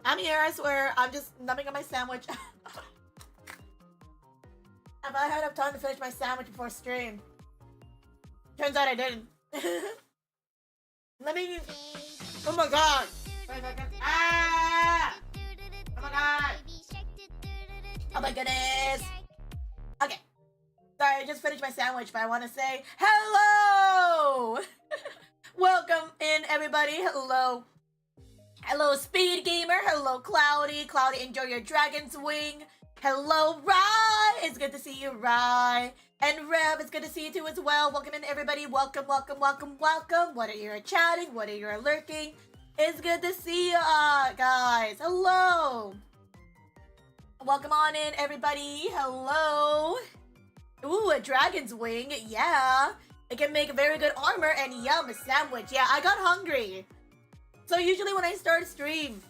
I'm here, I swear. I'm just numbing on my sandwich. Have I had enough time to finish my sandwich before stream? Turns out I didn't. Let me... Oh my god! Ah! Oh my god! Oh my goodness! Okay. Sorry, I just finished my sandwich, but I want to say hello! Welcome in, everybody. Hello. Hello, Speed Gamer. Hello, Cloudy. Cloudy, enjoy your dragon's wing. Hello, Rye. It's good to see you, Rye. And Rev, it's good to see you too as well. Welcome in, everybody. Welcome, welcome, welcome, welcome. Whether you're chatting, whether you're lurking, it's good to see you, guys. Hello. Welcome on in, everybody. Hello. Ooh, a dragon's wing. Yeah. It can make very good armor and yum, a sandwich. Yeah, I got hungry. So usually when I start a stream,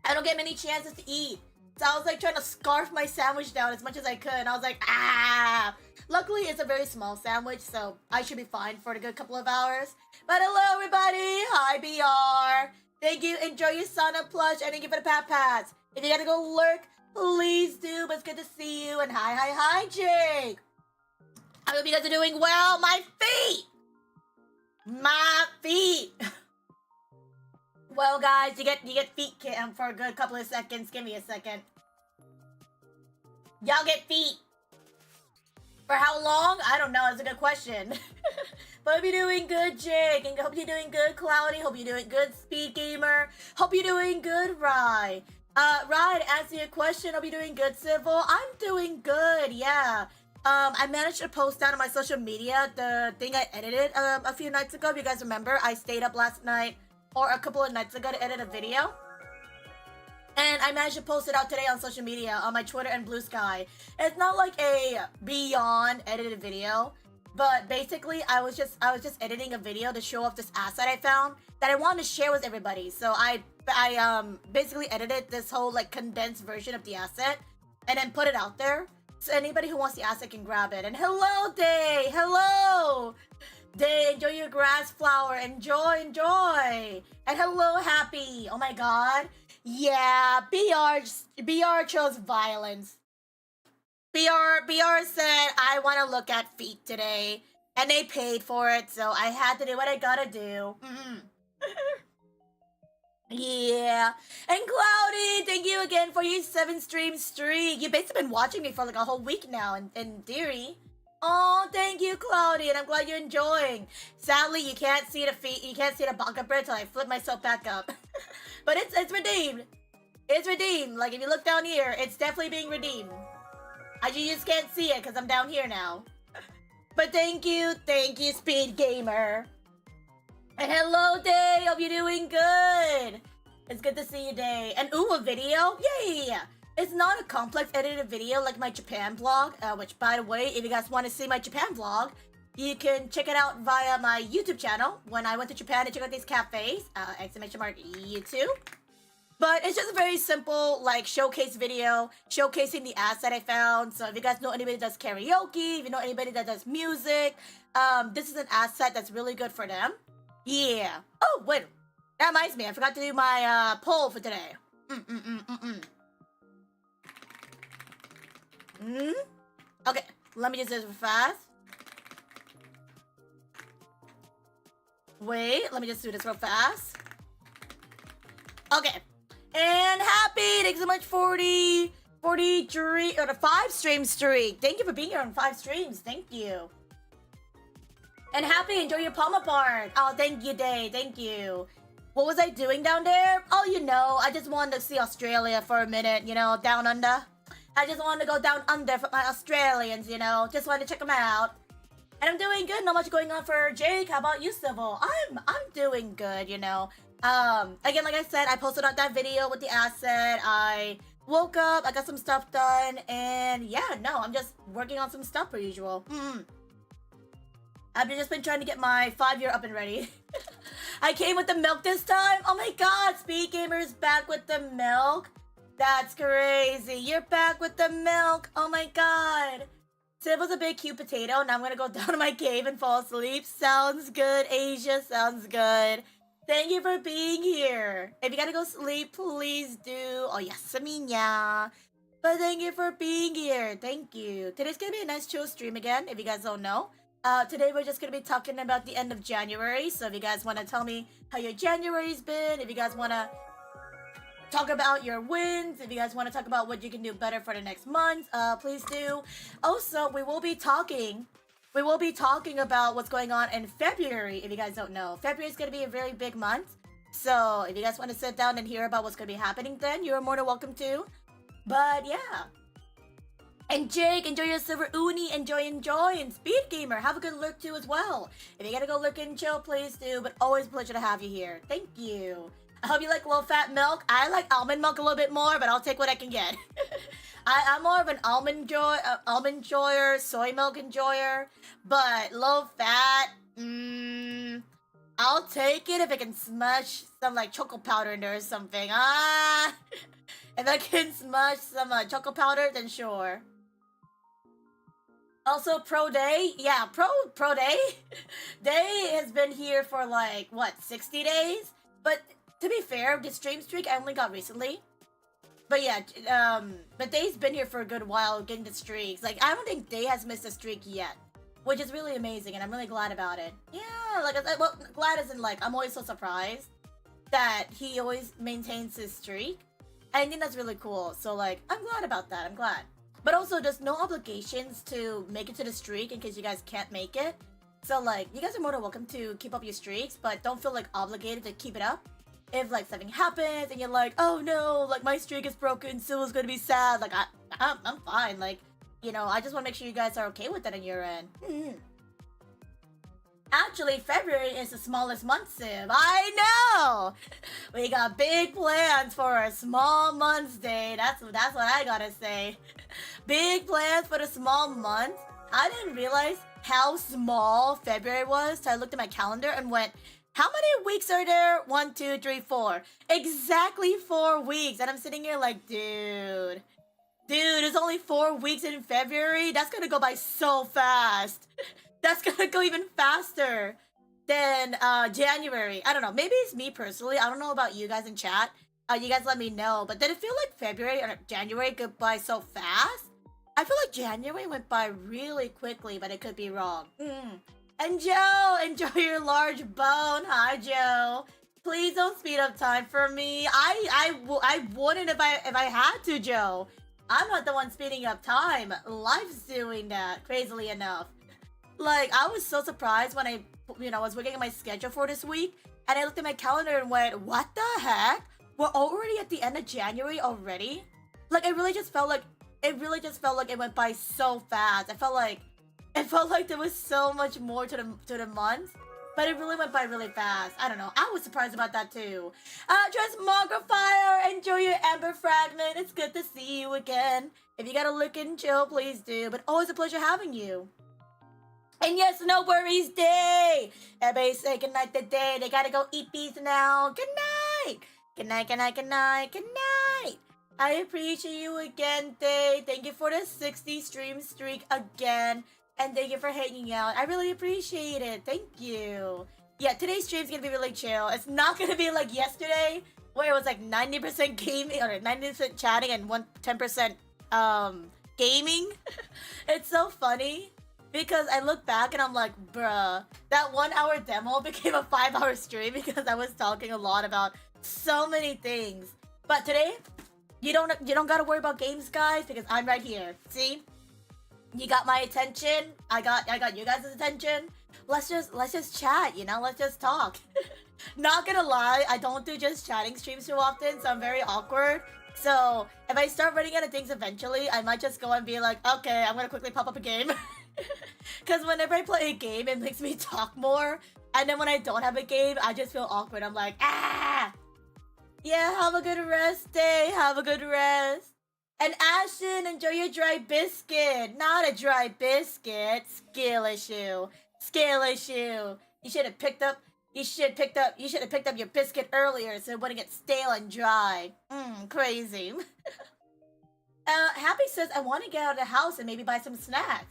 I don't get many chances to eat. So I was like trying to scarf my sandwich down as much as I could. And I was like, ah. Luckily, it's a very small sandwich, so I should be fine for a good couple of hours. But hello, everybody. Hi, BR. Thank you. Enjoy your Sana plush and thank you for the pat pats. If you gotta go lurk, please do. But it's good to see you. And hi, Jake. I hope you guys are doing well. My feet. Well, guys, you get feet cam for a good couple of seconds. Give me a second. Y'all get feet. For how long? I don't know. It's a good question. But hope you're doing good, Jake. And hope you're doing good, Cloudy. Hope you're doing good, Speed Gamer. Hope you're doing good, Rye. Rye, to answer your question, hope you're doing good, Civil. I'm doing good, yeah. I managed to post down on my social media the thing I edited a few nights ago. If you guys remember, I stayed up last night or a couple of nights ago to edit a video. And I managed to post it out today on social media, on my Twitter and Blue Sky. It's not like a beyond edited video, but basically I was just editing a video to show off this asset I found that I wanted to share with everybody. So I basically edited this whole like condensed version of the asset and then put it out there. So anybody who wants the asset can grab it. And hello, Day! Hello! Day, enjoy your grass flower. Enjoy. And hello, Happy. Oh my god. Yeah, BR chose violence. BR said, I want to look at feet today. And they paid for it, so I had to do what I gotta do. Yeah. And Cloudy, thank you again for your 7-stream streak. You've basically been watching me for like a whole week now, in theory. Oh, thank you, Cloudy, and I'm glad you're enjoying. Sadly, you can't see the feet, you can't see the baka bread till I flip myself back up. But it's redeemed. It's redeemed. Like, if you look down here, it's definitely being redeemed. You just can't see it because I'm down here now. But thank you, Speed Gamer. And hello, Day. Hope you're doing good. It's good to see you, Day. And ooh, a video? Yay! It's not a complex edited video like my Japan vlog, which, by the way, if you guys want to see my Japan vlog, you can check it out via my YouTube channel. When I went to Japan to check out these cafes, !YouTube. But it's just a very simple, like, showcase video, showcasing the asset I found. So if you guys know anybody that does karaoke, if you know anybody that does music, this is an asset that's really good for them. Yeah. Oh, wait. That reminds me, I forgot to do my poll for today. Okay, let me just do this real fast. Wait, let me just do this real fast. Okay. And Happy, thanks so much, 43, or the 5-stream streak. Thank you for being here on 5 streams. Thank you. And Happy, enjoy your Palma Park. Oh, thank you, Day. Thank you. What was I doing down there? Oh, you know, I just wanted to see Australia for a minute, you know, down under. I just wanted to go down under for my Australians, you know. Just wanted to check them out. And I'm doing good. Not much going on for Jake. How about you, Civil? I'm doing good, you know. Again, like I said, I posted out that video with the asset. I woke up, I got some stuff done, and yeah, no, I'm just working on some stuff per usual. I've just been trying to get my 5-year up and ready. I came with the milk this time. Oh my god, Speed Gamer's back with the milk. That's crazy. You're back with the milk. Oh my god. Civil's a big cute potato. Now I'm gonna go down to my cave and fall asleep. Sounds good, Asia. Sounds good. Thank you for being here. If you gotta go sleep, please do. Oh, yes, Aminya. But thank you for being here. Thank you. Today's gonna be a nice chill stream again, if you guys don't know. Today we're just gonna be talking about the end of January. So if you guys wanna tell me how your January's been, if you guys wanna talk about your wins, if you guys wanna talk about what you can do better for the next month, please do. Also, we will be talking about what's going on in February, if you guys don't know. February is going to be a very big month. So, if you guys want to sit down and hear about what's going to be happening then, you're more than welcome to. But, yeah. And Jake, enjoy your silver uni. Enjoy. And Speed Gamer, have a good lurk too as well. If you got to go lurk and chill, please do. But always a pleasure to have you here. Thank you. I hope you like low-fat milk. I like almond milk a little bit more, but I'll take what I can get. I'm more of an almond enjoyer, soy milk enjoyer, but low fat, I'll take it if I can smush some like chocolate powder in there or something. If I can smush some chocolate powder, then sure. Also, Pro Day, yeah, Pro Day, Day has been here for like what 60 days. But to be fair, the stream streak I only got recently. But yeah, but Day's been here for a good while getting the streaks. Like, I don't think Day has missed a streak yet, which is really amazing, and I'm really glad about it. Yeah, like, well, glad isn't like, I'm always so surprised that he always maintains his streak. I think that's really cool. So, like, I'm glad about that. I'm glad. But also, there's no obligations to make it to the streak in case you guys can't make it. So, like, you guys are more than welcome to keep up your streaks, but don't feel, like, obligated to keep it up. If like something happens and you're like, oh no, like my streak is broken, Syl's gonna be sad. Like I'm fine. Like, you know, I just want to make sure you guys are okay with that on your end. Actually, February is the smallest month, Civ. I know. We got big plans for a small month's day. That's what I gotta say. Big plans for the small month. I didn't realize how small February was. So I looked at my calendar and went, how many weeks are there? 1, 2, 3, 4. Exactly 4 weeks. And I'm sitting here like, dude, there's only 4 weeks in February? That's gonna go by so fast. That's gonna go even faster than January. I don't know. Maybe it's me personally. I don't know about you guys in chat. You guys let me know. But did it feel like February or January go by so fast? I feel like January went by really quickly, but it could be wrong. And Joe, enjoy your large bone. Hi, Joe. Please don't speed up time for me. I wouldn't if I had to, Joe. I'm not the one speeding up time. Life's doing that, crazily enough. Like, I was so surprised when I was looking at my schedule for this week, and I looked at my calendar and went, what the heck? We're already at the end of January already? Like, it really just felt like it went by so fast. It felt like there was so much more to the month, but it really went by really fast. I don't know. I was surprised about that too. Transmogrifier, enjoy your Amber Fragment. It's good to see you again. If you gotta look and chill, please do. But always a pleasure having you. And yes, no worries day. Everybody say good night today. They gotta go eat these now. Good night. Good night, good night, good night, good night. I appreciate you again, Day. Thank you for the 60 stream streak again. And thank you for hanging out. I really appreciate it. Thank you. Yeah, today's stream's gonna be really chill. It's not gonna be like yesterday, where it was like 90% gaming, or 90% chatting and 10% gaming. It's so funny, because I look back and I'm like, bruh, that 1 hour demo became a 5 hour stream because I was talking a lot about so many things. But today, you don't gotta worry about games, guys, because I'm right here. See? You got my attention. I got you guys' attention. Let's just chat, you know? Let's just talk. Not gonna lie, I don't do just chatting streams too often, so I'm very awkward. So if I start running out of things eventually, I might just go and be like, okay, I'm gonna quickly pop up a game. Because whenever I play a game, it makes me talk more. And then when I don't have a game, I just feel awkward. I'm like, ah! Yeah, have a good rest day. Have a good rest. And Ashton, enjoy your dry biscuit. Not a dry biscuit. Skill issue. Skill issue. You should have picked up your biscuit earlier so it wouldn't get stale and dry. Crazy. Happy says, I want to get out of the house and maybe buy some snacks.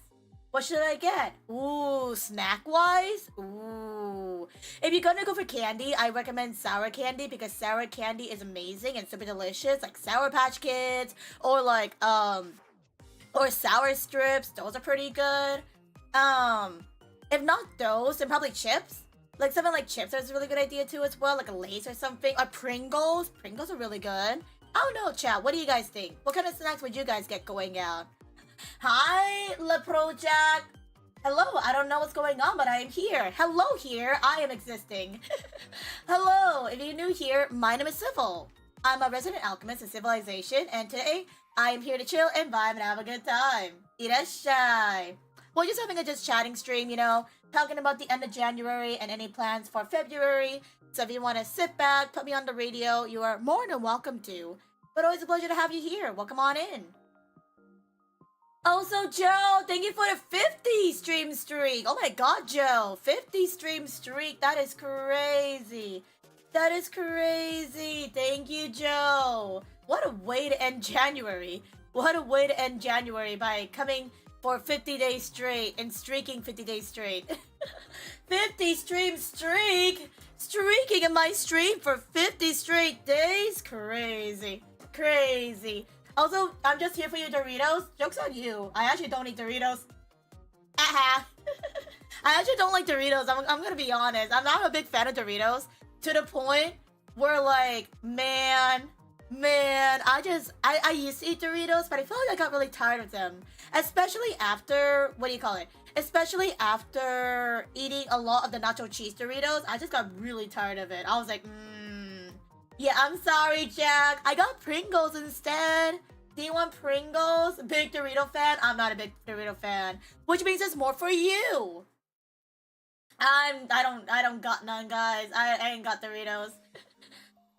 What should I get? Ooh, snack-wise? Ooh. too. If you're gonna go for candy, I recommend sour candy because sour candy is amazing and super delicious, like Sour Patch Kids or like or sour strips. Those are pretty good. If not those, then probably chips. Like something like chips is a really good idea too as well, like a Lay's or something. Or Pringles. Pringles are really good. I don't know, chat. What do you guys think? What kind of snacks would you guys get going out? Hi, LeProjack. Hello, I don't know what's going on, but I am here. Hello here, I am existing. Hello, if you're new here, my name is Civil. I'm a resident alchemist in Civilization, and today I am here to chill and vibe and have a good time. Irashai. We're just having a just chatting stream, you know, talking about the end of January and any plans for February. So if you want to sit back, put me on the radio, you are more than welcome to. But always a pleasure to have you here. Welcome on in. Also, Joe, thank you for the 50 stream streak. Oh my god, Joe. 50 stream streak. That is crazy. That is crazy. Thank you, Joe. What a way to end January. What a way to end January by coming for 50 days straight and streaking 50 days straight. 50 stream streak? Streaking in my stream for 50 straight days? Crazy. Crazy. Also, I'm just here for you, Doritos. Joke's on you. I actually don't eat Doritos. Aha. I actually don't like Doritos. I'm gonna be honest. I'm not a big fan of Doritos. To the point where, like, man, I used to eat Doritos, but I feel like I got really tired of them. Especially after, what do you call it? Especially after eating a lot of the nacho cheese Doritos, I just got really tired of it. I was like, yeah, I'm sorry, Jack. I got Pringles instead. Do you want Pringles? Big Dorito fan? I'm not a big Dorito fan. Which means it's more for you. I don't got none, guys. I ain't got Doritos.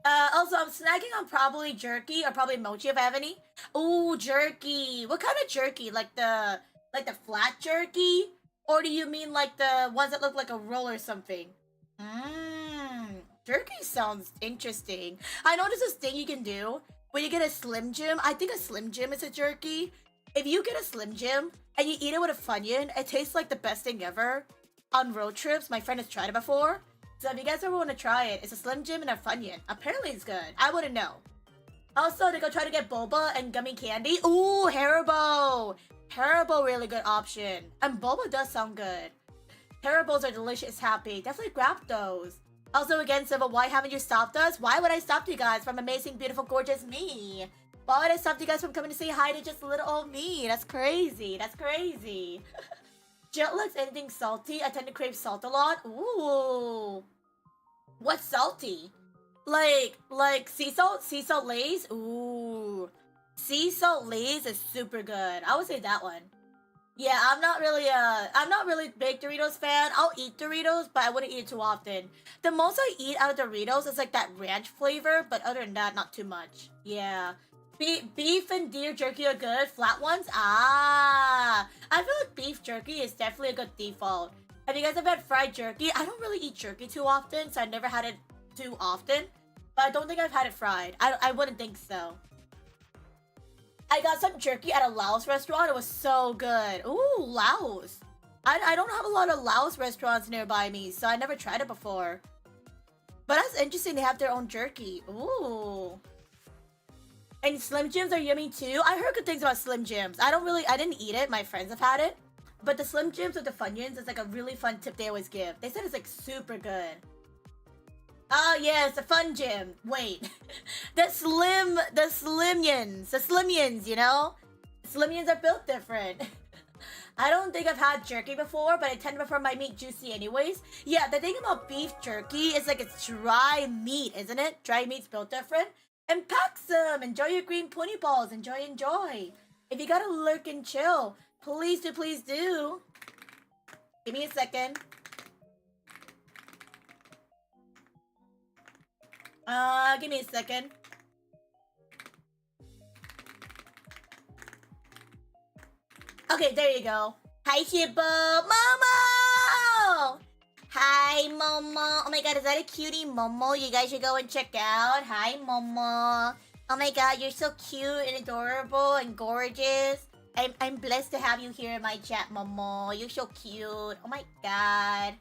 Also, I'm snacking on probably jerky or probably mochi if I have any. Ooh, jerky. What kind of jerky? Like the flat jerky? Or do you mean like the ones that look like a roll or something? Jerky sounds interesting. I know there's this thing you can do when you get a Slim Jim. I think a Slim Jim is a jerky. If you get a Slim Jim and you eat it with a Funyun, it tastes like the best thing ever. On road trips, my friend has tried it before. So if you guys ever want to try it, it's a Slim Jim and a Funyun. Apparently it's good. I wouldn't know. Also, to go try to get boba and gummy candy. Ooh, Haribo. Haribo, really good option. And boba does sound good. Haribos are delicious, happy. Definitely grab those. Also, again, Civil, why haven't you stopped us? Why would I stop you guys from amazing, beautiful, gorgeous me? Why would I stop you guys from coming to say hi to just little old me? That's crazy. That's crazy. Jet lag's anything salty? I tend to crave salt a lot. Ooh. What's salty? Like sea salt? Sea salt Lay's? Ooh. Sea salt Lay's is super good. I would say that one. Yeah, I'm not really big Doritos fan. I'll eat Doritos, but I wouldn't eat it too often. The most I eat out of Doritos is like that ranch flavor, but other than that, not too much. Yeah. Beef and deer jerky are good. Flat ones? Ah. I feel like beef jerky is definitely a good default. Have you guys ever had fried jerky? I don't really eat jerky too often, so I never had it too often. But I don't think I've had it fried. I wouldn't think so. I got some jerky at a Laos restaurant. It was so good. Ooh, Laos. I don't have a lot of Laos restaurants nearby me, so I never tried it before. But that's interesting. They have their own jerky. Ooh. And Slim Jims are yummy too. I heard good things about Slim Jims. I didn't eat it. My friends have had it. But the Slim Jims with the Funyuns is like a really fun tip they always give. They said it's like super good. Oh yes, the Fun Gym. Wait. the Slimyans, you know? Slimyans are built different. I don't think I've had jerky before, but I tend to prefer my meat juicy anyways. Yeah, the thing about beef jerky is like it's dry meat, isn't it? Dry meat's built different. And pack some! Enjoy your green pony balls. Enjoy. If you gotta lurk and chill, please do. Give me a second. Give me a second. Okay, there you go. Hi, Hippo! Momo! Hi, Momo. Oh my god, is that a cutie Momo? You guys should go and check out. Hi, Momo. Oh my god, you're so cute and adorable and gorgeous. I'm blessed to have you here in my chat, Momo. You're so cute. Oh my god.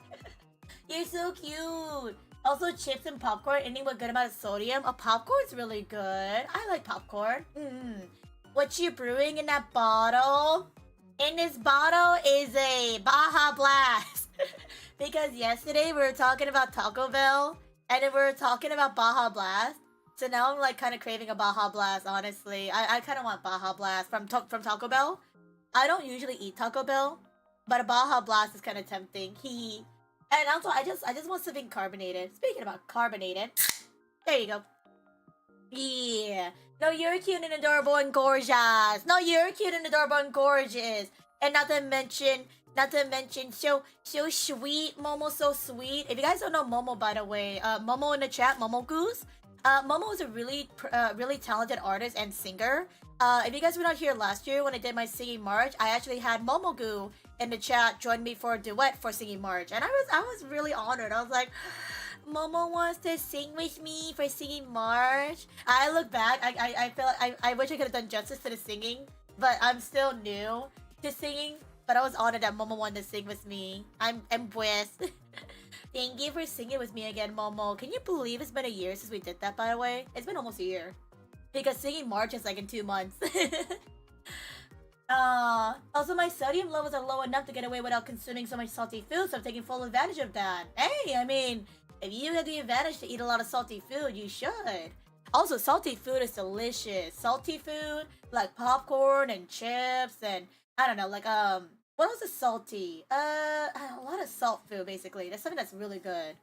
You're so cute. Also, chips and popcorn ending with good amount of sodium. Oh, popcorn's really good. I like popcorn. What you brewing in that bottle? In this bottle is a Baja Blast. Because yesterday we were talking about Taco Bell, and then we were talking about Baja Blast. So now I'm like kind of craving a Baja Blast, honestly. I kind of want Baja Blast from Taco Bell. I don't usually eat Taco Bell, but a Baja Blast is kind of tempting. And also, I just want something carbonated. Speaking about carbonated, there you go. Yeah. No, you're cute and adorable and gorgeous. No, you're cute and adorable and gorgeous. And not to mention, so sweet. Momo, so sweet. If you guys don't know Momo, by the way, Momo in the chat, Momo Goose. Momo is a really talented artist and singer. If you guys were not here last year when I did my singing march, I actually had Momogu in the chat join me for a duet for singing march, and I was really honored. I was like, Momo wants to sing with me for singing march. I look back, I feel like I wish I could have done justice to the singing, but I'm still new to singing. But I was honored that Momo wanted to sing with me. I'm blessed. Thank you for singing with me again, Momo. Can you believe it's been a year since we did that, by the way? It's been almost a year. Because singing March is like in 2 months. Also, my sodium levels are low enough to get away without consuming so much salty food, so I'm taking full advantage of that. Hey, I mean, if you have the advantage to eat a lot of salty food, you should. Also, salty food is delicious. Salty food, like popcorn and chips and, I don't know, like, what else is salty? A lot of salt food, basically. That's something that's really good.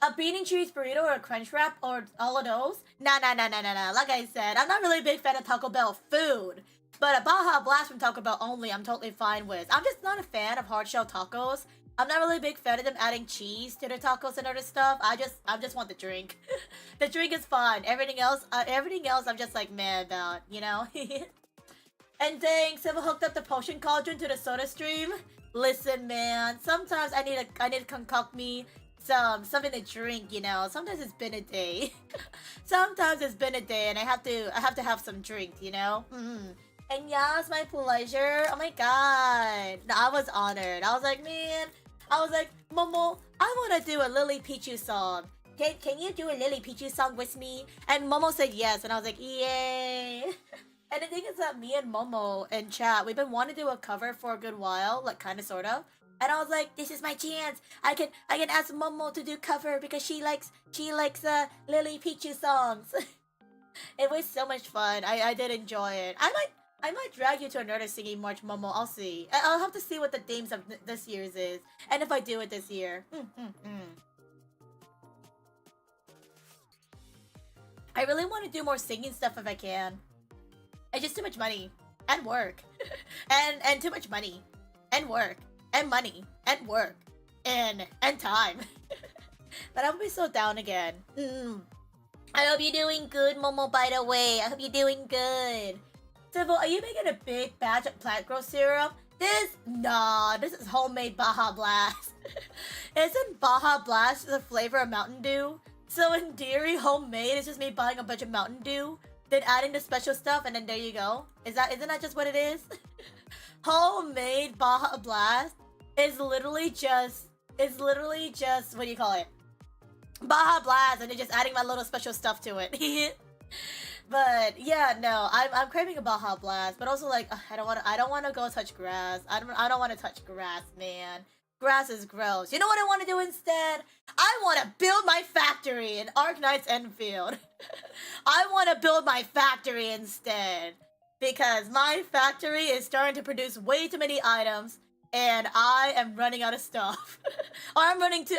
A bean and cheese burrito or a crunch wrap or all of those? Nah. Like I said, I'm not really a big fan of Taco Bell food. But a Baja Blast from Taco Bell only, I'm totally fine with. I'm just not a fan of hard shell tacos. I'm not really a big fan of them adding cheese to their tacos and other stuff. I just want the drink. The drink is fun. Everything else I'm just like mad about, you know? And dang, Civil hooked up the potion cauldron to the soda stream. Listen, man, sometimes I need to concoct me something to drink, you know. Sometimes it's been a day. Sometimes it's been a day and I have to have some drink, you know. And yeah, it's my pleasure. Oh my god. No, I was honored. I was like, Momo, I want to do a Lily Pichu song. Can you do a Lily Pichu song with me? And Momo said yes, and I was like, yay. And the thing is that me and Momo in chat, we've been wanting to do a cover for a good while, like kind of sort of. And I was like, this is my chance. I can ask Momo to do cover because she likes Lily Pichu songs. It was so much fun. I did enjoy it. I might drag you to another singing march, Momo. I'll see. I'll have to see what the themes of this year's is, and if I do it this year. I really want to do more singing stuff if I can. It's just too much money and work, and too much money and work. And money, and work, and time. But I'll be so down again. I hope you're doing good, Momo, by the way. I hope you're doing good. Civil, are you making a big batch of plant growth syrup? This is homemade Baja Blast. Isn't Baja Blast the flavor of Mountain Dew? So in theory, homemade is just me buying a bunch of Mountain Dew, then adding the special stuff, and then there you go. Isn't that just what it is? Homemade Baja Blast is literally just what do you call it? Baja Blast, and they're just adding my little special stuff to it. But yeah, no, I'm craving a Baja Blast, but also like I don't want to go touch grass. I don't want to touch grass, man. Grass is gross. You know what I want to do instead? I want to build my factory in Arknight's Enfield. I want to build my factory instead. Because my factory is starting to produce way too many items, and I am running out of stuff. Or I'm running too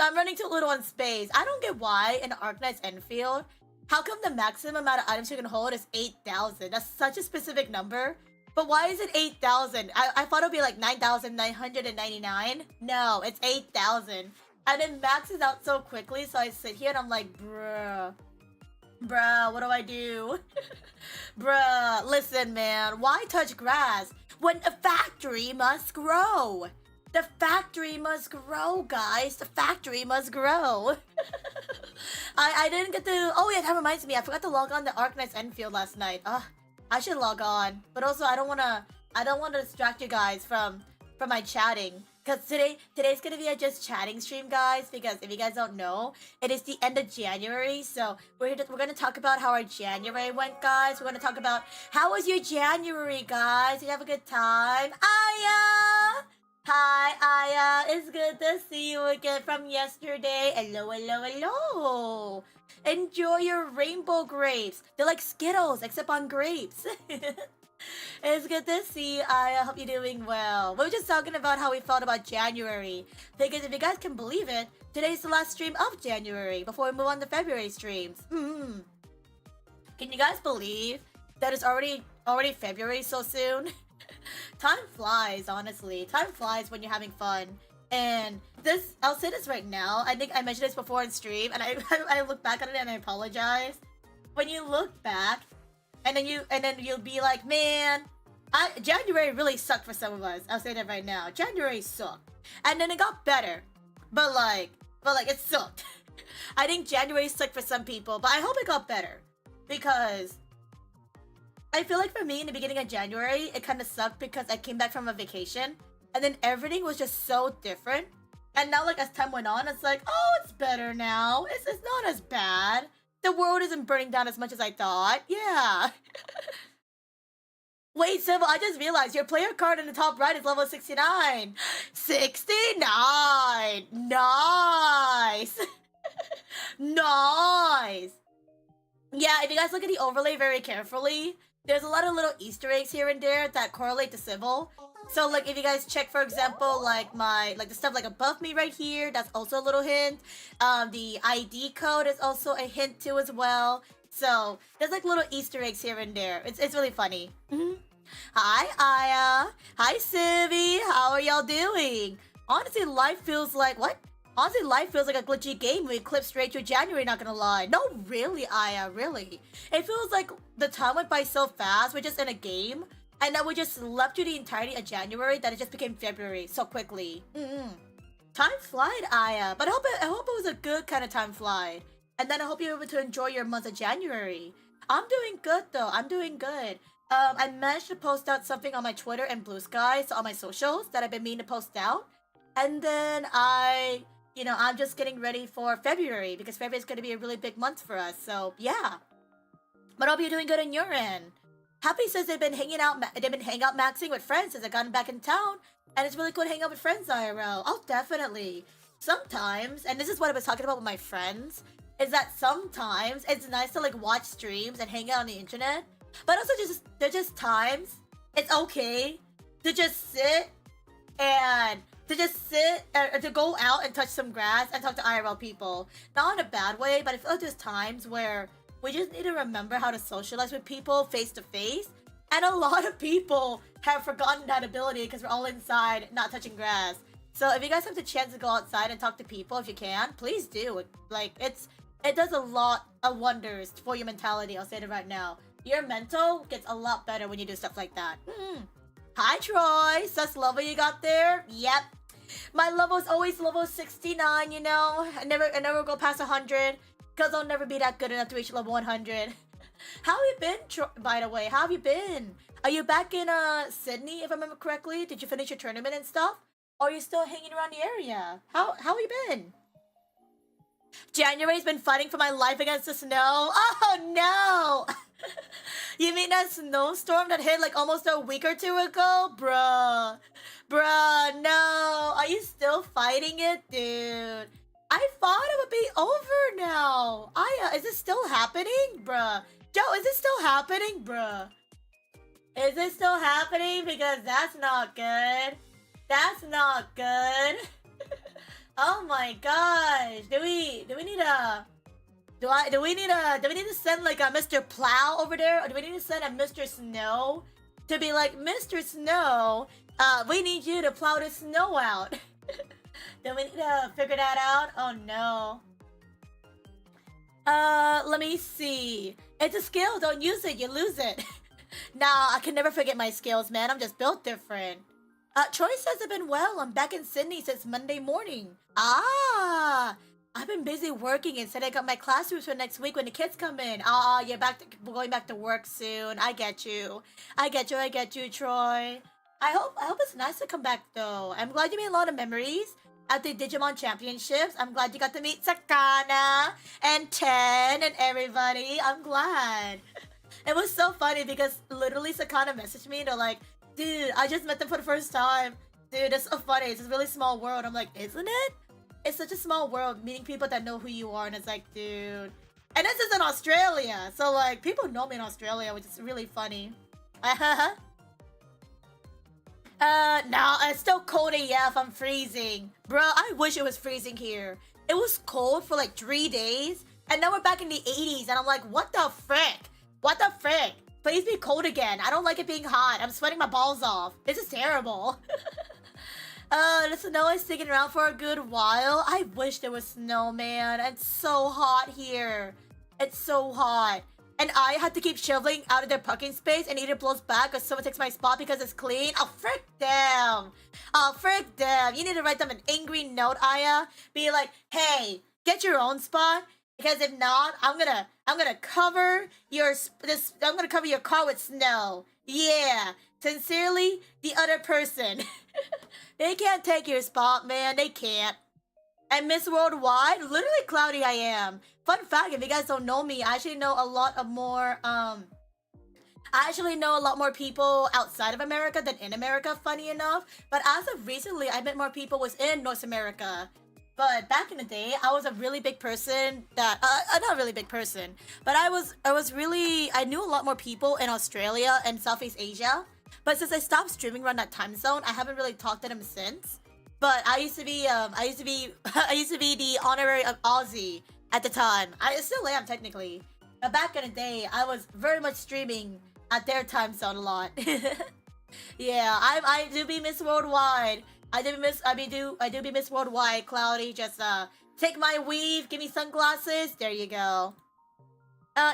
little on space. I don't get why in Arknight's Enfield, how come the maximum amount of items you can hold is 8,000? That's such a specific number. But why is it 8,000? I thought it would be like 9,999. No, it's 8,000. And it maxes out so quickly, so I sit here and I'm like, bruh, what do I do? Bruh, listen, man. Why touch grass when a factory must grow? The factory must grow, guys. The factory must grow. I didn't get to... Oh, yeah, that reminds me. I forgot to log on to Arknight's Enfield last night. I should log on. But also, I don't want to distract you guys from my chatting. Because today's gonna be a just chatting stream, guys. Because if you guys don't know, it is the end of January, so we're gonna talk about how our January went, guys. We're gonna talk about how was your January, guys. Did you have a good time? Aya, hi Aya. It's good to see you again from yesterday. Hello, hello, hello. Enjoy your rainbow grapes. They're like Skittles, except on grapes. It's good to see you. I hope you're doing well. We were just talking about how we felt about January. Because if you guys can believe it, today's the last stream of January before we move on to February streams. Can you guys believe that it's already February so soon? Time flies, honestly. Time flies when you're having fun. And this, I'll say this right now. I think I mentioned this before in stream, and I look back at it and I apologize. When you look back, and then you'll be like, man, January really sucked for some of us. I'll say that right now. January sucked, and then it got better, but like it sucked. I think January sucked for some people, but I hope it got better because I feel like for me in the beginning of January, it kind of sucked because I came back from a vacation, and then everything was just so different. And now, like as time went on, it's like, oh, it's better now. It's not as bad. The world isn't burning down as much as I thought. Yeah. Wait, Civil, I just realized your player card in the top right is level 69. 69! Nice! Nice! Yeah, if you guys look at the overlay very carefully, there's a lot of little Easter eggs here and there that correlate to Civil. So, like, if you guys check, for example, like the stuff like above me right here, that's also a little hint. The ID code is also a hint too as well. So, there's like little Easter eggs here and there. It's really funny. Hi, Aya. Hi, Civi. How are y'all doing? Honestly, life feels like, what? Honestly, life feels like a glitchy game. We clip straight to January, not gonna lie. No, really, Aya, really. It feels like the time went by so fast. We're just in a game. And then we just slept through the entirety of January that it just became February so quickly. Time flied, Aya. But I hope it was a good kind of time flied. And then I hope you're able to enjoy your month of January. I'm doing good though. I'm doing good. I managed to post out something on my Twitter and Blue Sky, so on my socials that I've been meaning to post out. And then I'm just getting ready for February because February is going to be a really big month for us. So yeah. But I hope you're doing good on your end. Happy says they've been hanging out maxing with friends since I got back in town, and it's really cool to hang out with friends IRL. Oh, definitely. Sometimes, and this is what I was talking about with my friends, is that sometimes it's nice to like watch streams and hang out on the internet, but also there's just times it's okay to just sit to go out and touch some grass and talk to IRL people. Not in a bad way, but I feel like there's times where we just need to remember how to socialize with people face to face. And a lot of people have forgotten that ability because we're all inside, not touching grass. So if you guys have the chance to go outside and talk to people, if you can, please do. Like, it does a lot of wonders for your mentality, I'll say it right now. Your mental gets a lot better when you do stuff like that. Hi, Troy. Sus level you got there? Yep. My level is always level 69, you know? I never go past 100. Because I'll never be that good enough to reach level 100. How have you been, by the way? How have you been? Are you back in Sydney, if I remember correctly? Did you finish your tournament and stuff? Or are you still hanging around the area? How have you been? January's been fighting for my life against the snow. Oh, no! You mean that snowstorm that hit like almost a week or two ago? Bruh, no. Are you still fighting it, dude? I thought it would be over now. Aya, is it still happening? Bruh. Joe, is it still happening? Bruh. Is it still happening? Because that's not good. That's not good. Oh my gosh. Do we need to send like a Mr. Plow over there? Or do we need to send a Mr. Snow to be like, Mr. Snow, we need you to plow the snow out. Do we need to figure that out? Oh no. Let me see. It's a skill. Don't use it. You lose it. Nah, I can never forget my skills, man. I'm just built different. Troy says I've been well. I'm back in Sydney since Monday morning. Ah, I've been busy working and said I got my classrooms for next week when the kids come in. You're going back to work soon. I get you, Troy. I hope it's nice to come back though. I'm glad you made a lot of memories at the Digimon Championships. I'm glad you got to meet Sakana and Ten and everybody. I'm glad. It was so funny because literally Sakana messaged me. They're like, dude, I just met them for the first time. Dude, that's so funny. It's a really small world. I'm like, isn't it? It's such a small world, meeting people that know who you are, and it's like, dude. And this is in Australia, so like, people know me in Australia, which is really funny. No, it's still cold AF. I'm freezing. Bro, I wish it was freezing here. It was cold for like 3 days, and now we're back in the 80s, and I'm like, what the frick? What the frick? Please be cold again. I don't like it being hot. I'm sweating my balls off. This is terrible. The snow is sticking around for a good while. I wish there was snow, man. It's so hot here. It's so hot. And I had to keep shoveling out of their parking space and either blows back or someone takes my spot because it's clean. Oh, frick them. Oh, frick them. You need to write them an angry note, Aya. Be like, hey, get your own spot. Because if not, I'm gonna cover your car with snow. Yeah. Sincerely, the other person. They can't take your spot, man. They can't. And Miss Worldwide, literally cloudy I am. Fun fact, if you guys don't know me, I actually know a lot more people outside of America than in America, funny enough. But as of recently, I met more people was in North America. But back in the day, I was a really big person that, not a really big person, but I knew a lot more people in Australia and Southeast Asia. But since I stopped streaming around that time zone, I haven't really talked to them since. But I used to be the honorary of Aussie at the time. I still am technically. But back in the day, I was very much streaming at their time zone a lot. Yeah, I do be Miss Worldwide. I do be Miss Worldwide, Cloudy. Just take my weave, give me sunglasses. There you go.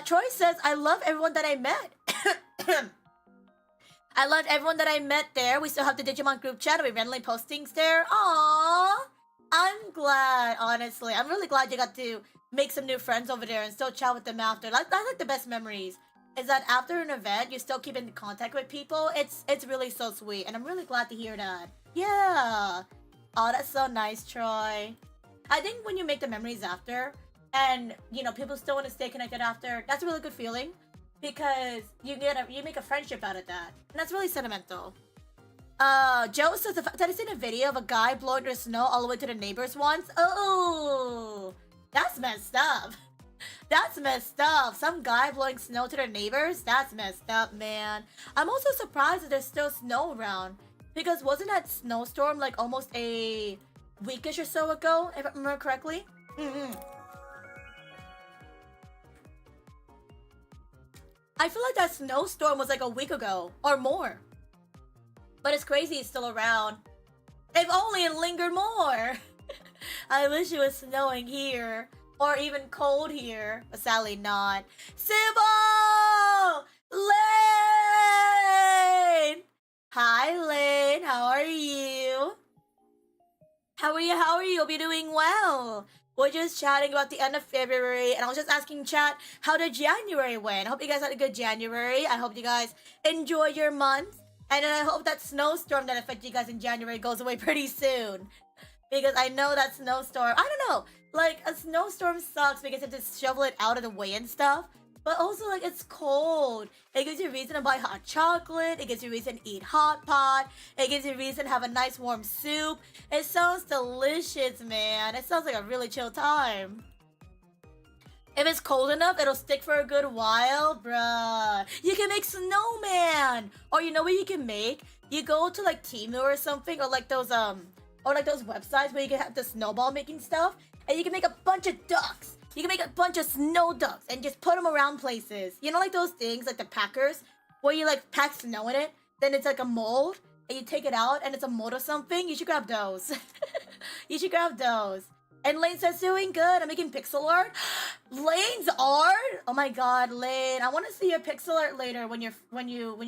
Troy says, I love everyone that I met. I loved everyone that I met there. We still have the Digimon group chat. We randomly post things there. Aww. I'm glad, honestly. I'm really glad you got to make some new friends over there and still chat with them after. That's like the best memories. Is that after an event, you still keep in contact with people. It's really so sweet. And I'm really glad to hear that. Yeah. Oh, that's so nice, Troy. I think when you make the memories after, and, you know, people still want to stay connected after, that's a really good feeling. Because you make a friendship out of that. And that's really sentimental. Joe says, that I seen a video of a guy blowing their snow all the way to the neighbors once. Oh, that's messed up. That's messed up. Some guy blowing snow to their neighbors? That's messed up, man. I'm also surprised that there's still snow around. Because wasn't that snowstorm like almost a weekish or so ago, if I remember correctly? I feel like that snowstorm was like a week ago or more. But it's crazy it's still around. If only it lingered more. I wish it was snowing here. Or even cold here. But sadly not. Sybil! Lane! Hi, Lane. How are you? How are you? Hope you're doing well. We're just chatting about the end of February, and I was just asking chat how the January went. I hope you guys had a good January. I hope you guys enjoy your month. And then I hope that snowstorm that affected you guys in January goes away pretty soon. Because I know that snowstorm, I don't know, like a snowstorm sucks because you have to shovel it out of the way and stuff. But also, like, it's cold. It gives you a reason to buy hot chocolate. It gives you a reason to eat hot pot. It gives you a reason to have a nice warm soup. It sounds delicious, man. It sounds like a really chill time. If it's cold enough, it'll stick for a good while, bruh. You can make snowman. Or you know what you can make? You go to like Temu or something, or like those websites where you can have the snowball making stuff, and you can make a bunch of ducks. You can make a bunch of snow ducks and just put them around places. You know, like those things, like the packers, where you like pack snow in it, then it's like a mold, and you take it out, and it's a mold or something. You should grab those. You should grab those. And Lane says, doing good. I'm making pixel art. Lane's art? Oh my god, Lane. I want to see your pixel art later when you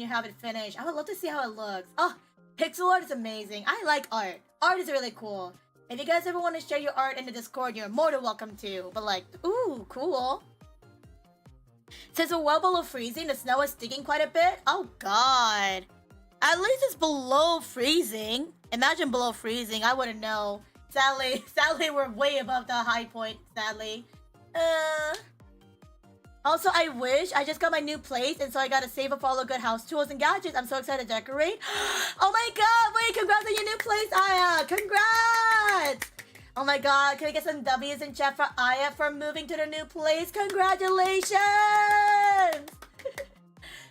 have it finished. I would love to see how it looks. Oh, pixel art is amazing. I like art. Art is really cool. If you guys ever want to share your art in the Discord, you're more than welcome to. But like, ooh, cool. Since we're well below freezing, the snow is sticking quite a bit. Oh god. At least it's below freezing. Imagine below freezing. I wouldn't know. Sadly, we're way above the high point. Sadly. Also, I wish I just got my new place, and so I gotta save up all the good house tools and gadgets. I'm so excited to decorate. Oh my god! Wait, congrats on your new place, Aya! Congrats! Oh my god, can I get some W's in chat for Aya for moving to the new place? Congratulations!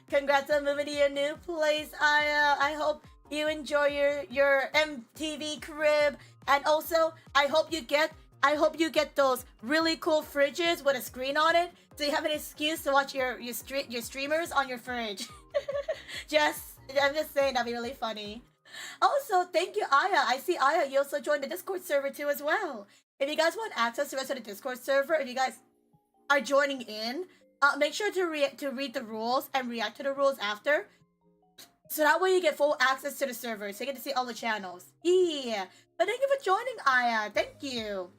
Congrats on moving to your new place, Aya. I hope you enjoy your MTV crib, and also I hope you get those really cool fridges with a screen on it, so you have an excuse to watch your streamers on your fridge. I'm just saying, that'd be really funny. Also, thank you, Aya. I see Aya, you also joined the Discord server too as well. If you guys want access to the rest of the Discord server, if you guys are joining in, make sure to read the rules and react to the rules after. So that way you get full access to the server, so you get to see all the channels. Yeah. But thank you for joining, Aya. Thank you.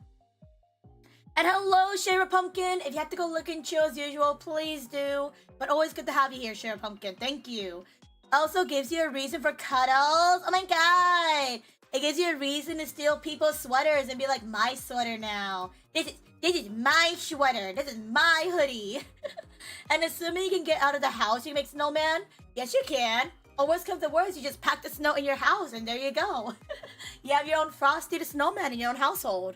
And hello, Shara Pumpkin. If you have to go look and chill as usual, please do. But always good to have you here, Shara Pumpkin. Thank you. Also gives you a reason for cuddles. Oh my god. It gives you a reason to steal people's sweaters and be like, my sweater now. This is my sweater. This is my hoodie. And assuming you can get out of the house, you can make snowman. Yes, you can. Or worst comes to worst, you just pack the snow in your house and there you go. You have your own Frosty the Snowman in your own household.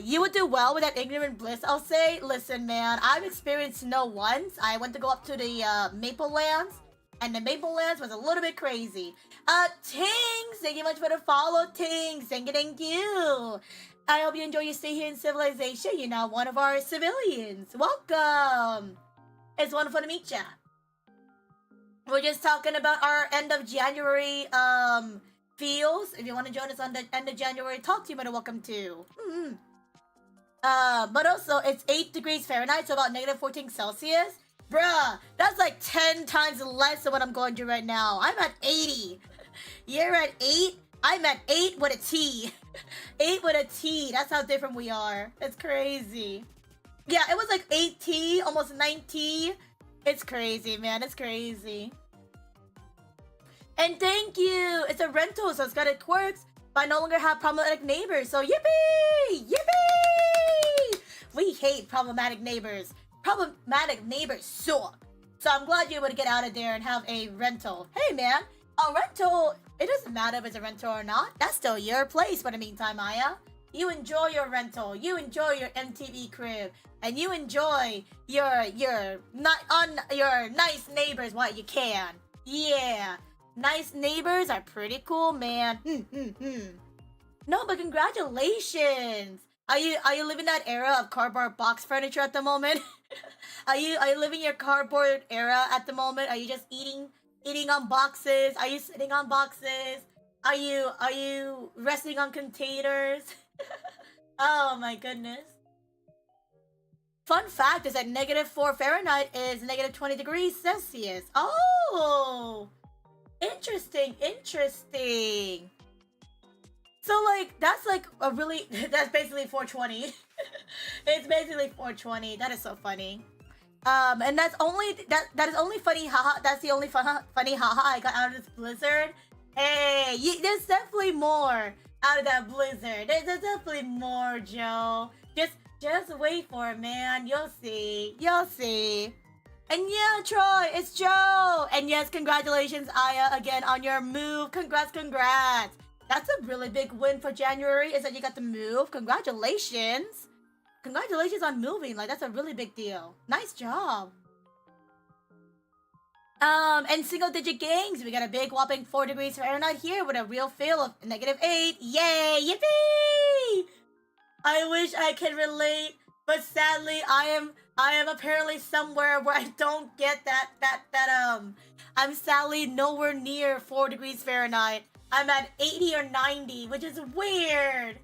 You would do well with that ignorant bliss, I'll say. Listen, man, I've experienced snow once. I went to go up to the Maple Lands, and the Maple Lands was a little bit crazy. Tings, thank you much for the follow, Tings. Thank you. I hope you enjoy your stay here in civilization. You're now one of our civilians. Welcome. It's wonderful to meet ya. We're just talking about our end of January, feels. If you want to join us on the end of January talk team, you're welcome to. But also, it's 8 degrees Fahrenheit, so about -14 Celsius. Bruh, that's like 10 times less than what I'm going through right now. I'm at 80. You're at 8? I'm at 8 with a T. 8 with a T. That's how different we are. It's crazy. Yeah, it was like 8T, almost 9T. It's crazy, man. It's crazy. And thank you! It's a rental, so it's got its quirks, but I no longer have problematic neighbors, so yippee! Yippee! We hate problematic neighbors. Problematic neighbors suck. So I'm glad you're able to get out of there and have a rental. Hey, man, a rental, it doesn't matter if it's a rental or not. That's still your place for the meantime, Aya. You enjoy your rental, you enjoy your MTV crib, and you enjoy your nice neighbors while you can. Yeah. Nice neighbors are pretty cool, man. No, but congratulations. Are you living that era of cardboard box furniture at the moment? Are you living your cardboard era at the moment? Are you just eating on boxes? Are you sitting on boxes? Are you resting on containers? Oh my goodness. Fun fact is that -4 Fahrenheit is -20 degrees Celsius. Oh! Interesting. So like that's like a really that's basically 420. It's basically 420. That is so funny. And that is only funny haha. That's the only funny haha I got out of this blizzard. Hey, there's definitely more out of that blizzard. There's definitely more, Joe. Just wait for it, man. You'll see. And yeah, Troy, it's Joe. And yes, congratulations, Aya, again on your move. Congrats. That's a really big win for January, is that you got to move. Congratulations. Congratulations on moving. Like, that's a really big deal. Nice job. And single-digit gangs. We got a big whopping 4 degrees Fahrenheit here with a real feel of -8. Yay! Yippee! I wish I could relate, but sadly, I am apparently somewhere where I don't get that I'm sadly nowhere near 4 degrees Fahrenheit. I'm at 80 or 90, which is weird.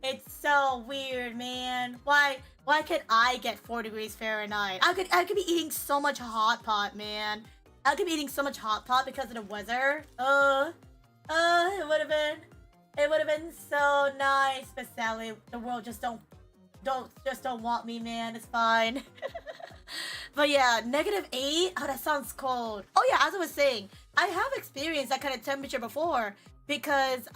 It's so weird, man. Why can't I get 4 degrees Fahrenheit? I could be eating so much hot pot, man. I could be eating so much hot pot because of the weather. It would have been so nice, but sadly, the world just don't want me, man. It's fine. But yeah, -8. Oh, that sounds cold. Oh yeah, as I was saying, I have experienced that kind of temperature before because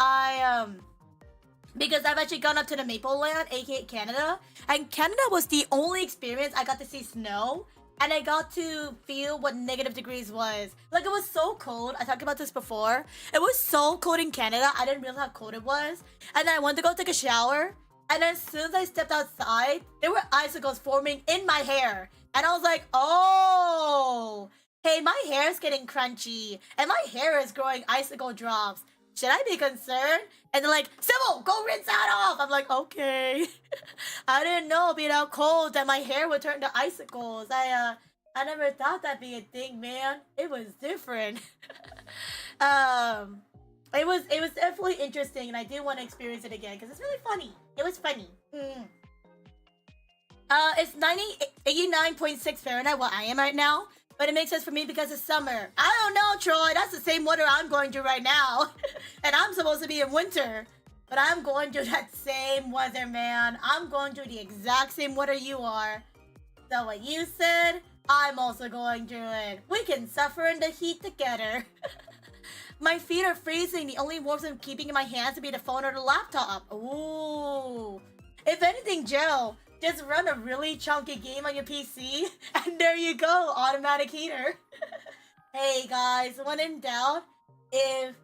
because I've actually gone up to the Maple Land, aka Canada, and Canada was the only experience I got to see snow, and I got to feel what negative degrees was. Like, it was so cold. I talked about this before. It was so cold in Canada. I didn't realize how cold it was. And then I went to go take a shower, and as soon as I stepped outside, there were icicles forming in my hair. And I was like, oh, hey, my hair is getting crunchy, and my hair is growing icicle drops. Should I be concerned? And they're like, Civil, go rinse that off. I'm like, okay. I didn't know being out cold that my hair would turn to icicles. I never thought that'd be a thing, man. It was different. It was definitely interesting, and I do want to experience it again because it's really funny. It was funny. It's 89.6 Fahrenheit where I am right now. But it makes sense for me because it's summer. I don't know, Troy. That's the same weather I'm going through right now. And I'm supposed to be in winter. But I'm going through that same weather, man. I'm going through the exact same weather you are. So what you said, I'm also going through it. We can suffer in the heat together. My feet are freezing. The only warmth I'm keeping in my hands would be the phone or the laptop. Ooh. If anything, Joe, just run a really chunky game on your PC, and there you go, automatic heater. Hey guys, when in doubt, if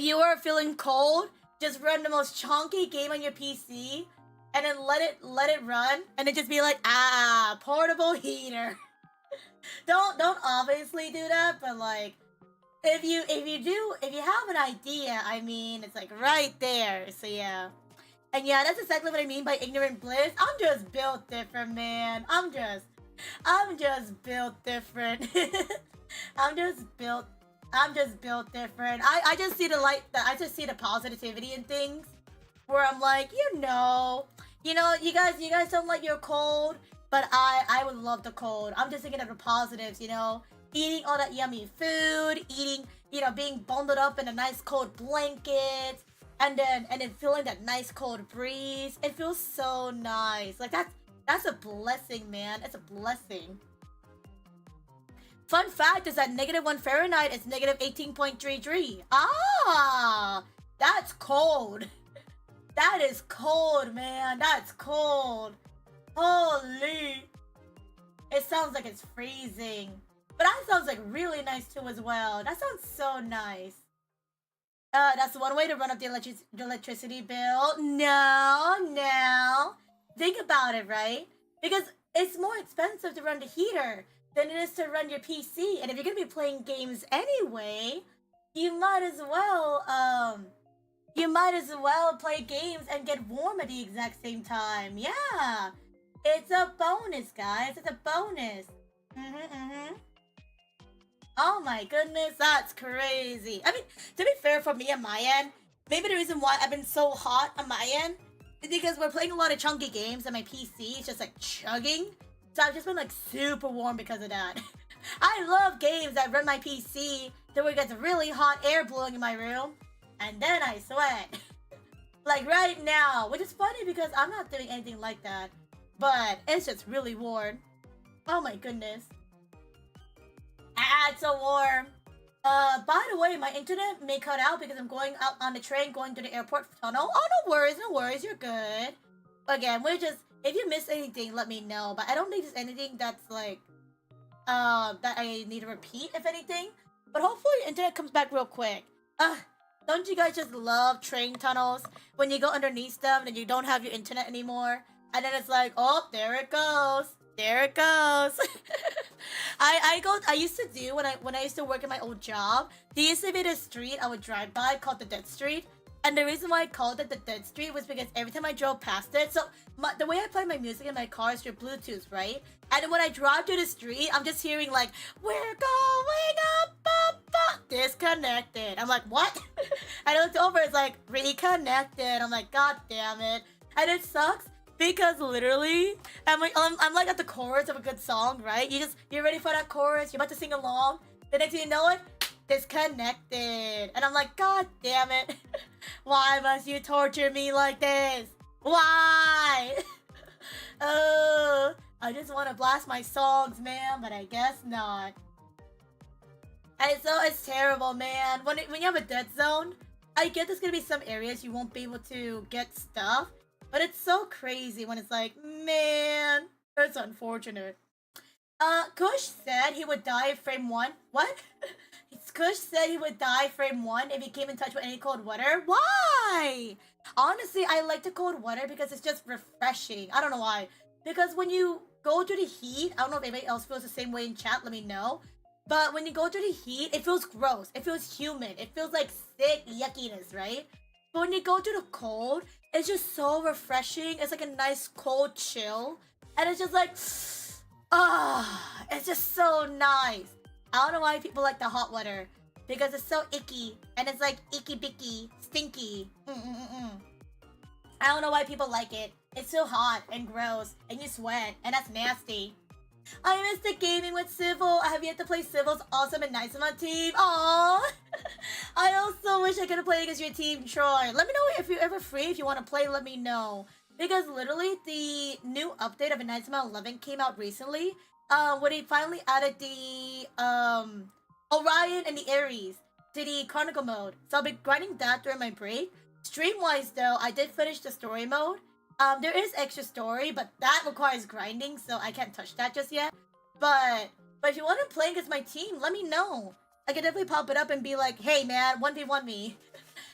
you are feeling cold, just run the most chunky game on your PC, and then let it run, and then just be like, portable heater. Don't obviously do that, but like, if you have an idea, I mean, it's like right there. So yeah. And yeah, that's exactly what I mean by ignorant bliss. I'm just built different, man. I'm just built different. I'm just built different. I just see the light, I just see the positivity in things where I'm like, you guys don't like your cold, but I would love the cold. I'm just thinking of the positives, eating all that yummy food, eating, being bundled up in a nice cold blanket. And then feeling that nice cold breeze. It feels so nice. Like that's a blessing, man. It's a blessing. Fun fact is that -1 Fahrenheit is -18.33. Ah, that's cold. That is cold, man. That's cold. Holy. It sounds like it's freezing. But that sounds like really nice too as well. That sounds so nice. That's one way to run up the electricity bill. No. Think about it, right? Because it's more expensive to run the heater than it is to run your PC. And if you're gonna be playing games anyway, you might as well play games and get warm at the exact same time. Yeah. It's a bonus, guys. It's a bonus. Oh my goodness, that's crazy. I mean, to be fair, for me on my end, maybe the reason why I've been so hot on my end is because we're playing a lot of chunky games and my PC is just like chugging. So I've just been like super warm because of that. I love games that run my PC to where it gets really hot air blowing in my room and then I sweat. Like right now, which is funny because I'm not doing anything like that. But it's just really warm. Oh my goodness. It's so warm. By the way, my internet may cut out because I'm going out on the train going to the airport tunnel. Oh, no worries, you're good. Again, if you miss anything, let me know. But I don't think there's anything that's like, that I need to repeat, if anything. But hopefully internet comes back real quick. Don't you guys just love train tunnels? When you go underneath them and you don't have your internet anymore. And then it's like, oh, there it goes. There it goes. I used to do when I used to work at my old job. There used to be this street I would drive by called the Dead Street, and the reason why I called it the Dead Street was because every time I drove past it, so the way I play my music in my car is through Bluetooth, right? And when I drive through the street, I'm just hearing like, "We're going up, disconnected." I'm like, what? I looked over, it's like reconnected. I'm like, God damn it, and it sucks. Because literally, I'm like at the chorus of a good song, right? You're ready for that chorus, you're about to sing along. The next thing you know it, disconnected. And I'm like, God damn it. Why must you torture me like this? Why? I just want to blast my songs, man, but I guess not. And so it's terrible, man. When you have a dead zone, I get there's gonna be some areas you won't be able to get stuff, but it's so crazy when it's like, man, it's unfortunate. Kush said he would die frame 1. What? Kush said he would die frame 1 if he came in touch with any cold water. Why? Honestly, I like the cold water because it's just refreshing. I don't know why. Because when you go through the heat, I don't know if anybody else feels the same way in chat, let me know. But when you go through the heat, it feels gross. It feels humid. It feels like sick yuckiness, right? But when you go through the cold, it's just so refreshing. It's like a nice cold chill. And it's just like, it's just so nice. I don't know why people like the hot water. Because it's so icky. And it's like icky bicky, stinky. I don't know why people like it. It's so hot and gross. And you sweat. And that's nasty. I miss the gaming with Civil. I have yet to play Civil's awesome and nice on my team. Aww. I also wish I could have played against your team, Troy. Let me know if you're ever free. If you want to play, let me know. Because literally, the new update of Enigma 11 came out recently. When they finally added the Orion and the Aries to the Chronicle mode. So I'll be grinding that during my break. Stream-wise, though, I did finish the story mode. There is extra story, but that requires grinding, so I can't touch that just yet. But if you want to play against my team, let me know. I can definitely pop it up and be like, hey man, 1v1 me.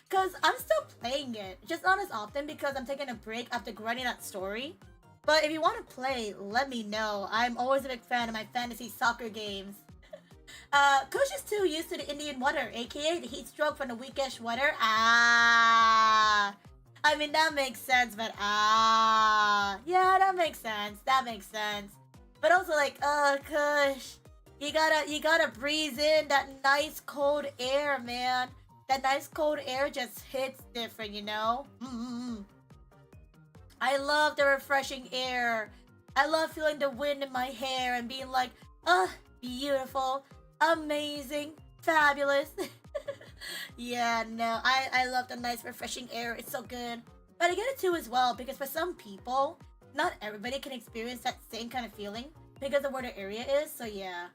Because I'm still playing it, just not as often because I'm taking a break after grinding that story. But if you want to play, let me know. I'm always a big fan of my fantasy soccer games. Kush is too used to the Indian weather, aka the heat stroke from the weakish weather. I mean, that makes sense, but yeah, that makes sense. That makes sense. But also, like, Kush, you gotta breathe in that nice cold air, man. That nice cold air just hits different, you know? I love the refreshing air. I love feeling the wind in my hair and being like, beautiful, amazing, fabulous. Yeah, no, I love the nice refreshing air. It's so good. But I get it too as well because for some people, not everybody can experience that same kind of feeling because of where the area is. So yeah.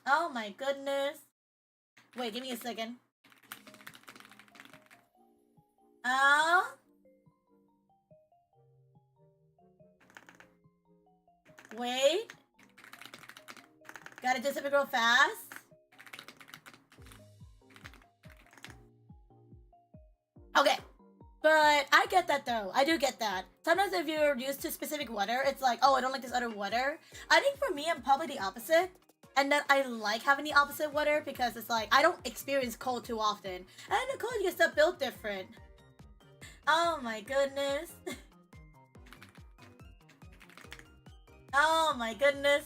Oh my goodness. Wait, give me a second. Wait. Gotta do something real fast. Okay. But I get that though. I do get that. Sometimes if you're used to specific weather, it's like, oh, I don't like this other weather. I think for me, I'm probably the opposite. And then I like having the opposite weather because it's like, I don't experience cold too often. And the cold gets stuff built different. Oh my goodness. Oh my goodness.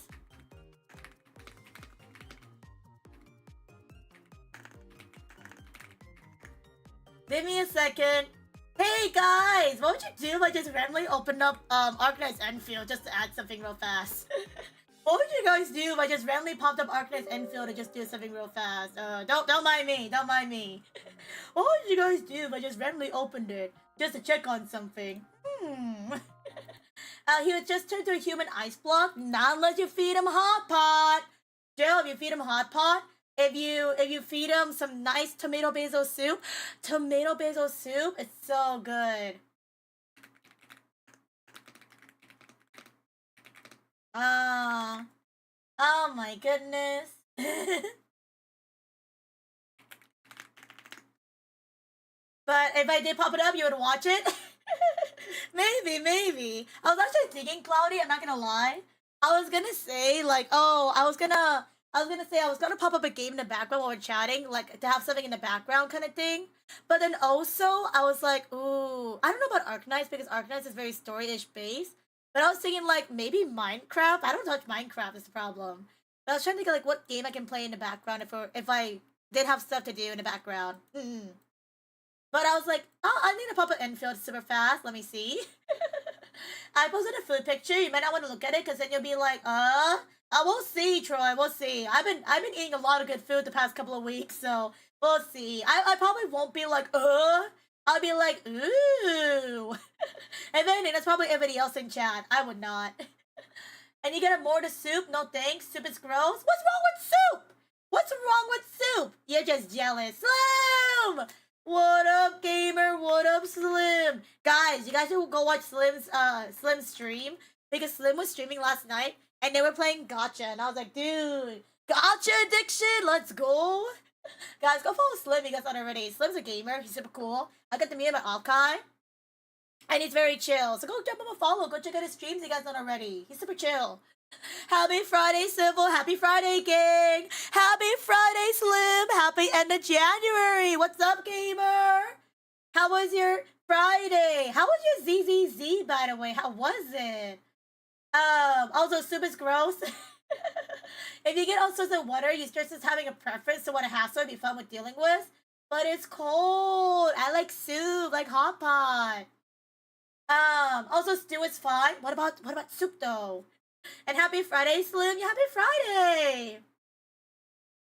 Give me a second. Hey guys, what would you do if I just randomly opened up Arcanized Enfield just to add something real fast? What would you guys do if I just randomly popped up Arcanized Enfield to just do something real fast? Don't mind me, don't mind me. What would you guys do if I just randomly opened it just to check on something? He would just turn to a human ice block, not unless you feed him hot pot. Joe, if you feed him hot pot, if you feed him some nice tomato basil soup, it's so good. Oh my goodness. But if I did pop it up, you would watch it? Maybe. I was actually thinking, Cloudy, I'm not gonna lie. I was gonna say, like, I was gonna pop up a game in the background while we're chatting, like, to have something in the background kind of thing. But then also, I was like, ooh, I don't know about Arcanized because Arcanized is very story-ish based. But I was thinking, like, maybe Minecraft? I don't touch Minecraft is the problem. But I was trying to think of, like, what game I can play in the background if I did have stuff to do in the background. But I was like, oh, I need to pop an Enfield super fast. Let me see. I posted a food picture. You might not want to look at it because then you'll be like, we'll see, Troy. We'll see. I've been eating a lot of good food the past couple of weeks, so we'll see. I probably won't be like, I'll be like, ooh. And then that's probably everybody else in chat. I would not. And you get more to soup? No thanks. Soup is gross. What's wrong with soup? What's wrong with soup? You're just jealous. Slim! What up, gamer? What up, Slim? Guys, you guys should go watch Slim's stream. Because Slim was streaming last night and they were playing gacha. And I was like, dude, gacha addiction, let's go. Guys, go follow Slim if you guys not already. Slim's a gamer. He's super cool. I got to meet him at Alkai. And he's very chill. So go jump him a follow. Go check out his streams if you guys not already. He's super chill. Happy Friday, Civil. Happy Friday, gang. Happy Friday, Slim. Happy end of January. What's up, gamer? How was your Friday? How was your ZZZ, by the way? How was it? Also, soup is gross. If you get all sorts of water, you start just having a preference to what a hassle would be fun with dealing with. But it's cold. I like soup, like hot pot. Also stew is fine. What about soup though? And happy Friday, Slim. Yeah, happy Friday.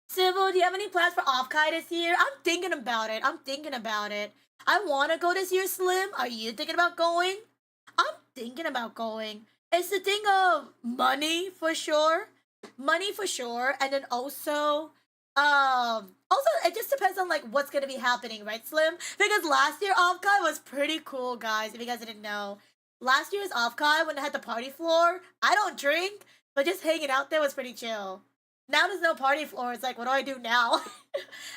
Civil, do you have any plans for Offkai this year? I'm thinking about it. I want to go this year, Slim. Are you thinking about going? I'm thinking about going. It's the thing of money for sure. And then also it just depends on like what's gonna be happening, right, Slim? Because last year Offkai was pretty cool, guys. If you guys didn't know, last year's Offkai when they had the party floor, I don't drink, but just hanging out there was pretty chill. Now there's no party floor. It's like, what do I do now?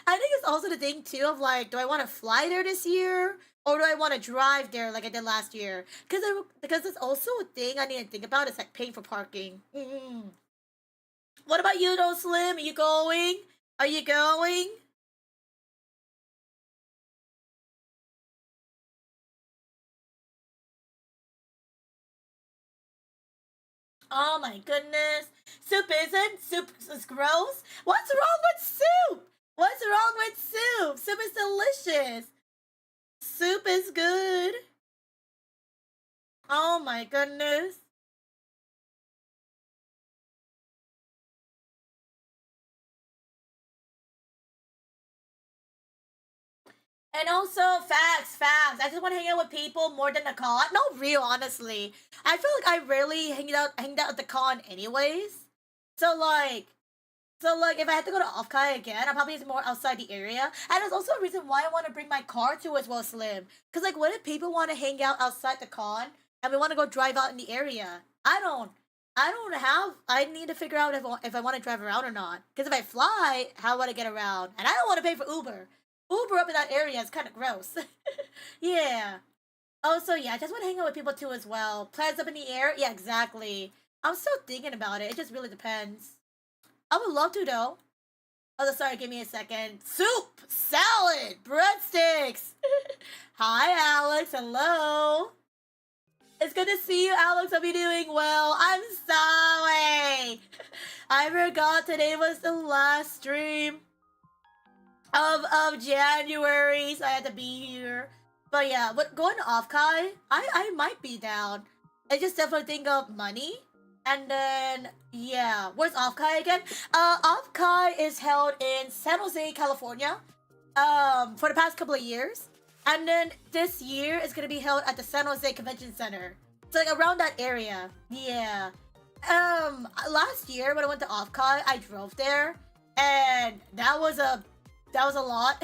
I think it's also the thing too of like, do I want to fly there this year? Or do I want to drive there like I did last year? Because it's also a thing I need to think about. It's like paying for parking. What about you though, Slim? Are you going? Oh my goodness. Soup isn't? Soup is gross? What's wrong with soup? Soup is delicious. Soup is good. Oh my goodness. And also, facts. I just want to hang out with people more than the con. No, real, honestly. I feel like I rarely hanged out at the con anyways. So, if I had to go to Offkai again, I'll probably be more outside the area. And there's also a reason why I want to bring my car to as well, Slim. Because, like, what if people want to hang out outside the con and we want to go drive out in the area? I need to figure out if I want to drive around or not. Because if I fly, how would I get around? And I don't want to pay for Uber. Uber up in that area is kind of gross. Yeah. Also, yeah, I just want to hang out with people too as well. Plans up in the air? Yeah, exactly. I'm still thinking about it. It just really depends. I would love to though. Oh, sorry, give me a second. Soup, salad, breadsticks. Hi, Alex. Hello. It's good to see you, Alex. Hope you're doing well. I'm sorry. I forgot today was the last stream of January, so I had to be here. But yeah, going to Offkai, I might be down. I just definitely think of money. And then, yeah, where's Offkai again? Offkai is held in San Jose, California, for the past couple of years. And then this year it's gonna be held at the San Jose Convention Center. So like around that area. Yeah. Last year when I went to Offkai, I drove there, and that was a lot.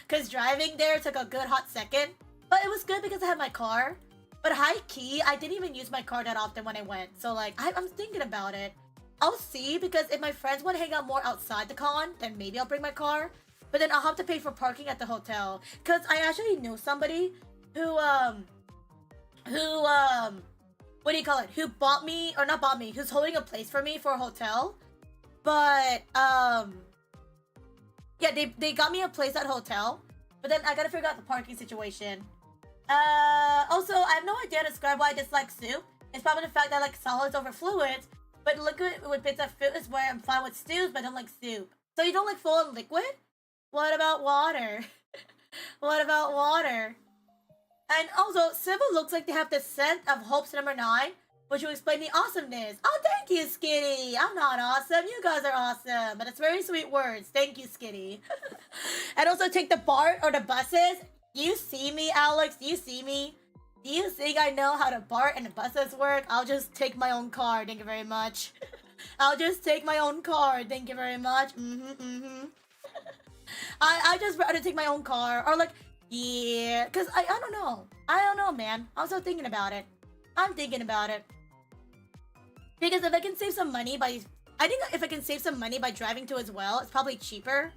Cause driving there took a good hot second. But it was good because I had my car. But high key, I didn't even use my car that often when I went. So like, I'm thinking about it. I'll see, because if my friends want to hang out more outside the con, then maybe I'll bring my car. But then I'll have to pay for parking at the hotel. Cause I actually know somebody who what do you call it? Who bought me, or not bought me, who's holding a place for me for a hotel. But yeah, they got me a place at a hotel. But then I gotta figure out the parking situation. Also, I have no idea to describe why I dislike soup. It's probably the fact that I like solids over fluids, but liquid with bits of food is where I'm fine with stews, but I don't like soup. So you don't like full and liquid? What about water? What about water? And also, Civil looks like they have the scent of Hope's number 9, which will explain the awesomeness. Oh, thank you, Skitty. I'm not awesome. You guys are awesome. But it's very sweet words. Thank you, Skitty. And also take the BART or the buses. You see me, Alex? Do you see me? Do you think I know how to BART and buses work? I'll just take my own car, thank you very much. I'll just take my own car, thank you very much. I just rather take my own car, or like, yeah, cause I don't know, man. I'm still thinking about it. I'm thinking about it. Because if I can save some money by, I think if I can save some money by driving to as well, it's probably cheaper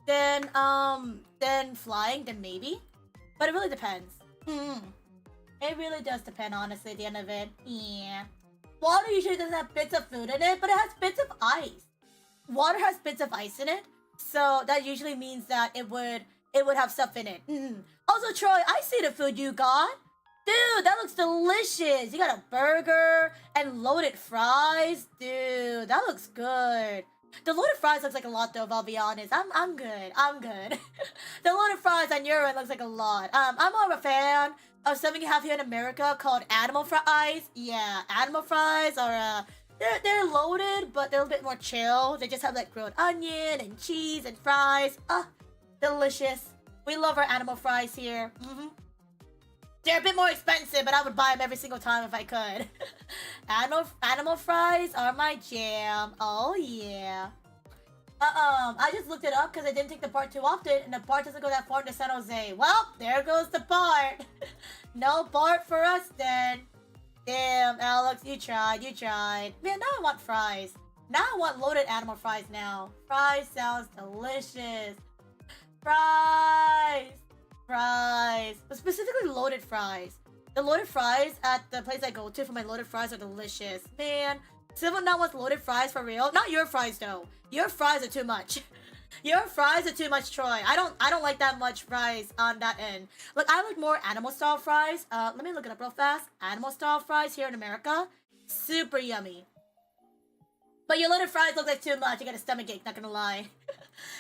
than flying, then maybe. But it really depends. It really does depend, honestly, at the end of it. Yeah. Water usually doesn't have bits of food in it, but it has bits of ice. Water has bits of ice in it, so that usually means that it would have stuff in it. Also, Troy, I see the food you got. Dude, that looks delicious. You got a burger and loaded fries. Dude, that looks good. The loaded fries looks like a lot, though, if I'll be honest. I'm good. I'm good. The loaded fries on your end looks like a lot. I'm more of a fan of something you have here in America called animal fries. Yeah, animal fries are, they're loaded, but they're a bit more chill. They just have, like, grilled onion and cheese and fries. Delicious. We love our animal fries here. They're a bit more expensive, but I would buy them every single time if I could. Animal fries are my jam. Oh, yeah. I just looked it up because I didn't take the BART too often, and the BART doesn't go that far to San Jose. Well, there goes the BART. No BART for us then. Damn, Alex, you tried. Man, now I want fries. Now I want loaded animal fries now. Fries sounds delicious. Fries. But specifically loaded fries. The loaded fries at the place I go to for my loaded fries are delicious. Man, Civil now wants loaded fries for real. Not your fries though. Your fries are too much. Your fries are too much, Troy. I don't like that much fries on that end. Like, I like more animal style fries. Let me look it up real fast. Animal style fries here in America, super yummy. But your loaded fries look like too much. I got a stomachache, not gonna lie.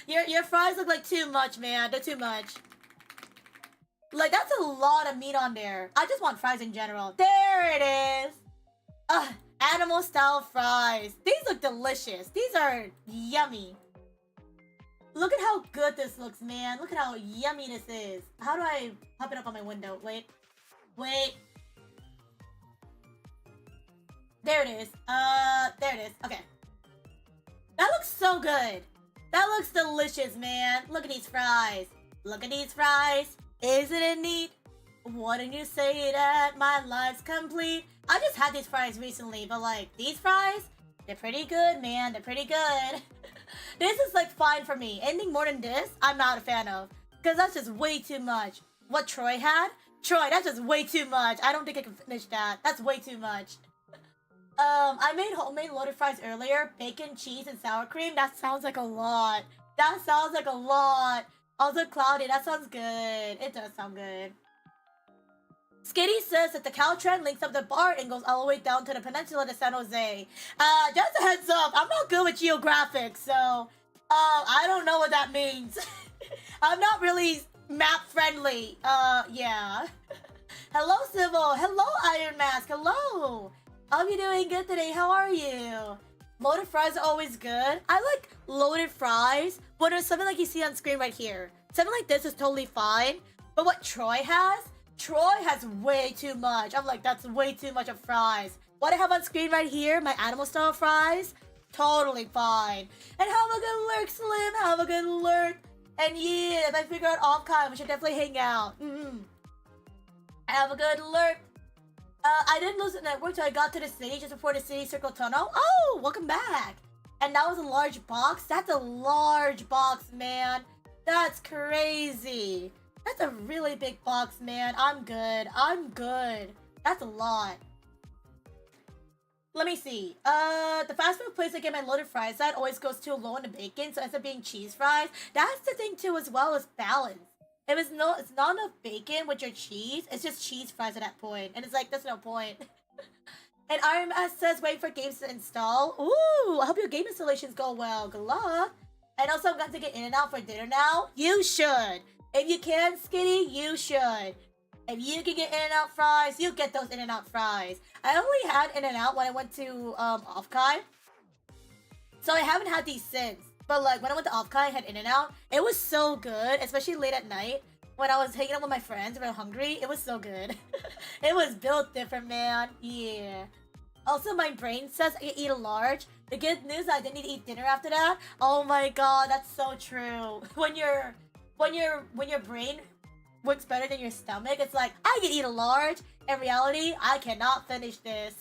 Your fries look like too much, man. They're too much. Like, that's a lot of meat on there. I just want fries in general. There it is. Animal style fries. These look delicious. These are yummy. Look at how good this looks, man. Look at how yummy this is. How do I pop it up on my window? Wait. There it is. There it is. Okay. That looks so good. That looks delicious, man. Look at these fries. Isn't it neat? Wouldn't you say that my life's complete? I just had these fries recently, but like, these fries, they're pretty good, man. They're pretty good. This is like fine for me. Anything more than this, I'm not a fan of. Because that's just way too much. What Troy had? Troy, that's just way too much. I don't think I can finish that. That's way too much. I made homemade loaded fries earlier. Bacon, cheese, and sour cream. That sounds like a lot. Also cloudy, that sounds good. It does sound good. Skitty says that the Caltrain links up the BART and goes all the way down to the peninsula to San Jose. Just a heads up, I'm not good with geographics, so I don't know what that means. I'm not really map friendly. Yeah. Hello, Civil. Hello, Iron Mask. Hello. Hope you're doing good today. How are you? Loaded fries are always good. I like loaded fries when there's something like you see on screen right here. Something like this is totally fine. But what Troy has way too much. I'm like, that's way too much of fries. What I have on screen right here, my animal style fries, totally fine. And have a good lurk, Slim. Have a good lurk. And yeah, if I figure out off-cam, we should definitely hang out. Have a good lurk. I didn't lose the network till I got to the city just before the city circle tunnel. Oh, welcome back. And that was a large box. That's a large box, man. That's crazy. That's a really big box, man. I'm good. That's a lot. Let me see. The fast food place I get my loaded fries at always goes too low in the bacon, so it ends up being cheese fries. That's the thing too, as well, as balance. If it's not enough bacon with your cheese, it's just cheese fries at that point. And it's like, there's no point. And RMS says, wait for games to install. Ooh, I hope your game installations go well. Good luck. And also, I'm going to get In-N-Out for dinner now. You should. If you can, Skitty, you should. If you can get In-N-Out fries, you get those In-N-Out fries. I only had In-N-Out when I went to Offkai. So I haven't had these since. But like, when I went to Offkai, I had In-N-Out. It was so good, especially late at night. When I was hanging out with my friends and we were hungry, it was so good. It was built different, man. Yeah. Also, my brain says I can eat a large. The good news, I didn't need to eat dinner after that. Oh my god, that's so true. When your brain works better than your stomach, it's like I can eat a large. In reality, I cannot finish this.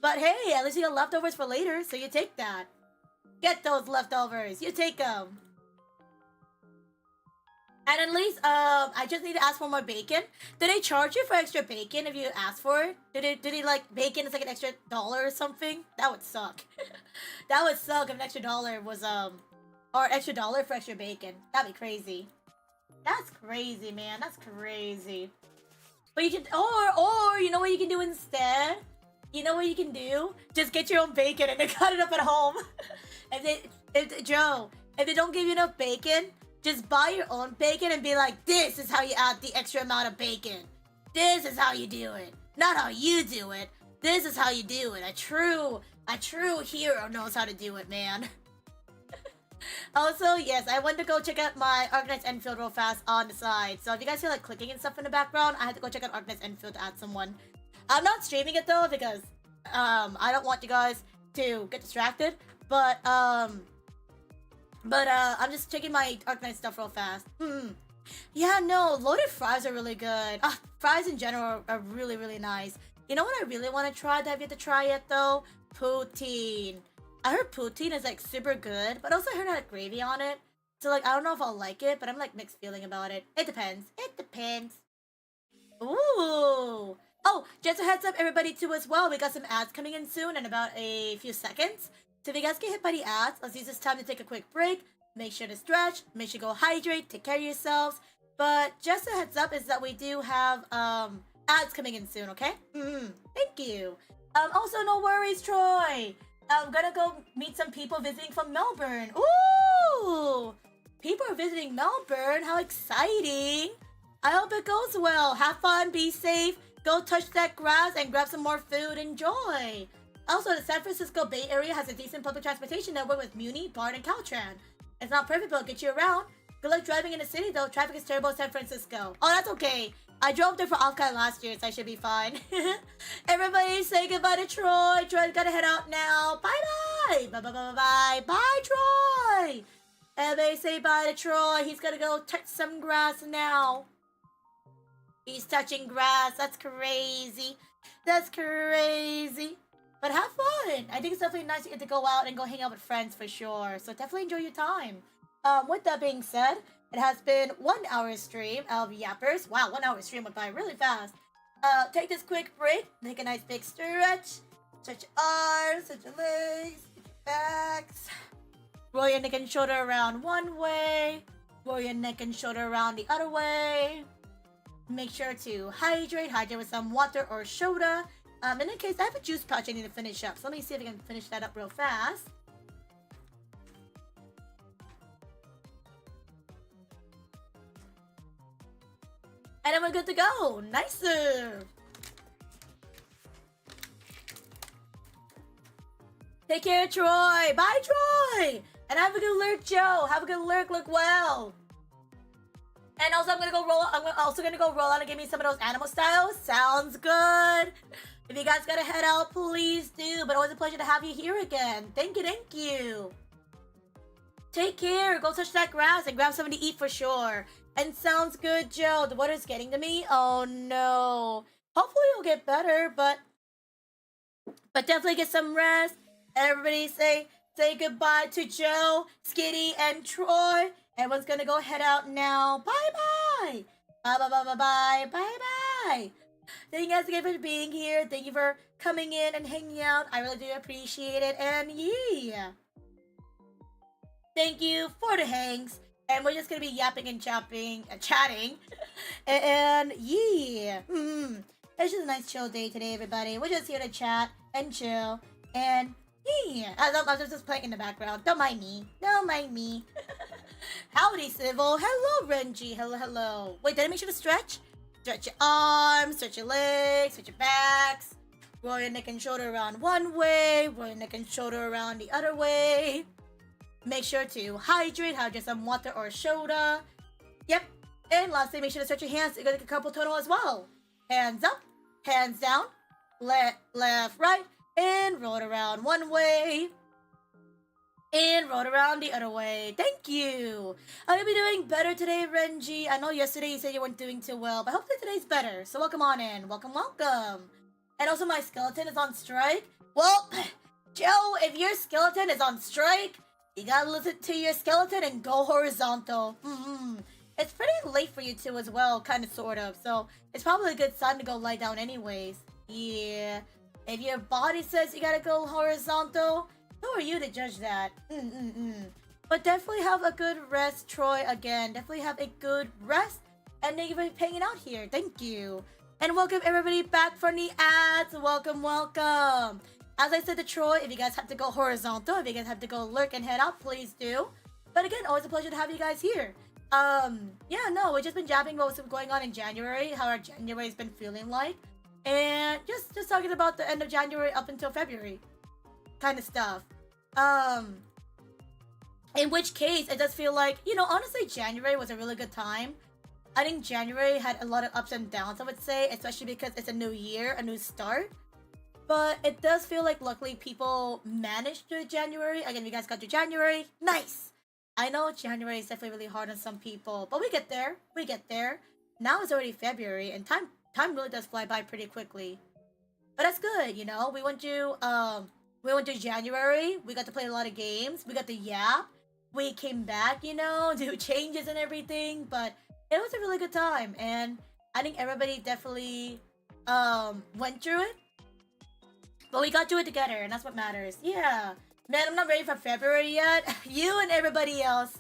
But hey, at least you got leftovers for later, so you take that. Get those leftovers. You take them. And at least, I just need to ask for more bacon. Did they charge you for extra bacon if you ask for it? Did it like bacon is like an extra $1 or something? That would suck. That would suck if an extra $1 was or extra $1 for extra bacon. That'd be crazy. That's crazy, man. That's crazy. But you can, or you know what you can do instead? You know what you can do? Just get your own bacon and then cut it up at home. Joe, if they don't give you enough bacon, just buy your own bacon and be like, this is how you add the extra amount of bacon. This is how you do it. Not how you do it. This is how you do it. A true hero knows how to do it, man. Also, yes, I went to go check out my Arknight's Enfield real fast on the side. So if you guys feel like clicking and stuff in the background, I had to go check out Arknight's Enfield to add someone. I'm not streaming it though because I don't want you guys to get distracted. But I'm just checking my Arknight stuff real fast. Yeah, no, loaded fries are really good. Fries in general are really, really nice. You know what I really want to try that I've yet to try yet though? Poutine. I heard poutine is like super good, but also I heard it had gravy on it. So like, I don't know if I'll like it, but I'm like mixed feeling about it. It depends. It depends. Ooh. Oh, just a heads up everybody too as well. We got some ads coming in soon in about a few seconds. So if you guys get hit by the ads, let's use this time to take a quick break. Make sure to stretch. Make sure to go hydrate. Take care of yourselves. But just a heads up is that we do have ads coming in soon, okay? Thank you. Also, no worries, Troy. I'm gonna go meet some people visiting from Melbourne. Ooh! People are visiting Melbourne. How exciting. I hope it goes well. Have fun. Be safe. Go touch that grass and grab some more food. Enjoy. Also, the San Francisco Bay Area has a decent public transportation network with Muni, BART, and Caltran. It's not perfect, but it'll get you around. Good luck driving in the city, though. Traffic is terrible in San Francisco. Oh, that's okay. I drove there for Alkai last year, so I should be fine. Everybody say goodbye to Troy. Troy's gotta head out now. Bye-bye. Bye-bye-bye-bye. Bye, Troy. Everybody say bye to Troy. He's gonna go touch some grass now. He's touching grass. That's crazy. That's crazy. But have fun. I think it's definitely nice to get to go out and go hang out with friends for sure. So definitely enjoy your time. With that being said, it has been 1 hour stream of Yappers. Wow, 1 hour stream went by really fast. Take this quick break. Make a nice big stretch. Stretch your arms, stretch your legs, stretch your backs. Roll your neck and shoulder around one way. Roll your neck and shoulder around the other way. Make sure to hydrate. Hydrate with some water or soda. In any case, I have a juice pouch I need to finish up. So let me see if I can finish that up real fast. And then we're good to go. Nicer. Take care, Troy. Bye, Troy. And have a good lurk, Joe. Have a good lurk. Look well. And also, I'm also gonna go roll out and give me some of those animal styles. Sounds good. If you guys gotta head out, please do. But always a pleasure to have you here again. Thank you, thank you. Take care. Go touch that grass and grab something to eat for sure. And sounds good, Joe. The water's getting to me. Oh no. Hopefully it'll get better, but definitely get some rest. Everybody say goodbye to Joe, Skitty, and Troy. Everyone's gonna go head out now. Bye-bye. Bye-bye-bye-bye-bye-bye. Thank you guys again for being here. Thank you for coming in and hanging out. I really do appreciate it. And yeah. Thank you for the hangs. And we're just gonna be yapping and chatting. And yeah. It's just a nice chill day today, everybody. We're just here to chat and chill. And yeah. I'm just playing in the background. Don't mind me. Don't mind me. Howdy, Civil. Hello, Renji. Hello, hello. Wait, did I make sure to stretch? Stretch your arms, stretch your legs, stretch your backs. Roll your neck and shoulder around one way. Roll your neck and shoulder around the other way. Make sure to hydrate some water or soda. Yep. And lastly, make sure to stretch your hands. You're gonna get a couple total as well. Hands up, Hands down, left, right, and roll it around one way. And roll around the other way. Thank you. I'll be doing better today, Renji. I know yesterday you said you weren't doing too well, but hopefully today's better. So welcome on in. Welcome. And also my skeleton is on strike. Well, Joe, if your skeleton is on strike, you gotta listen to your skeleton and go horizontal. It's pretty late for you too as well, kind of, sort of. So it's probably a good sign to go lie down anyways. Yeah. If your body says you gotta go horizontal, who are you to judge that? But definitely have a good rest, Troy. Again, definitely have a good rest. And thank you for hanging out here. Thank you. And welcome everybody back from the ads. Welcome. As I said to Troy, if you guys have to go horizontal, if you guys have to go lurk and head out, please do. But again, always a pleasure to have you guys here. Yeah, no, we've just been jabbing about what's been going on in January, how our January's been feeling like. And just talking about the end of January up until February. Kind of stuff. In which case, it does feel like, honestly, January was a really good time. I think January had a lot of ups and downs, I would say, especially because it's a new year, a new start. But it does feel like, luckily, people managed through January. Again, you guys got through January. Nice! I know January is definitely really hard on some people, but we get there. Now it's already February, and time really does fly by pretty quickly. But that's good, We went to January. We got to play a lot of games. We got to yap. We came back, do changes and everything. But it was a really good time. And I think everybody definitely went through it. But we got through it together, and that's what matters. Yeah. Man, I'm not ready for February yet. You and everybody else.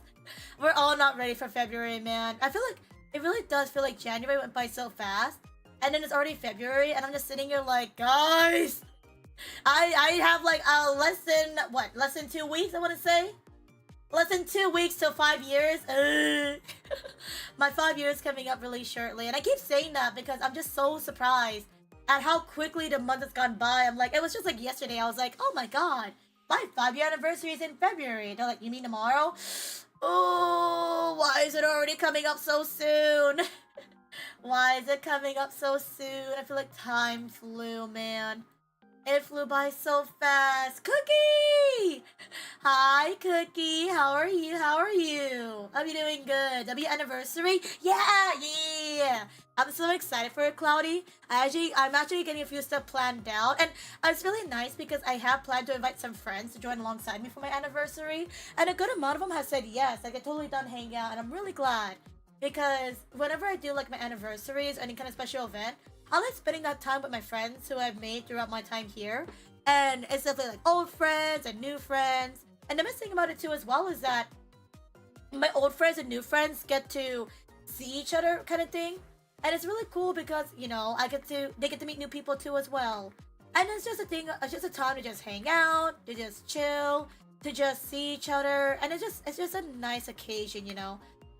We're all not ready for February, man. I feel like it really does feel like January went by so fast. And then it's already February, and I'm just sitting here like, guys, I have like less than 2 weeks, I want to say. Less than 2 weeks till 5 years. My 5 years coming up really shortly. And I keep saying that because I'm just so surprised at how quickly the month has gone by. I'm like, it was just like yesterday. I was like, oh my god, my 5-year anniversary is in February. They're like, you mean tomorrow? Oh, why is it already coming up so soon? Why is it coming up so soon? I feel like time flew, man. It flew by so fast. Cookie! Hi, Cookie. How are you? Hope you're doing good. W anniversary? Yeah! I'm so excited for it, Cloudy. I'm actually getting a few stuff planned out. And it's really nice because I have planned to invite some friends to join alongside me for my anniversary. And a good amount of them have said yes. Like, they're totally done hanging out. And I'm really glad. Because whenever I do, like, my anniversaries or any kind of special event, I like spending that time with my friends who I've made throughout my time here. And it's definitely like old friends and new friends. And the best thing about it too as well is that my old friends and new friends get to see each other, kind of thing. And it's really cool because, they get to meet new people too as well. And it's just a time to just hang out, to just chill, to just see each other. And it's just a nice occasion,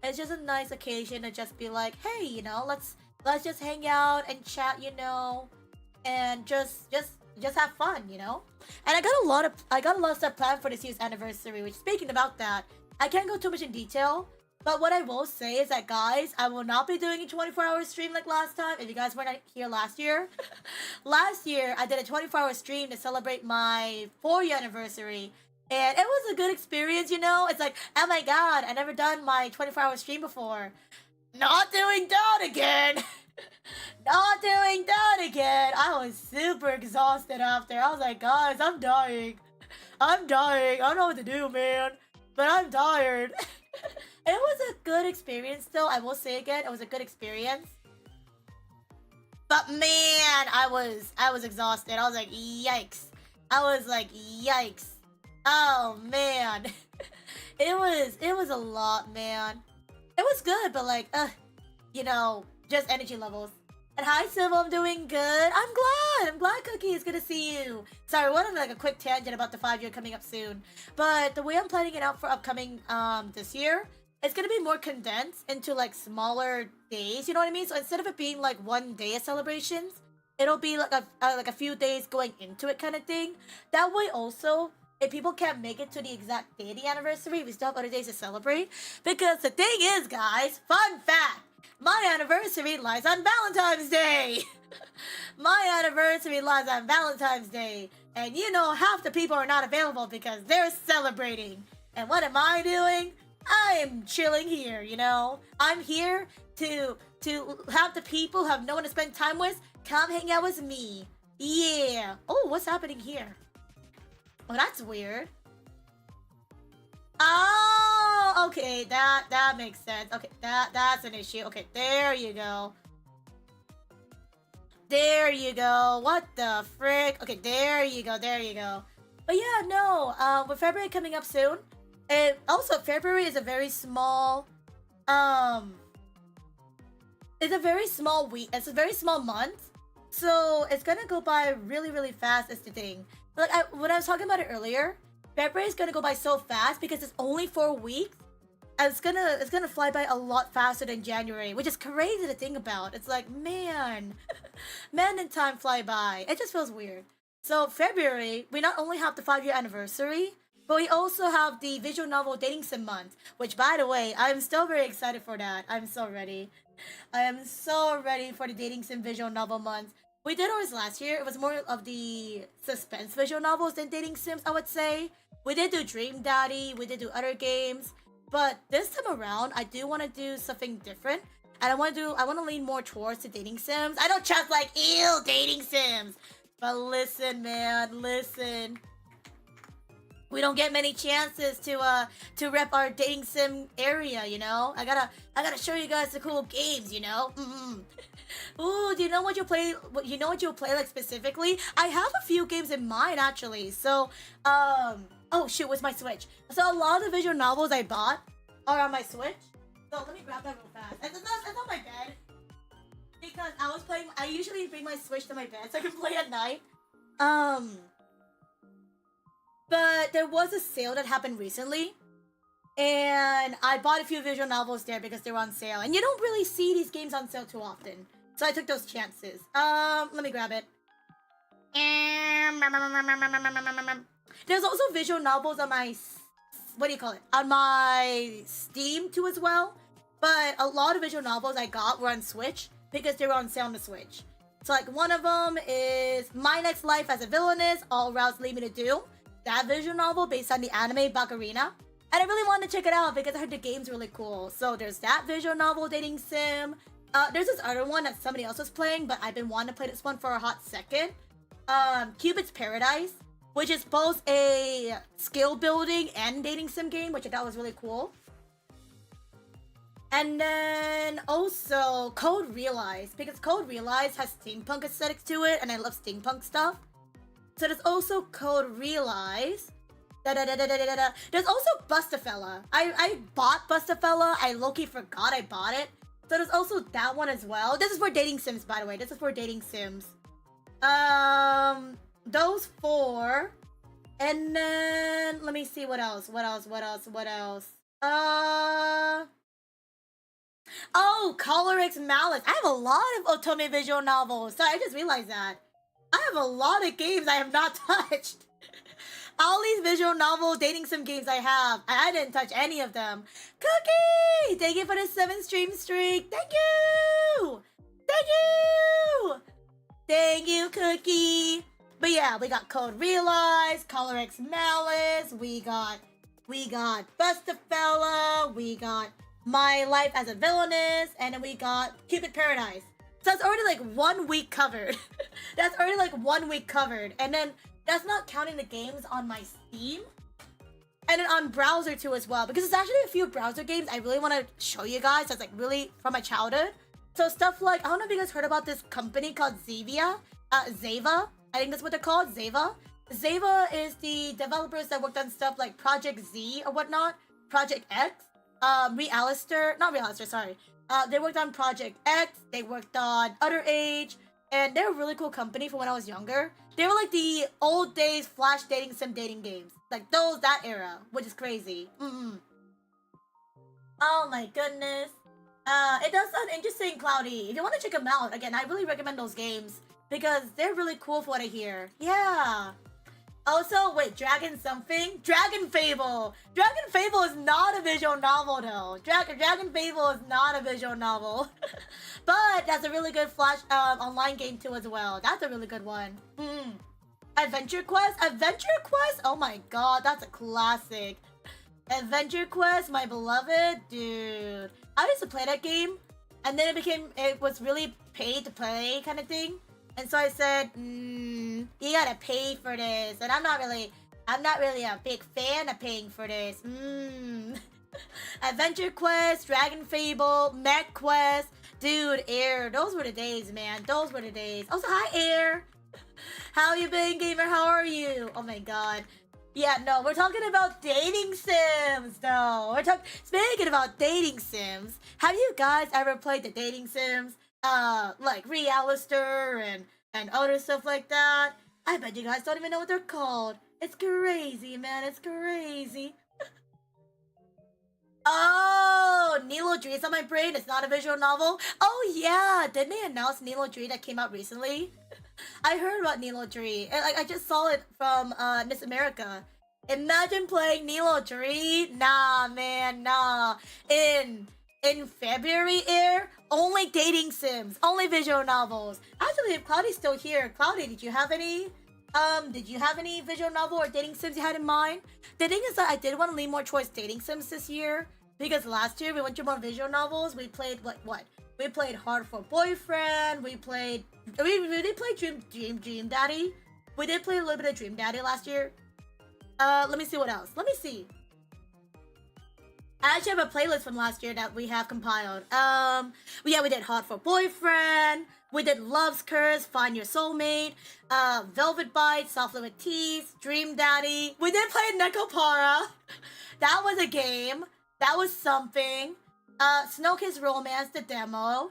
It's just a nice occasion to just be like, hey, let's just hang out and chat, and just have fun, And I got a lot of stuff planned for this year's anniversary, which, speaking about that, I can't go too much in detail, but what I will say is that, guys, I will not be doing a 24-hour stream like last time. If you guys weren't here last year, I did a 24-hour stream to celebrate my 4-year anniversary. And it was a good experience, It's like, oh my god, I never done my 24-hour stream before. Not doing that again. Not doing that again. I was super exhausted after. I was like, guys, I'm dying. I don't know what to do, man. But I'm tired. It was a good experience, though. I will say again, it was a good experience. But man, I was exhausted. I was like, yikes. Oh man. It was a lot, man. It was good, but like, just energy levels. And hi, Civil, I'm doing good. I'm glad, Cookie, it's good to see you. Sorry, I wanted like a quick tangent about the 5-year coming up soon. But the way I'm planning it out for upcoming this year, it's gonna be more condensed into like smaller days, you know what I mean? So instead of it being like one day of celebrations, it'll be like a few days going into it kind of thing. That way also, if people can't make it to the exact day of the anniversary, we still have other days to celebrate. Because the thing is, guys, fun fact, my anniversary lies on Valentine's Day. My anniversary lies on Valentine's Day, and you know half the people are not available because they're celebrating. And what am I doing? I am chilling here, you know? I'm here to have the people who have no one to spend time with come hang out with me. Yeah. Oh, what's happening here? Oh, that's weird. Oh, okay, that makes sense. Okay, that's an issue. Okay, there you go. There you go. What the frick? Okay, there you go. There you go. But yeah, no. With February coming up soon, and also February is a very small. It's a very small week. It's a very small month, so it's gonna go by really, really fast. Is the thing. Like when I was talking about it earlier, February is gonna go by so fast because it's only 4 weeks. And it's gonna fly by a lot faster than January, which is crazy to think about. It's like, man, man and time fly by. It just feels weird. So February, we not only have the 5-year anniversary, but we also have the visual novel dating sim month. Which, by the way, I'm still very excited for that. I'm so ready. I am so ready for the dating sim visual novel month. We did ours last year. It was more of the suspense visual novels than dating sims, I would say. We did do Dream Daddy. We did do other games. But this time around, I do want to do something different. And I want to lean more towards the dating sims. I don't just like, ew, dating sims. But listen, man, listen. We don't get many chances to rep our dating sim area, you know? I gotta show you guys the cool games, you know? Ooh, do you know what you'll play? You know what you'll play like specifically? I have a few games in mind actually. So, oh shoot, what's my Switch? So a lot of the visual novels I bought are on my Switch. So let me grab that real fast. It's on my bed. Because I usually bring my Switch to my bed so I can play at night. But there was a sale that happened recently. And I bought a few visual novels there because they were on sale. And you don't really see these games on sale too often. So I took those chances. Let me grab it. There's also visual novels on my, what do you call it? On my Steam too as well. But a lot of visual novels I got were on Switch because they were on sale on the Switch. So like one of them is My Next Life as a Villainess, All Routes Lead Me to Doom. That visual novel based on the anime Baccarina. And I really wanted to check it out because I heard the game's really cool. So there's that visual novel dating sim. There's this other one that somebody else was playing, but I've been wanting to play this one for a hot second. Cupid's Paradise, which is both a skill building and dating sim game, which I thought was really cool. And then also Code Realize, because Code Realize has steampunk aesthetics to it, and I love steampunk stuff. So there's also Code Realize. There's also Bustafella. I bought Bustafella. I low-key forgot I bought it. So there's also that one as well. This is for dating sims, by the way. This is for dating sims. Those 4. And then let me see what else. Oh, Colorix Malice. I have a lot of Otome visual novels. Sorry, I just realized that. I have a lot of games I have not touched. All these visual novel dating sim games I have, I didn't touch any of them. Cookie! Thank you for the 7 stream streak. Thank you! Thank you! Thank you, Cookie! But yeah, we got Code Realize, Colorix Malice, we got Bustafella, we got My Life as a Villainess, and then we got Cupid Paradise. So that's already like 1 week covered. That's already like 1 week covered. And then that's not counting the games on my Steam. And then on browser too as well. Because there's actually a few browser games I really want to show you guys. That's like really from my childhood. So stuff like, I don't know if you guys heard about this company called Zeva. I think that's what they're called, Zeva. Zeva is the developers that worked on stuff like Project Z or whatnot. Project X. They worked on Project X. They worked on Other Age. And they're a really cool company from when I was younger. They were like the old days Flash dating sim dating games. Like that era, which is crazy. Oh my goodness. It does sound interesting, Cloudy. If you want to check them out, again, I really recommend those games. Because they're really cool for what I hear. Yeah. Also, wait, Dragon something? Dragon Fable! Dragon Fable is not a visual novel, though. Dragon Fable is not a visual novel. But that's a really good Flash online game, too, as well. That's a really good one. Adventure Quest? Adventure Quest? Oh my god, that's a classic. Adventure Quest, my beloved? Dude. I used to play that game, and then it was really pay to play kind of thing. And so I said, you gotta pay for this. And I'm not really a big fan of paying for this. Adventure Quest, Dragon Fable, Mech Quest. Dude, Air, those were the days, man. Those were the days. Also, hi, Air. How you been, gamer? How are you? Oh my god. Yeah, no, we're talking about dating sims, though. Speaking about dating sims, have you guys ever played the dating sims? Like Realister and other stuff like that. I bet you guys don't even know what they're called. It's crazy, man. It's crazy. Oh, Nilo Dream's on my brain. It's not a visual novel. Oh yeah, didn't they announce Nilo Dream that came out recently? I heard about Nilo Dream. I just saw it from Miss America. Imagine playing Nilo Dream. Nah, man, nah. In February, Air, only dating sims, only visual novels. Actually, if Cloudy's still here, Cloudy, did you have any visual novel or dating sims you had in mind? The thing is that I did want to lean more towards dating sims this year, because last year we went to more visual novels. We played what? We played Hard for Boyfriend. We did play Dream Daddy. We did play a little bit of Dream Daddy last year. Let me see what else. Let me see. I actually have a playlist from last year that we have compiled. Yeah, we did Hot for Boyfriend. We did Love's Curse, Find Your Soulmate, Velvet Bite, Softly with Tease, Dream Daddy. We did play Nekopara. That was a game. That was something. Snow Kiss Romance, the demo.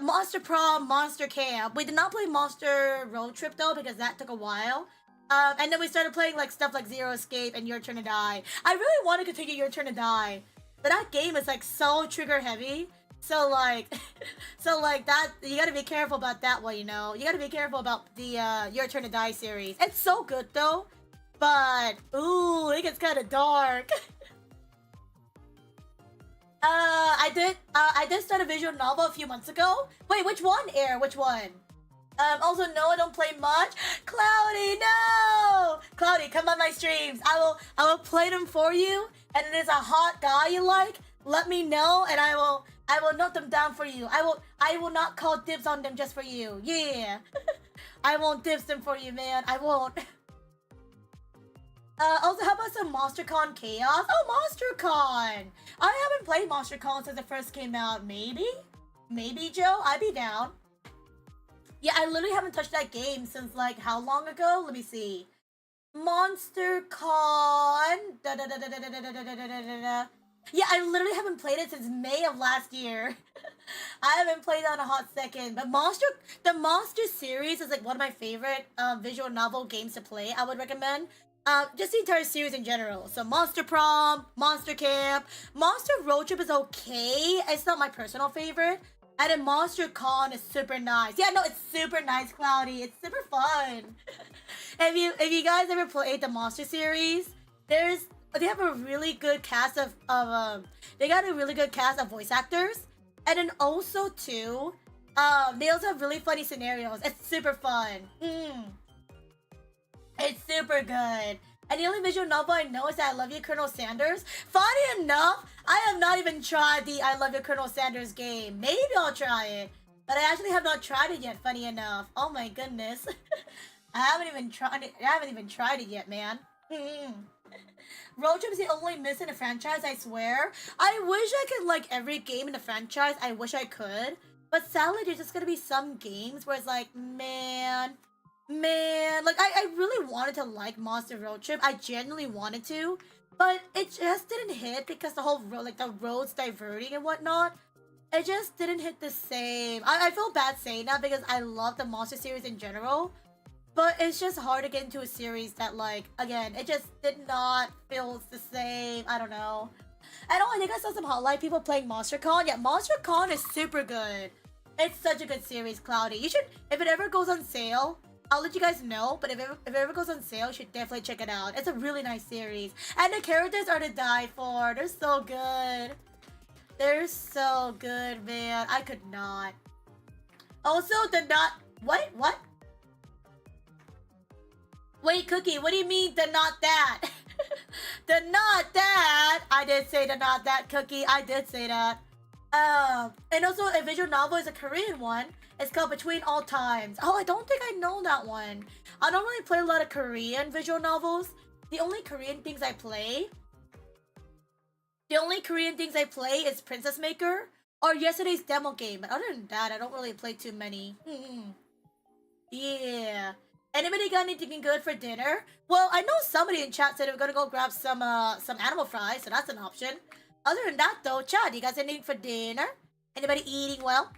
Monster Prom, Monster Camp. We did not play Monster Road Trip though, because that took a while. And then we started playing like stuff like Zero Escape and Your Turn to Die. I really want to continue Your Turn to Die. But that game is like so trigger heavy. So like that, you gotta be careful about that one, you know? You gotta be careful about the Your Turn to Die series. It's so good though. But, ooh, it gets kind of dark. I did start a visual novel a few months ago. Wait, which one, Air? Which one? Also, no, I don't play much. Cloudy, no! Cloudy, come on my streams. I will play them for you. And it is a hot guy you like, let me know, and I will note them down for you. I will not call dibs on them just for you. Yeah. I won't dibs them for you, man. I won't. Also, how about some MonsterCon Chaos? Oh, MonsterCon! I haven't played MonsterCon since it first came out. Maybe? Maybe, Joe? I'd be down. Yeah, I literally haven't touched that game since, like, how long ago? Let me see. MonsterCon. Yeah, I literally haven't played it since May of last year. I haven't played that in a hot second. But the Monster series is like one of my favorite visual novel games to play. I would recommend. Just the entire series in general. So Monster Prom, Monster Camp, Monster Road Trip is okay. It's not my personal favorite. And then Monster Con is super nice. Yeah, no, it's super nice, Cloudy. It's super fun. If you guys ever played the Monster series, they have a really good cast of they got a really good cast of voice actors. And then also too, they also have really funny scenarios. It's super fun. It's super good. And the only visual novel I know is that I Love You, Colonel Sanders. Funny enough, I have not even tried the I Love You, Colonel Sanders game. Maybe I'll try it. But I actually have not tried it yet, funny enough. Oh my goodness. I haven't even tried it yet, man. Road Trip is the only miss in the franchise, I swear. I wish I could like every game in the franchise. I wish I could. But sadly, there's just gonna be some games where it's like, man, like I really wanted to like Monster Road Trip. I genuinely wanted to, but it just didn't hit because the whole road, like the roads diverting and whatnot, it just didn't hit the same. I feel bad saying that because I love the Monster series in general, but it's just hard to get into a series that, like, again, it just did not feel the same. I don't know. I think I saw some highlight people playing MonsterCon. Yeah, MonsterCon is super good. It's such a good series, Cloudy. You should, if it ever goes on sale, I'll let you guys know, but if it ever goes on sale, you should definitely check it out. It's a really nice series. And the characters are to die for. They're so good. They're so good, man. I could not. Also, the not... What? What? Wait, Cookie, what do you mean the not that? The not that? I did say the not that, Cookie. I did say that. And also a visual novel is a Korean one. It's called Between All Times. Oh, I don't think I know that one. I don't really play a lot of Korean visual novels. The only Korean things I play is Princess Maker or yesterday's demo game. But other than that, I don't really play too many. Yeah. Anybody got anything good for dinner? Well, I know somebody in chat said they were gonna go grab some animal fries, so that's an option. Other than that, though, chat, you guys anything for dinner? Anybody eating well?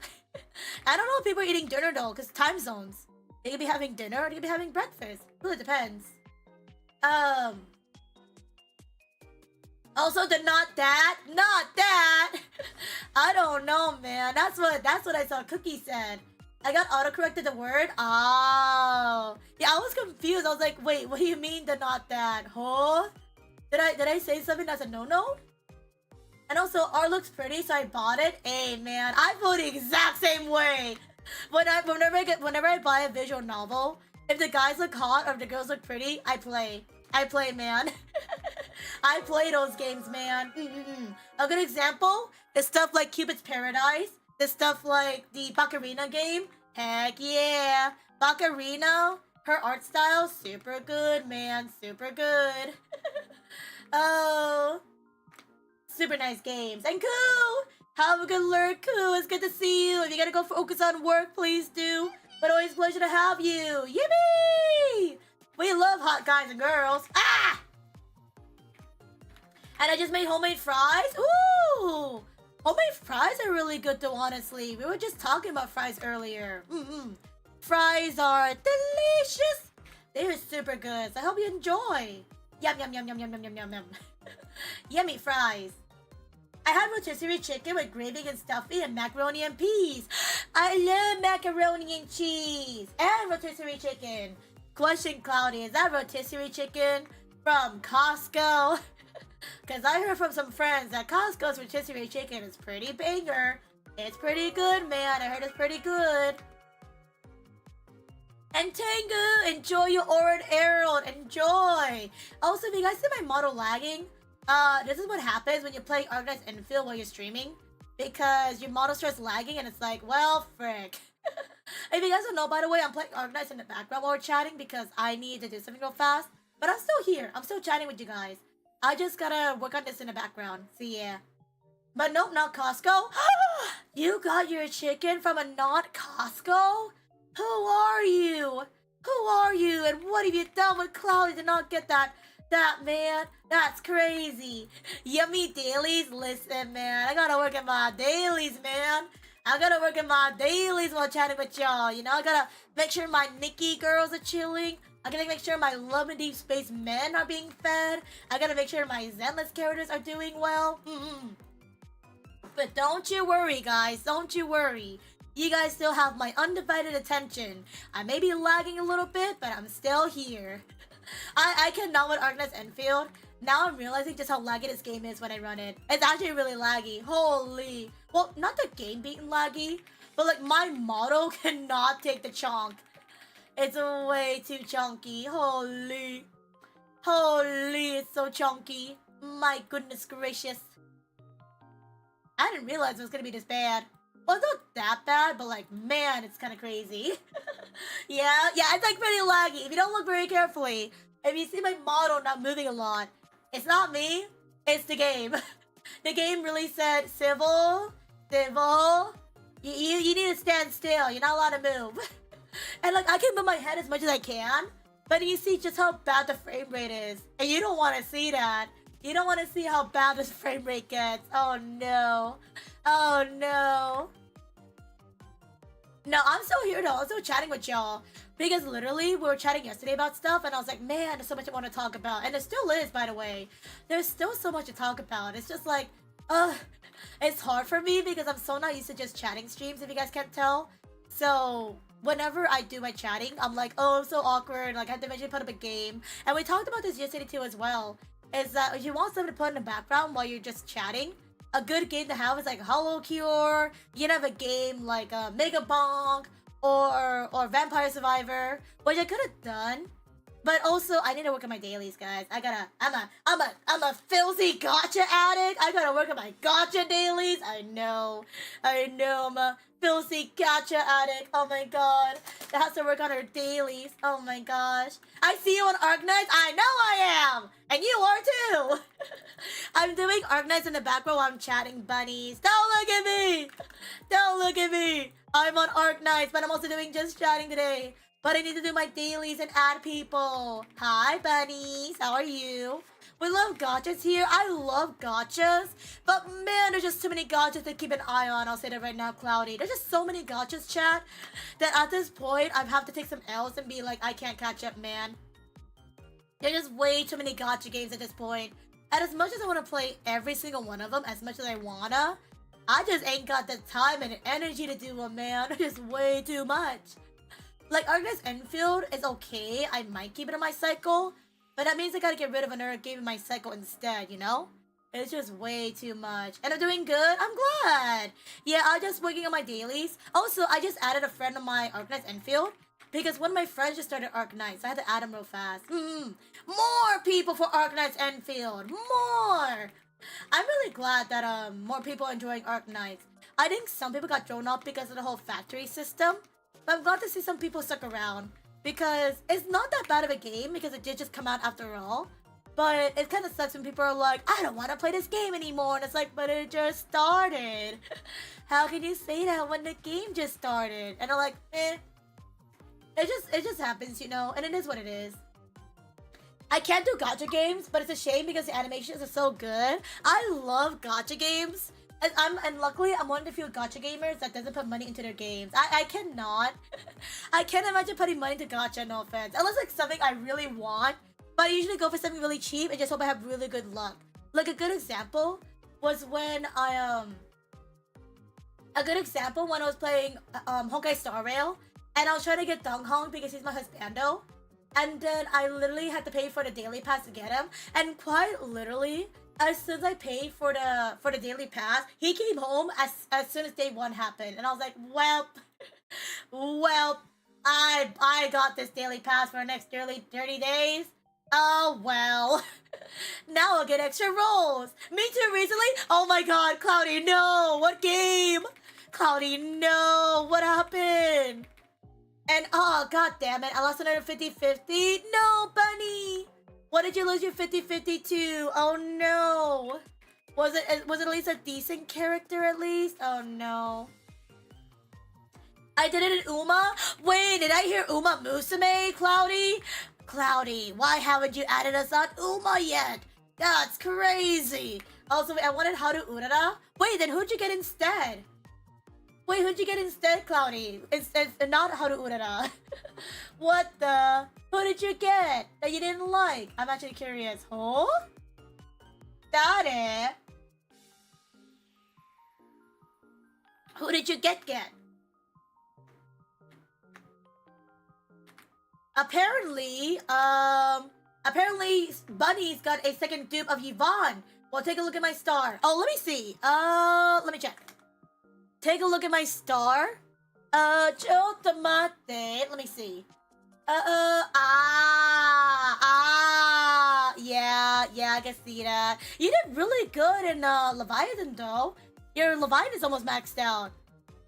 I don't know if people are eating dinner though, because time zones. They could be having dinner or they could be having breakfast. Really depends. Also the not that. I don't know, man. That's what I saw Cookie said. I got autocorrected the word. Oh. Yeah, I was confused. I was like, wait, what do you mean the not that? Huh? Did I say something that's a no-no? And also, art looks pretty, so I bought it. Hey, man, I feel the exact same way. Whenever I buy a visual novel, if the guys look hot or if the girls look pretty, I play. I play, man. I play those games, man. A good example is stuff like Cupid's Paradise. The stuff like the Baccarina game. Heck yeah. Baccarina, her art style, super good, man. Super good. Oh. Super nice games. And Koo! Have a good lurk, Koo. It's good to see you. If you gotta go focus on work, please do. But always a pleasure to have you. Yippee! We love hot guys and girls. Ah! And I just made homemade fries. Ooh! Homemade fries are really good though, honestly. We were just talking about fries earlier. Fries are delicious. They're super good. So I hope you enjoy. Yum, yum, yum, yum, yum, yum, yum, yum, yum. Yummy fries. I had rotisserie chicken with gravy and stuffing and macaroni and peas. I love macaroni and cheese. And rotisserie chicken. Question, Cloudy, is that rotisserie chicken from Costco? Because I heard from some friends that Costco's rotisserie chicken is pretty banger. It's pretty good, man. I heard it's pretty good. And Tengu, enjoy your Oran Herald. Enjoy. Also, if you guys see my model lagging, this is what happens when you're playing Organized Infill while you're streaming. Because your model starts lagging and it's like, well, frick. If you guys don't know, by the way, I'm playing Organized in the background while we're chatting because I need to do something real fast. But I'm still here. I'm still chatting with you guys. I just gotta work on this in the background. So yeah. But nope, not Costco. You got your chicken from a not Costco? Who are you? Who are you? And what have you done with Cloudy to not get that, man? That's crazy. Yummy dailies? Listen, man. I gotta work in my dailies, man. I gotta work in my dailies while chatting with y'all. You know, I gotta make sure my Nikki girls are chilling. I gotta make sure my Love and Deep Space men are being fed. I gotta make sure my Zenless characters are doing well. But don't you worry, guys. Don't you worry. You guys still have my undivided attention. I may be lagging a little bit, but I'm still here. I cannot with Organized Enfield. Now I'm realizing just how laggy this game is when I run it. It's actually really laggy. Holy. Well, not the game being laggy, but like my model cannot take the chunk. It's way too chunky. Holy. Holy, it's so chunky. My goodness gracious. I didn't realize it was gonna be this bad. Well, it's not that bad, but like, man, it's kind of crazy. yeah, it's like pretty laggy. If you don't look very carefully, if you see my model not moving a lot, it's not me, it's the game. The game really said, Civil, you need to stand still. You're not allowed to move. And like, I can move my head as much as I can, but you see just how bad the frame rate is. And you don't want to see that. You don't want to see how bad this frame rate gets. Oh no. Oh no. No, I'm still here though. I'm still chatting with y'all. Because literally, we were chatting yesterday about stuff, and I was like, man, there's so much I want to talk about. And there still is, by the way. There's still so much to talk about. It's just like, it's hard for me because I'm so not used to just chatting streams, if you guys can't tell. So, whenever I do my chatting, I'm like, oh, I'm so awkward. Like, I have to eventually put up a game. And we talked about this yesterday too as well. Is that if you want something to put in the background while you're just chatting, a good game to have is like Hollow Cure. You can have a game like Mega Bonk or Vampire Survivor, which I could have done. But also, I need to work on my dailies, guys. I'm a filthy gacha addict. I gotta work on my gacha dailies. I know, I'm a filthy gacha addict. Oh my god. It has to work on her dailies. Oh my gosh. I see you on Arknights. I know I am. And you are too. I'm doing Arknights in the background while I'm chatting bunnies. Don't look at me. Don't look at me. I'm on Arknights, but I'm also doing just chatting today. But I need to do my dailies and add people. Hi, bunnies. How are you? We love gachas here. I love gachas. But man, there's just too many gachas to keep an eye on. I'll say that right now, Cloudy. There's just so many gachas, chat, that at this point, I have to take some L's and be like, I can't catch up, man. There's just way too many gacha games at this point. And as much as I want to play every single one of them, as much as I wanna, I just ain't got the time and energy to do them, man. There's just way too much. Like, Arknights Enfield is okay. I might keep it in my cycle. But that means I gotta get rid of another game in my cycle instead, you know? It's just way too much. And I'm doing good. I'm glad. Yeah, I'm just working on my dailies. Also, I just added a friend on my Arknights Enfield. Because one of my friends just started Arknights. So I had to add him real fast. More people for Arknights Enfield. More! I'm really glad that more people are enjoying Arknights. I think some people got thrown off because of the whole factory system. But I'm glad to see some people stuck around, because it's not that bad of a game, because it did just come out after all. But it kind of sucks when people are like, I don't want to play this game anymore. And it's like, but it just started. How can you say that when the game just started? And I'm like, eh. It just happens, you know, and it is what it is. I can't do gacha games, but it's a shame because the animations are so good. I love gacha games. And luckily, I'm one of the few gacha gamers that doesn't put money into their games. I cannot. I can't imagine putting money into gacha, no offense. Unless it's something I really want. But I usually go for something really cheap and just hope I have really good luck. Like, a good example was when I was playing Honkai Star Rail. And I was trying to get Dong Hong because he's my husbando. And then I literally had to pay for the daily pass to get him. And quite literally, as soon as I paid for the daily pass, he came home as soon as day one happened. And I was like, well, I got this daily pass for the next 30 days. Oh, well. Now I'll get extra rolls. Me too, recently. Oh my god, Cloudy, no. What game? Cloudy, no. What happened? And, oh, god damn it. I lost another 50-50. No, bunny. What did you lose your 50-50 to? Oh no. Was it at least a decent character at least? Oh no. I did it in Uma? Wait, did I hear Uma Musume, Cloudy? Cloudy, why haven't you added us on Uma yet? That's crazy. Also, I wanted Haru Urara. Wait, then who'd you get instead? Wait, who'd you get instead, Cloudy? It's not Haru Urara. What the? Who did you get that you didn't like? I'm actually curious. Huh? Dare? Who did you get? Apparently Bunny's got a second dupe of Yvonne. Well, take a look at my star. Oh, let me see. Let me check. Take a look at my star. Chotomate. Let me see. Yeah, I can see that. You did really good in Leviathan though. Your Leviathan is almost maxed out.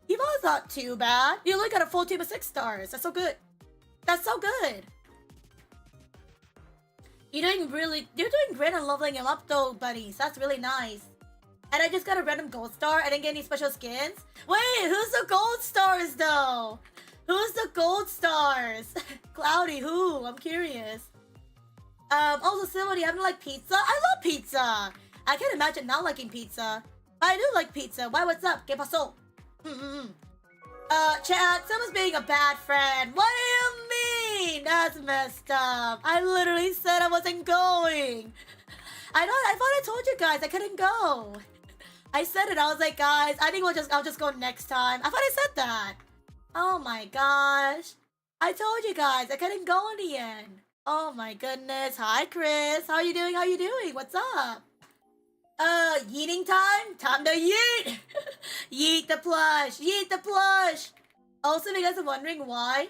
Yvonne's not too bad. You only got a full team of 6 stars. That's so good. That's so good. You're doing great on leveling him up though, buddies. That's really nice. And I just got a random gold star. I didn't get any special skins. Wait, who's the gold stars though? Who's the gold stars? Cloudy, who? I'm curious. Also, Silva, do you happen to like pizza? I love pizza. I can't imagine not liking pizza. But I do like pizza. Why, what's up? ¿Qué pasó? Chat, someone's being a bad friend. What do you mean? That's messed up. I literally said I wasn't going. I thought I told you guys I couldn't go. I said it. I was like, guys, I think I'll just go next time. I thought I said that. Oh my gosh. I told you guys I couldn't go in the end. Oh my goodness. Hi, Chris. How you doing? How you doing? What's up? Yeeting time? Time to yeet! Yeet the plush! Yeet the plush! Also, if you guys are wondering why,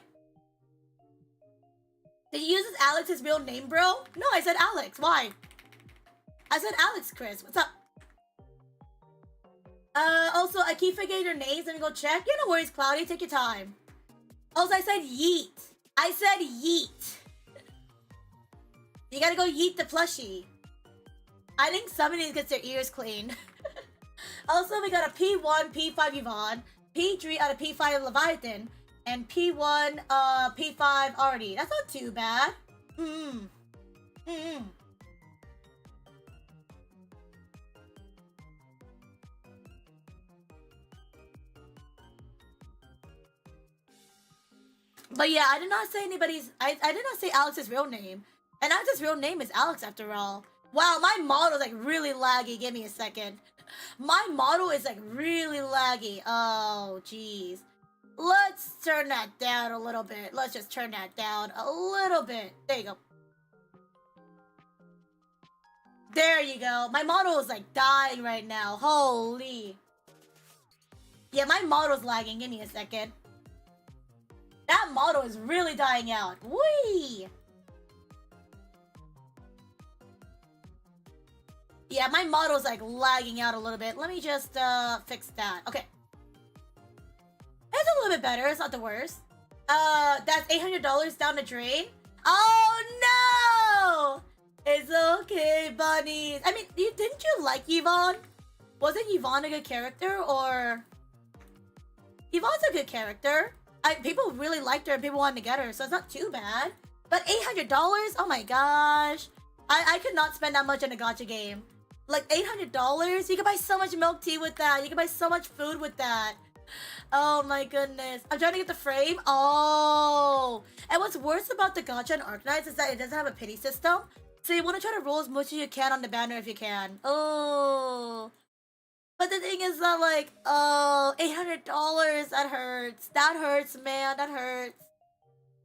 did you use Alex's real name, bro? No, I said Alex. Why? I said Alex, Chris. What's up? Also, I keep forgetting your names. Let me go check. Yeah, no worries, Cloudy. Take your time. Also, I said yeet. I said yeet. You gotta go yeet the plushie. I think somebody gets their ears clean. Also, we got a P1, P5 Yvonne, P3 out of P5 Leviathan, and P1, P5 Artie. That's not too bad. But yeah, I did not say anybody's. I did not say Alex's real name. And Alex's real name is Alex after all. Wow, my model is like really laggy. Give me a second. My model is like really laggy. Oh, jeez. Let's turn that down a little bit. Let's just turn that down a little bit. There you go. There you go. My model is like dying right now. Holy. Yeah, my model's lagging. Give me a second. That model is really dying out. Whee! Yeah, my model's like lagging out a little bit. Let me just fix that. Okay. It's a little bit better. It's not the worst. That's $800 down the drain. Oh no! It's okay, bunnies. I mean, didn't you like Yvonne? Wasn't Yvonne a good character, or... Yvonne's a good character. People really liked her and people wanted to get her, so it's not too bad. But $800? Oh my gosh. I could not spend that much in a gacha game. Like $800? You can buy so much milk tea with that. You can buy so much food with that. Oh my goodness. I'm trying to get the frame. Oh. And what's worse about the gacha and Arknights is that it doesn't have a pity system. So you want to try to roll as much as you can on the banner if you can. Oh. But the thing is that, like, oh, $800, that hurts. That hurts, man, that hurts.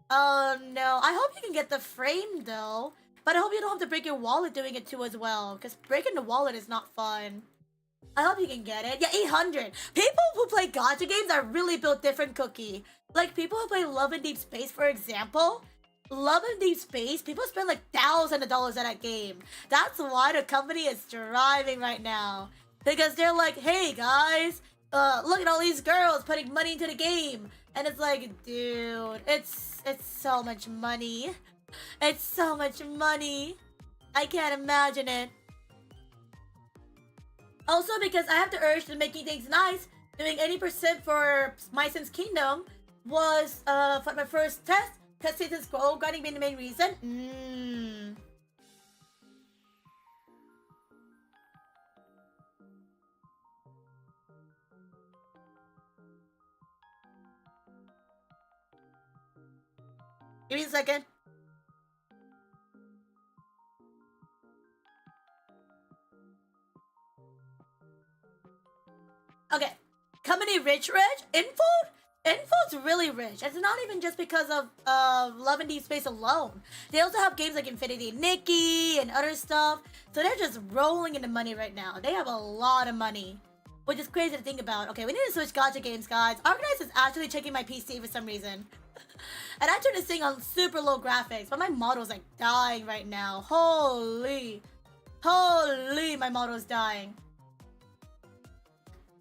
Oh, no. I hope you can get the frame, though. But I hope you don't have to break your wallet doing it, too, as well. Because breaking the wallet is not fun. I hope you can get it. Yeah, 800. People who play gacha games are really built different, Cookie. Like, people who play Love and Deep Space, for example. Love and Deep Space, people spend, like, thousands of dollars on that game. That's why the company is thriving right now. Because they're like, hey guys, look at all these girls putting money into the game. And it's like, dude, it's so much money. It's so much money. I can't imagine it. Also, because I have the urge to making things nice, doing 80% for My Sims Kingdom was for my first test. Because Satan's Scroll Guarding being the main reason. Give me a second. Okay. Company rich? Info's really rich. It's not even just because of Love and Deep Space alone. They also have games like Infinity Nikki and other stuff. So they're just rolling into money right now. They have a lot of money. Which is crazy to think about. Okay, we need to switch gacha games, guys. Organize is actually checking my PC for some reason. And I turned this thing on super low graphics, but my model's like dying right now. Holy, my model's dying.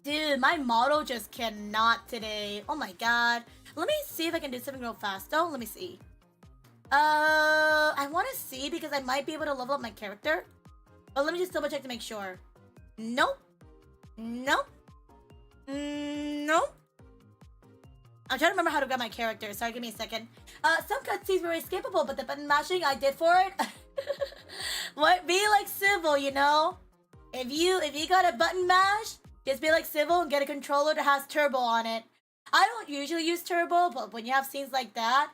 Dude, my model just cannot today. Oh my god. Let me see if I can do something real fast. Let me see. I want to see because I might be able to level up my character. But let me just double check to make sure. Nope. Nope. Nope. I'm trying to remember how to grab my character. Sorry, give me a second. Some cutscenes were escapable, but the button mashing I did for it. What? Be like Civil, you know? If you got a button mash, just be like Civil and get a controller that has turbo on it. I don't usually use turbo, but when you have scenes like that,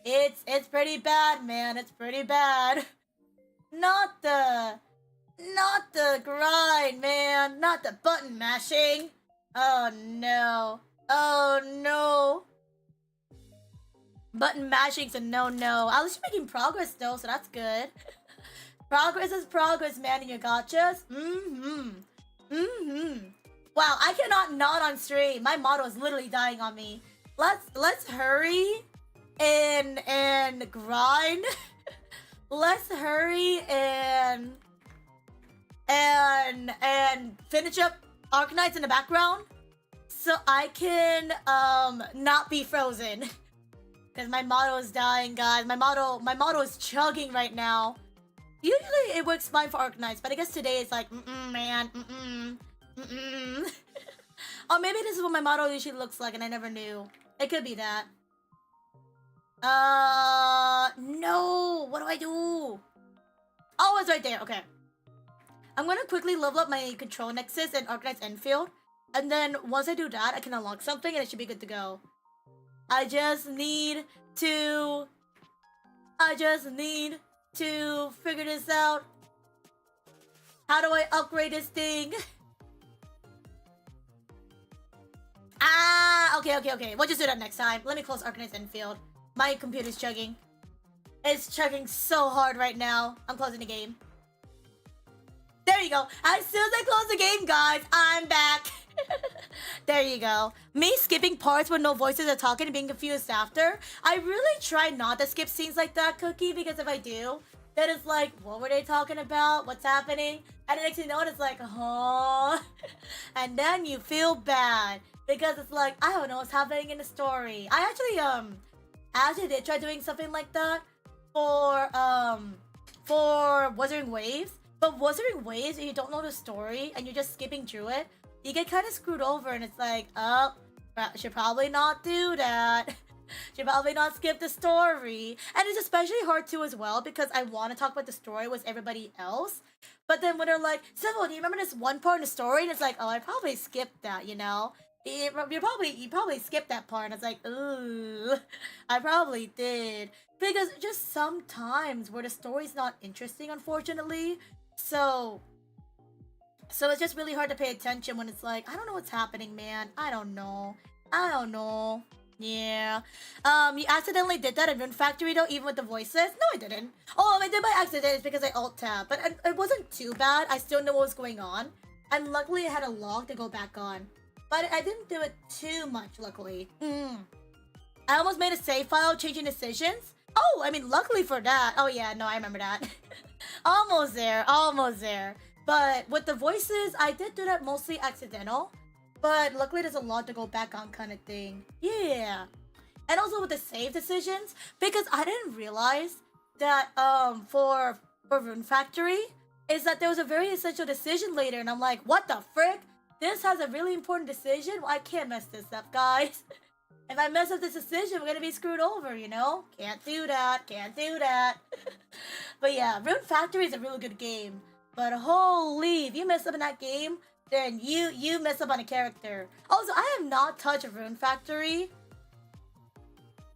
it's pretty bad, man. It's pretty bad. Not the grind, man. Not the button mashing. Oh no. Oh no. Button mashing's a no-no. At least you're making progress though, so that's good. Progress is progress, man, in your gotchas. Wow, I cannot not on stream. My model is literally dying on me. Let's hurry and grind. Let's hurry and finish up Arcanites in the background so I can not be frozen. Because my model is dying, guys. My model is chugging right now. Usually it works fine for Arcanites, but I guess today it's like, man, Or maybe this is what my model usually looks like and I never knew. It could be that. No. What do I do? Oh, it's right there. Okay. I'm gonna quickly level up my Control Nexus and Arcanite's Enfield. And then once I do that, I can unlock something and it should be good to go. I just need to figure this out. How do I upgrade this thing? Okay. We'll just do that next time. Let me close Arcanite's Enfield. My computer's chugging. It's chugging so hard right now. I'm closing the game. There you go. As soon as I close the game, guys, I'm back. There you go. Me skipping parts with no voices are talking and being confused after. I really try not to skip scenes like that, Cookie, because if I do, then it's like, what were they talking about? What's happening? And the next thing you know, it's like, huh? And then you feel bad because it's like, I don't know what's happening in the story. I actually did try doing something like that for Wuthering Waves. But Wuthering Waves, if you don't know the story and you're just skipping through it, you get kind of screwed over and it's like, oh, should probably not do that. Should probably not skip the story. And it's especially hard too as well because I want to talk about the story with everybody else. But then when they're like, Civil, do you remember this one part in the story? And it's like, oh, I probably skipped that, you know? You probably skipped that part. And it's like, ooh, I probably did. Because just sometimes where the story's not interesting, unfortunately. So it's just really hard to pay attention when it's like, I don't know what's happening, man. I don't know. Yeah. You accidentally did that in Rune Factory though, even with the voices? No, I didn't. Oh, I did by accident. It's because I alt-tab. But it wasn't too bad. I still know what was going on. And luckily I had a log to go back on. But I didn't do it too much, luckily. I almost made a save file changing decisions. Oh, I mean, luckily for that. Oh yeah, no, I remember that. Almost there. But with the voices, I did do that mostly accidental. But luckily there's a lot to go back on kind of thing. Yeah. And also with the save decisions, because I didn't realize that for Rune Factory, is that there was a very essential decision later. And I'm like, what the frick? This has a really important decision? Well, I can't mess this up, guys. If I mess up this decision, we're gonna be screwed over, you know? Can't do that. But yeah, Rune Factory is a really good game. But holy, if you mess up in that game, then you mess up on a character. Also, I have not touched Rune Factory.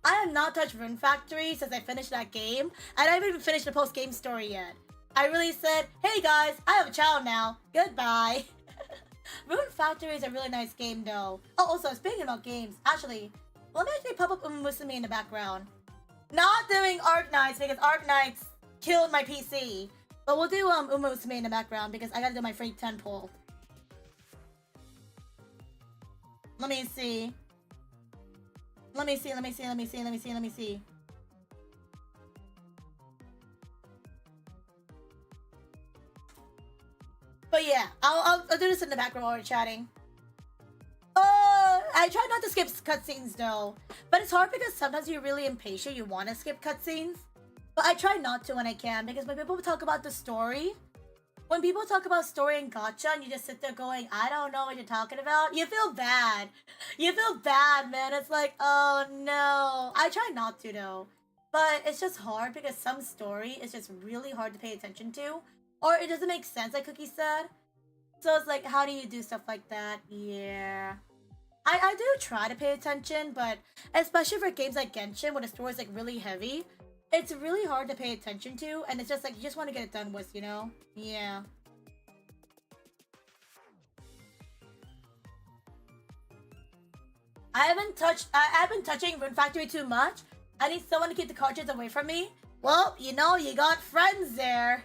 Since I finished that game. And I haven't even finished the post-game story yet. I really said, hey guys, I have a child now. Goodbye. Rune Factory is a really nice game though. Oh, also, speaking about games, actually, let me actually pop up Musume in the background. Not doing Arknights because Arknights killed my PC. But we'll do Musume in the background because I gotta do my free 10 pull. Let me see. But yeah, I'll do this in the background while we're chatting. I try not to skip cutscenes though. But it's hard because sometimes you're really impatient, you want to skip cutscenes. But I try not to when I can because when people talk about the story, when people talk about story and gacha and you just sit there going, I don't know what you're talking about, you feel bad. You feel bad, man. It's like, oh no. I try not to though. But it's just hard because some story is just really hard to pay attention to. Or it doesn't make sense, like Cookie said. So it's like, how do you do stuff like that? Yeah. I do try to pay attention, but especially for games like Genshin where the story is like really heavy, it's really hard to pay attention to, and it's just like, you just want to get it done with, you know? Yeah. I've been touching Rune Factory too much, I need someone to keep the cartridge away from me. Well, you know, you got friends there.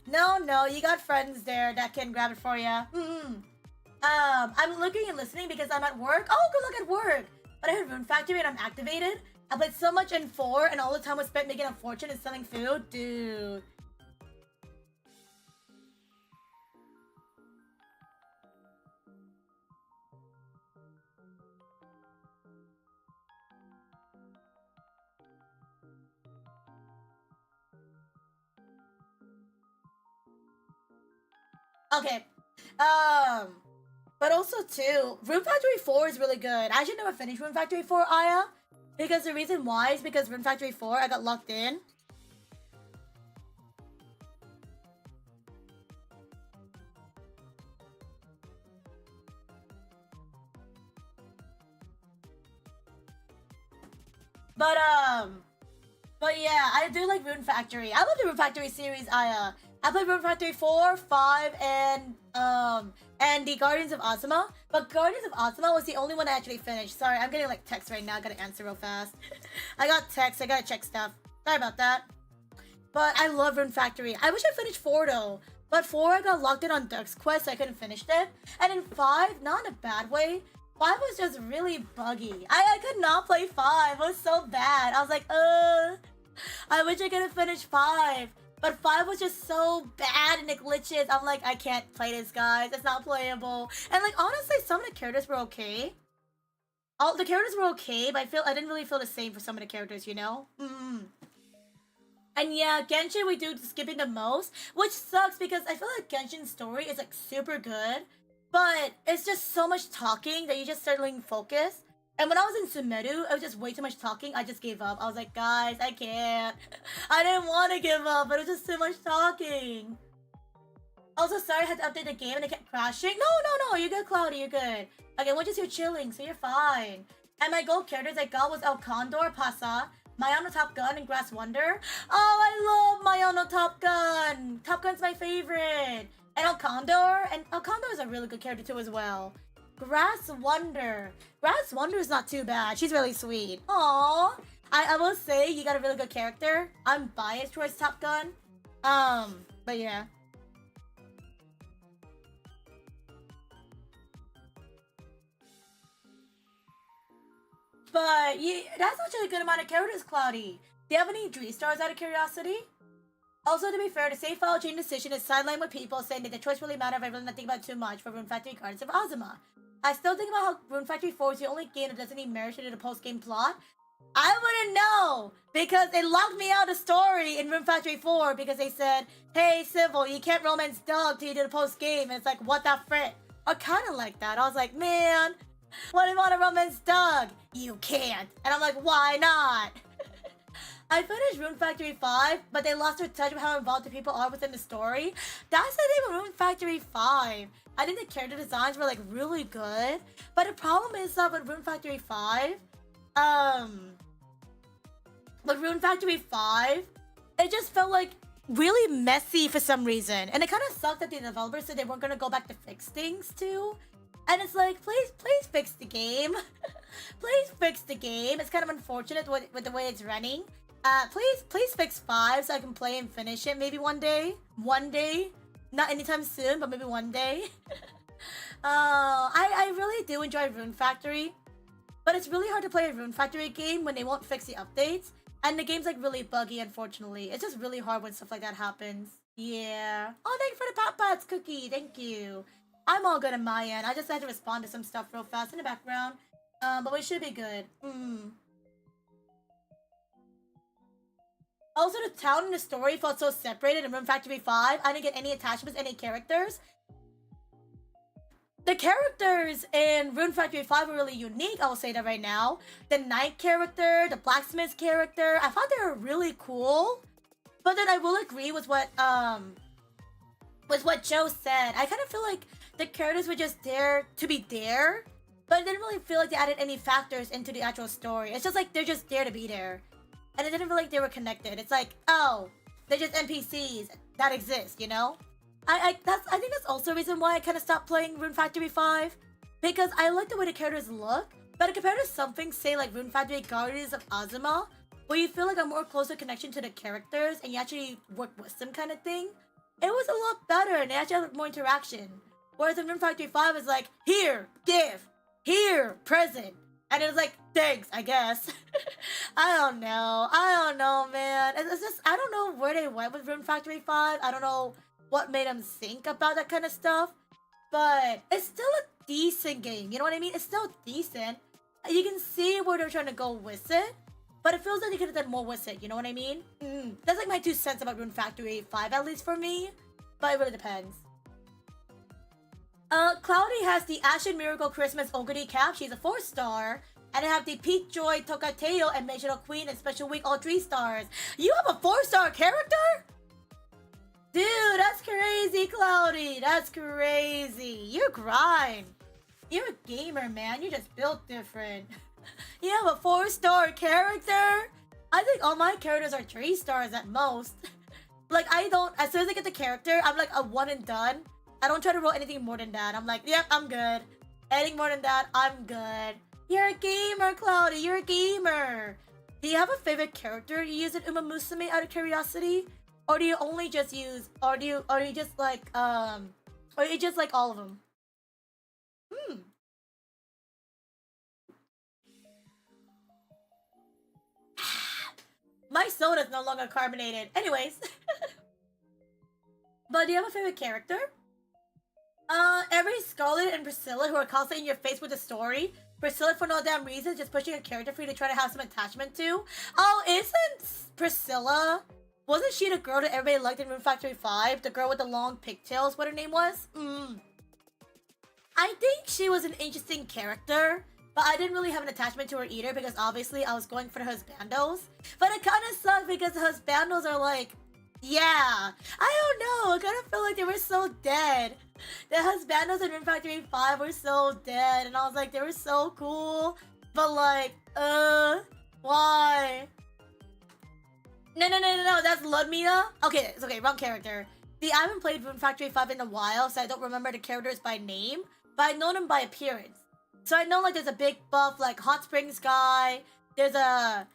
No, you got friends there that can grab it for you. I'm looking and listening because I'm at work. Oh, good luck at work. But I heard Rune Factory and I'm activated. I played so much in 4 and all the time was spent making a fortune and selling food. Dude. Okay. But also too, Rune Factory 4 is really good. I should never finish Rune Factory 4, Aya. Because the reason why is because Rune Factory 4, I got locked in. But yeah, I do like Rune Factory. I love the Rune Factory series, Aya. I played Rune Factory 4, 5, and the Guardians of Ozma. But Guardians of Ozma was the only one I actually finished. Sorry, I'm getting like text right now. I gotta answer real fast. I got text. I gotta check stuff. Sorry about that. But I love Rune Factory. I wish I finished 4 though. But 4, I got locked in on Duck's Quest, so I couldn't finish it. And in 5, not in a bad way. 5 was just really buggy. I could not play 5. It was so bad. I was like, I wish I could have finished 5. But 5 was just so bad and the glitches. I'm like, I can't play this, guys. It's not playable. And like, honestly, some of the characters were okay. All the characters were okay, but I didn't really feel the same for some of the characters, you know? And yeah, Genshin we do skipping the most, which sucks because I feel like Genshin's story is like super good, but it's just so much talking that you just start losing focus. And when I was in Sumeru, it was just way too much talking. I just gave up. I was like, guys, I can't. I didn't want to give up, but it was just too much talking. Also, sorry, I had to update the game and it kept crashing. No, you're good, Cloudy, you're good. Okay, we're just here chilling, so you're fine. And my gold characters I got was El Condor, Pasa, Mayano Top Gun, and Grass Wonder. Oh, I love Mayano Top Gun. Top Gun's my favorite. And El Condor is a really good character too as well. Grass Wonder is not too bad. She's really sweet. Aww. I will say you got a really good character. I'm biased towards Top Gun. But yeah. But yeah, that's actually a good amount of characters, Cloudy. Do you have any Dream Stars out of curiosity? Also, to be fair, the safe file change decision is sidelined with people saying that the choice really mattered if I really not think about it too much for Rune Factory Guardians of Ozma. I still think about how Rune Factory 4 is the only game that doesn't need merit to the post-game plot. I wouldn't know, because it locked me out of story in Rune Factory 4 because they said, hey, Civil, you can't romance Doug till you do the post-game. And it's like, what the frick? Or kind of like that. I was like, man, what if I want to romance Doug? You can't. And I'm like, why not? I finished Rune Factory 5, but they lost their touch of how involved the people are within the story. That's the thing with Rune Factory 5. I think the character designs were like really good, but the problem is that with Rune Factory 5, it just felt like really messy for some reason, and it kind of sucked that the developers said they weren't gonna go back to fix things too. And it's like, please fix the game. Please fix the game. It's kind of unfortunate with the way it's running. Please fix 5 so I can play and finish it maybe one day. One day. Not anytime soon, but maybe one day. I really do enjoy Rune Factory. But it's really hard to play a Rune Factory game when they won't fix the updates. And the game's like really buggy, unfortunately. It's just really hard when stuff like that happens. Yeah. Oh, thank you for the Pop Pots cookie. Thank you. I'm all good on my end. I just had to respond to some stuff real fast in the background. But we should be good. Also, the town and the story felt so separated in Rune Factory 5. I didn't get any attachments, any characters. The characters in Rune Factory 5 were really unique, I will say that right now. The knight character, the blacksmith character, I thought they were really cool. But then I will agree with what Joe said. I kind of feel like the characters were just there to be there, but I didn't really feel like they added any factors into the actual story. It's just like they're just there to be there. And it didn't feel like they were connected. It's like, oh, they're just NPCs that exist, you know? I think that's also a reason why I kind of stopped playing Rune Factory 5. Because I like the way the characters look, but But compared to something, say like Rune Factory Guardians of Azuma, where you feel like a more closer connection to the characters and you actually work with them kind of thing, it was a lot better and they actually had more interaction. Whereas in Rune Factory 5 is like, here, give, here, present. And it was like, thanks, I guess. I don't know, man. It's just, I don't know where they went with Rune Factory 5. I don't know what made them think about that kind of stuff. But it's still a decent game, you know what I mean? It's still decent. You can see where they're trying to go with it. But it feels like they could have done more with it, you know what I mean? That's like my 2 cents about Rune Factory 5, at least for me. But it really depends. Cloudy has the Ashen Miracle Christmas Ogre cap. She's a 4-star. And I have the Peak Joy Tokateo and Magical Queen and Special Week, all 3 stars. You have a 4-star character? Dude, that's crazy, Cloudy. That's crazy. You grind. You're a gamer, man. You just built different. You have a 4-star character? I think all my characters are 3 stars at most. Like, I don't... As soon as I get the character, I'm like a 1 and done. I don't try to roll anything more than that. I'm like, yep, I'm good. Anything more than that, I'm good. You're a gamer, Cloudy. You're a gamer. Do you have a favorite character you use in Uma Musume out of curiosity? Or do you only just use... Or do you just like, Or you just like all of them? My soda's no longer carbonated. Anyways. But do you have a favorite character? Every Scarlet and Priscilla who are constantly in your face with a story. Priscilla for no damn reason, just pushing a character for you to try to have some attachment to. Oh, isn't Priscilla... Wasn't she the girl that everybody liked in Rune Factory 5? The girl with the long pigtails, what her name was? I think she was an interesting character. But I didn't really have an attachment to her either because obviously I was going for the husbandos. But it kind of sucked because the husbandos are like... Yeah, I don't know. I kind of feel like they were so dead. The husbandos in Rune Factory 5 were so dead. And I was like, they were so cool. But like, why? No, that's Ludmilla. Okay, it's okay, wrong character. See, I haven't played Rune Factory 5 in a while, so I don't remember the characters by name. But I know them by appearance. So I know like there's a big buff like Hot Springs guy. There's the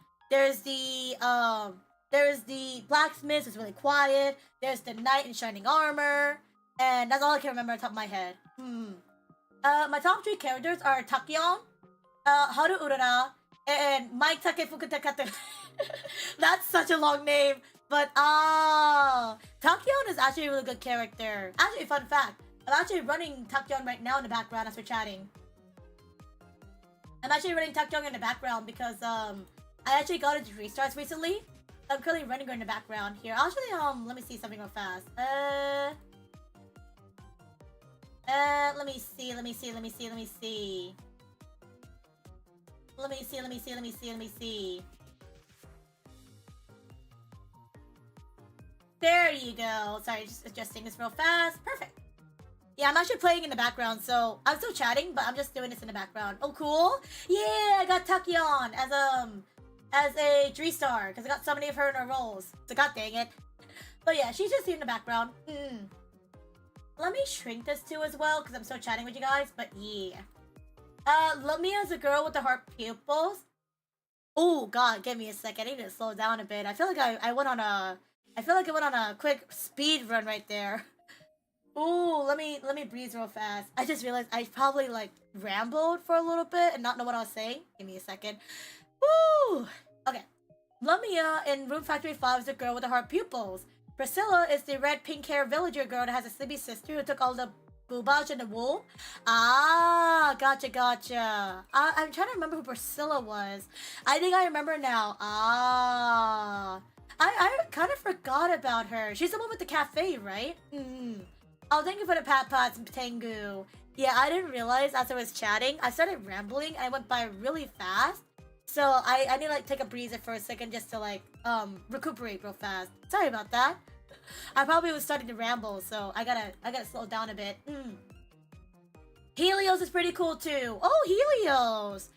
blacksmith who's really quiet. There's the knight in shining armor. And that's all I can remember on top of my head. My top 3 characters are Takyon, Haru Urara, and Mike Takefukutakata. That's such a long name. But Takyon is actually a really good character. Actually, fun fact. I'm actually running Takyon right now in the background as we're chatting. I'm actually running Takyon in the background because I actually got into restarts recently. I'm currently running her in the background here. Actually, let me see something real fast. Let me see. There you go. Sorry, just adjusting this real fast. Perfect. Yeah, I'm actually playing in the background, so I'm still chatting, but I'm just doing this in the background. Oh, cool. Yeah, I got Takyon as a 3-star because I got so many of her in her roles. So god dang it. But yeah, she's just here in the background. Let me shrink this too as well because I'm still chatting with you guys. But yeah. Lumia is a girl with the heart pupils. Oh god, give me a second. I need to slow down a bit. I feel like I went on a quick speed run right there. Ooh, let me breathe real fast. I just realized I probably like rambled for a little bit and not know what I was saying. Give me a second. Woo! Okay. Lumia in Rune Factory 5 is the girl with the heart pupils. Priscilla is the red pink hair villager girl that has a sleepy sister who took all the boobage in the womb. Ah, gotcha. I'm trying to remember who Priscilla was. I think I remember now. Ah. I kind of forgot about her. She's the one with the cafe, right? Oh, thank you for the pat pats, Tengu. Yeah, I didn't realize as I was chatting, I started rambling and I went by really fast. So I need to like take a breather for a second just to like recuperate real fast. Sorry about that. I probably was starting to ramble, so I gotta slow down a bit. Helios is pretty cool too. Oh, Helios!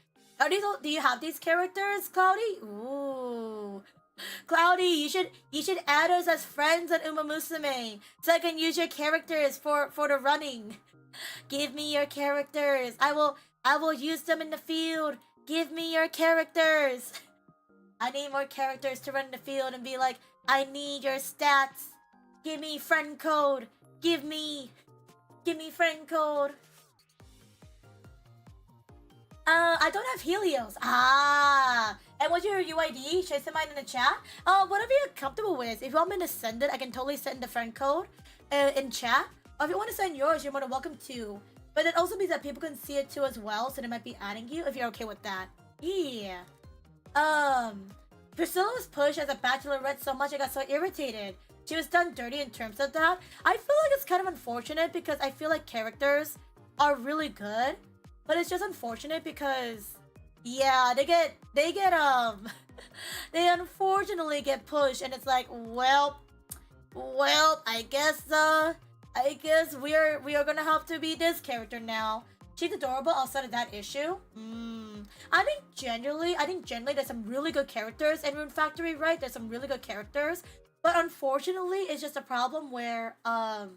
Do you have these characters, Cloudy? Ooh. Cloudy, you should add us as friends on Uma Musume so I can use your characters for the running. Give me your characters. I will I will use them in the field. Give me your characters. I need more characters to run the field and be like, I need your stats. Give me friend code. Give me friend code. I don't have Helios. And what's your UID? Should I send mine in the chat? Whatever you're comfortable with. If you want me to send it, I can totally send the friend code in chat. Or if you want to send yours, you're more than welcome to. But it also means that people can see it too as well, so they might be adding you if you're okay with that. Yeah. Priscilla was pushed as a bachelorette so much I got so irritated. She was done dirty in terms of that. I feel like it's kind of unfortunate because I feel like characters are really good, but it's just unfortunate because, yeah, they they unfortunately get pushed, and it's like, well, I guess we are gonna have to be this character now. She's adorable outside of that issue. I think generally there's some really good characters in Rune Factory, right? There's some really good characters. But unfortunately, it's just a problem where, how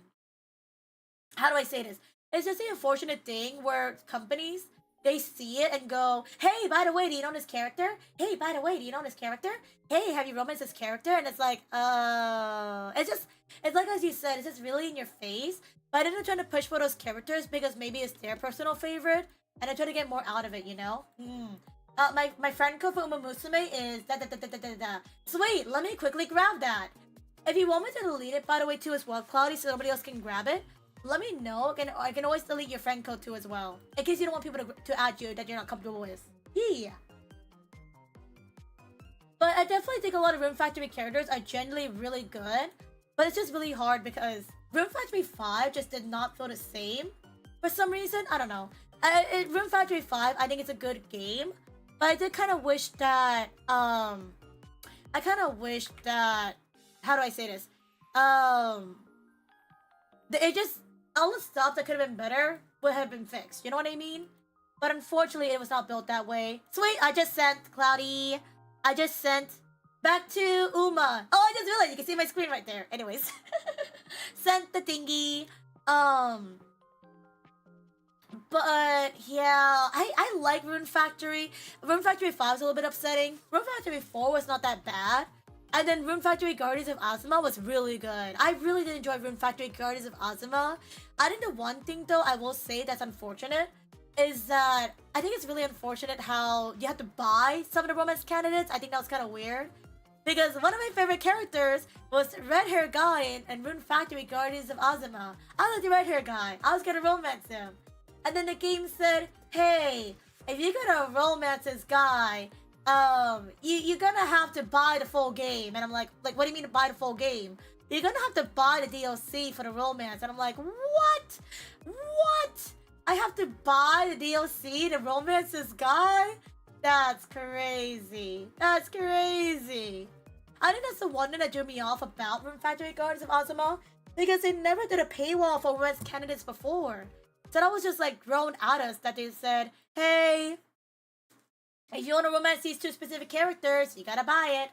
do I say this? It's just the unfortunate thing where companies, they see it and go, hey, by the way, do you know this character? Hey, by the way, do you know this character? Hey, have you romanced this character? And it's like, it's like, as you said, it's just really in your face. But they're trying to push for those characters because maybe it's their personal favorite, and they're trying to get more out of it, you know? My friend code for Uma Musume is da. Sweet, let me quickly grab that. If you want me to delete it, by the way, too, as well, Cloudy, so nobody else can grab it, let me know. I can always delete your friend code, too, as well. In case you don't want people to add you that you're not comfortable with. Yeah. But I definitely think a lot of Rune Factory characters are generally really good. But it's just really hard because Rune Factory 5 just did not feel the same. For some reason, I don't know. Rune Factory 5, I think it's a good game. But I did kind of wish that, how do I say this? It just, all the stuff that could have been better would have been fixed. You know what I mean? But unfortunately, it was not built that way. Sweet, I just sent, Cloudy. I just sent back to Uma. Oh, I just realized you can see my screen right there. Anyways. Sent the thingy. But yeah, I like Rune Factory. Rune Factory 5 was a little bit upsetting. Rune Factory 4 was not that bad. And then Rune Factory Guardians of Azuma was really good. I really did enjoy Rune Factory Guardians of Azuma. I think the one thing though I will say that's unfortunate is that I think it's really unfortunate how you have to buy some of the romance candidates. I think that was kind of weird. Because one of my favorite characters was red hair guy in Rune Factory Guardians of Azuma. I like the red hair guy. I was gonna romance him. And then the game said, hey, if you're gonna romance this guy, you're gonna have to buy the full game. And I'm like, what do you mean to buy the full game? You're gonna have to buy the DLC for the romance. And I'm like, what? What? I have to buy the DLC to romance this guy? That's crazy. That's crazy. I think that's the one thing that drew me off about Rune Factory Guardians of Azuma, because they never did a paywall for romance candidates before. So that was just like thrown at us that they said, hey, if you want to romance these two specific characters, you gotta buy it.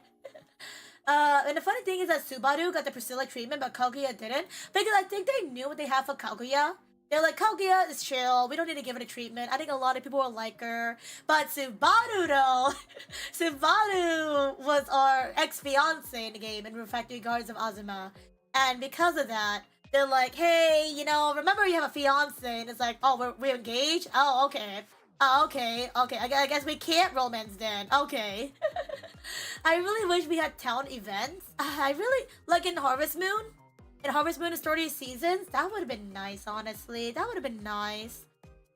And the funny thing is that Subaru got the Priscilla treatment, but Kaguya didn't. Because I think they knew what they had for Kaguya. They're like, Kaguya is chill, we don't need to give it a treatment. I think a lot of people will like her. But Subaru though, Subaru was our ex-fiance in the game in Rune Factory Guardians of Azuma. And because of that, they're like, hey, you know, remember you have a fiance? And it's like, oh, we're engaged? Oh, okay. Oh, okay. I guess we can't romance then. Okay. I really wish we had town events. I really, like in Harvest Moon. In Harvest Moon is 30 seasons. That would have been nice, honestly. That would have been nice.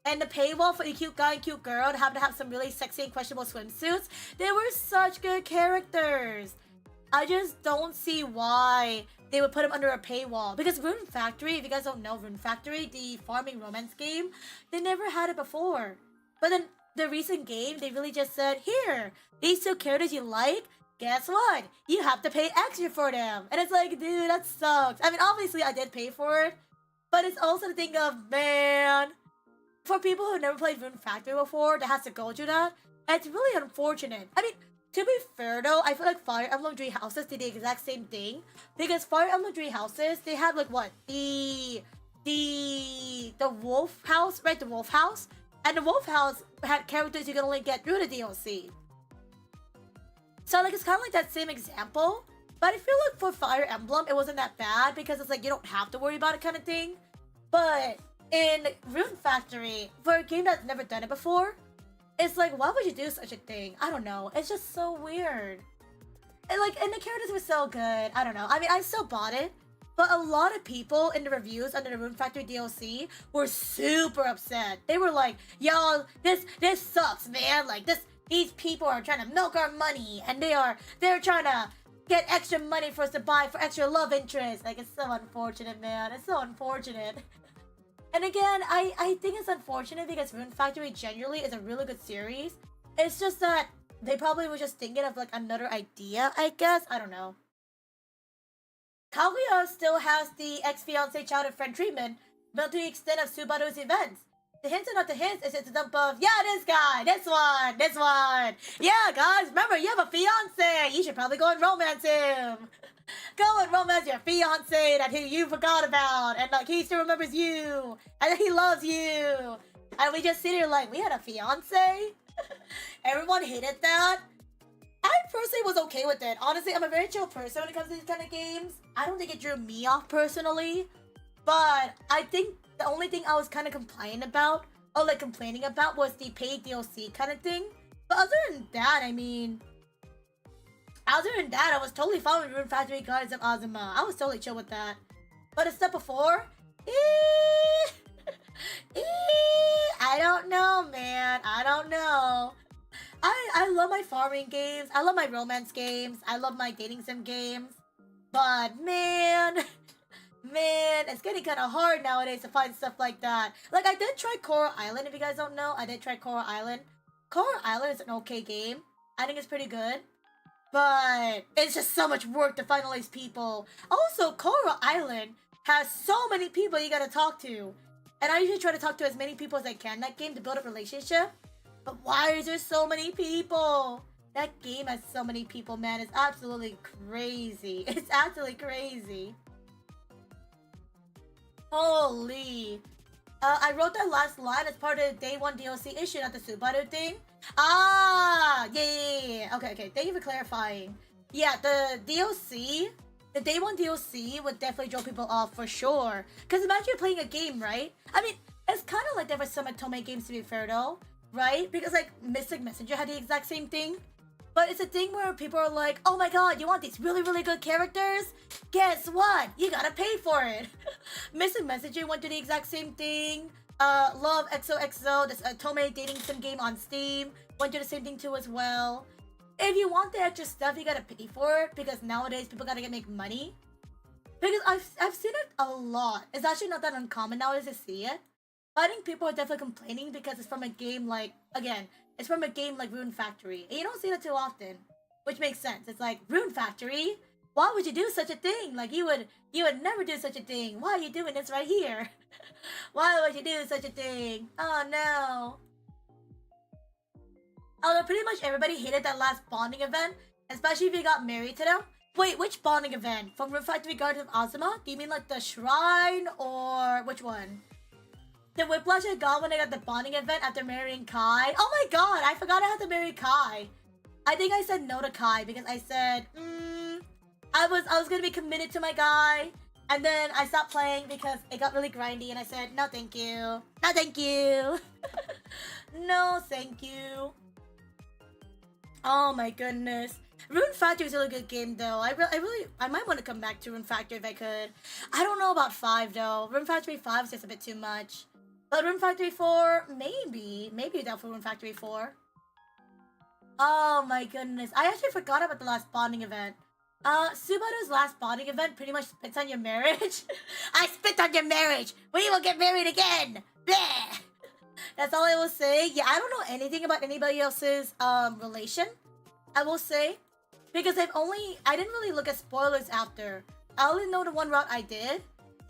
And the paywall for the cute guy and cute girl to have some really sexy and questionable swimsuits. They were such good characters. I just don't see why they would put them under a paywall. Because Rune Factory, if you guys don't know Rune Factory, the farming romance game, they never had it before. But then the recent game, they really just said, here, these two characters you like, guess what? You have to pay extra for them. And it's like, dude, that sucks. I mean, obviously I did pay for it. But it's also the thing of, man, for people who never played Rune Factory before, that has to go through that, it's really unfortunate. I mean, to be fair though, I feel like Fire Emblem Three Houses did the exact same thing. Because Fire Emblem Three Houses, they had like what? The wolf house, right? The wolf house. And the Wolf House had characters you can only get through the DLC. So like it's kind of like that same example. But I feel like for Fire Emblem, it wasn't that bad because it's like you don't have to worry about it kind of thing. But in Rune Factory, for a game that's never done it before, it's like, why would you do such a thing? I don't know. It's just so weird. And the characters were so good. I don't know. I mean, I still bought it. But a lot of people in the reviews under the Rune Factory DLC were super upset. They were like, yo, this sucks, man. Like, these people are trying to milk our money. And they're trying to get extra money for us to buy for extra love interest. Like, it's so unfortunate, man. It's so unfortunate. And again, I think it's unfortunate because Rune Factory generally is a really good series. It's just that they probably were just thinking of like another idea, I guess. I don't know. Kaguya still has the ex-fiancé childhood friend treatment, but to the extent of Subaru's events. The hints are not the hints, it's just a dump of, yeah, this guy, this one. Yeah, guys, remember, you have a fiancé. You should probably go and romance him. Go and romance your fiancé that you forgot about. And like, he still remembers you. And he loves you. And we just sit here like, we had a fiancé? Everyone hated that. I personally was okay with it. Honestly, I'm a very chill person when it comes to these kind of games. I don't think it drew me off personally. But I think the only thing I was kind of complaining about, was the paid DLC kind of thing. But other than that, I was totally fine with Rune Factory Guardians of Azuma. I was totally chill with that. But the step before, I don't know, man. I don't know. I love my farming games. I love my romance games. I love my dating sim games. But man, it's getting kind of hard nowadays to find stuff like that. Like, I did try Coral Island, if you guys don't know. I did try Coral Island. Coral Island is an okay game. I think it's pretty good. But it's just so much work to find all these people. Also, Coral Island has so many people you gotta talk to. And I usually try to talk to as many people as I can in that game to build a relationship. But why is there so many people? That game has so many people, man. It's absolutely crazy. It's absolutely crazy. Holy. I wrote that last line as part of the Day 1 DLC issue, not the Subaru thing. Ah, yeah. Okay. Thank you for clarifying. Yeah, the DLC, the Day 1 DLC would definitely draw people off for sure. Because imagine you're playing a game, right? I mean, it's kind of like there were some Otome games, to be fair though, right? Because like Mystic Messenger had the exact same thing. But it's a thing where people are like, oh my god, you want these really, really good characters? Guess what? You gotta pay for it. Mystic Messenger went to the exact same thing. Love XOXO, this Otome dating sim game on Steam, went to the same thing too as well. If you want the extra stuff, you gotta pay for it because nowadays people gotta make money. Because I've seen it a lot. It's actually not that uncommon nowadays to see it. But I think people are definitely complaining because it's from a game like, again, it's from a game like Rune Factory. And you don't see that too often. Which makes sense. It's like, Rune Factory? Why would you do such a thing? Like, you would never do such a thing. Why are you doing this right here? Why would you do such a thing? Oh no. Although pretty much everybody hated that last bonding event. Especially if you got married to them. Wait, which bonding event? From Rune Factory Guardians of Azuma? Do you mean like the shrine? Or which one? The whiplash I got when I got the bonding event after marrying Kai. Oh my god, I forgot I had to marry Kai. I think I said no to Kai because I said, I was gonna be committed to my guy. And then I stopped playing because it got really grindy and I said, no thank you. No thank you. No thank you. Oh my goodness. Rune Factory is a really good game though. I might want to come back to Rune Factory if I could. I don't know about 5 though. Rune Factory 5 is just a bit too much. But Rune Factory 4, maybe down for Rune Factory 4. Oh my goodness. I actually forgot about the last bonding event. Subaru's last bonding event pretty much spits on your marriage. I spit on your marriage! We will get married again! Bleh! That's all I will say. Yeah, I don't know anything about anybody else's relation, I will say. Because I didn't really look at spoilers after. I only know the one route I did.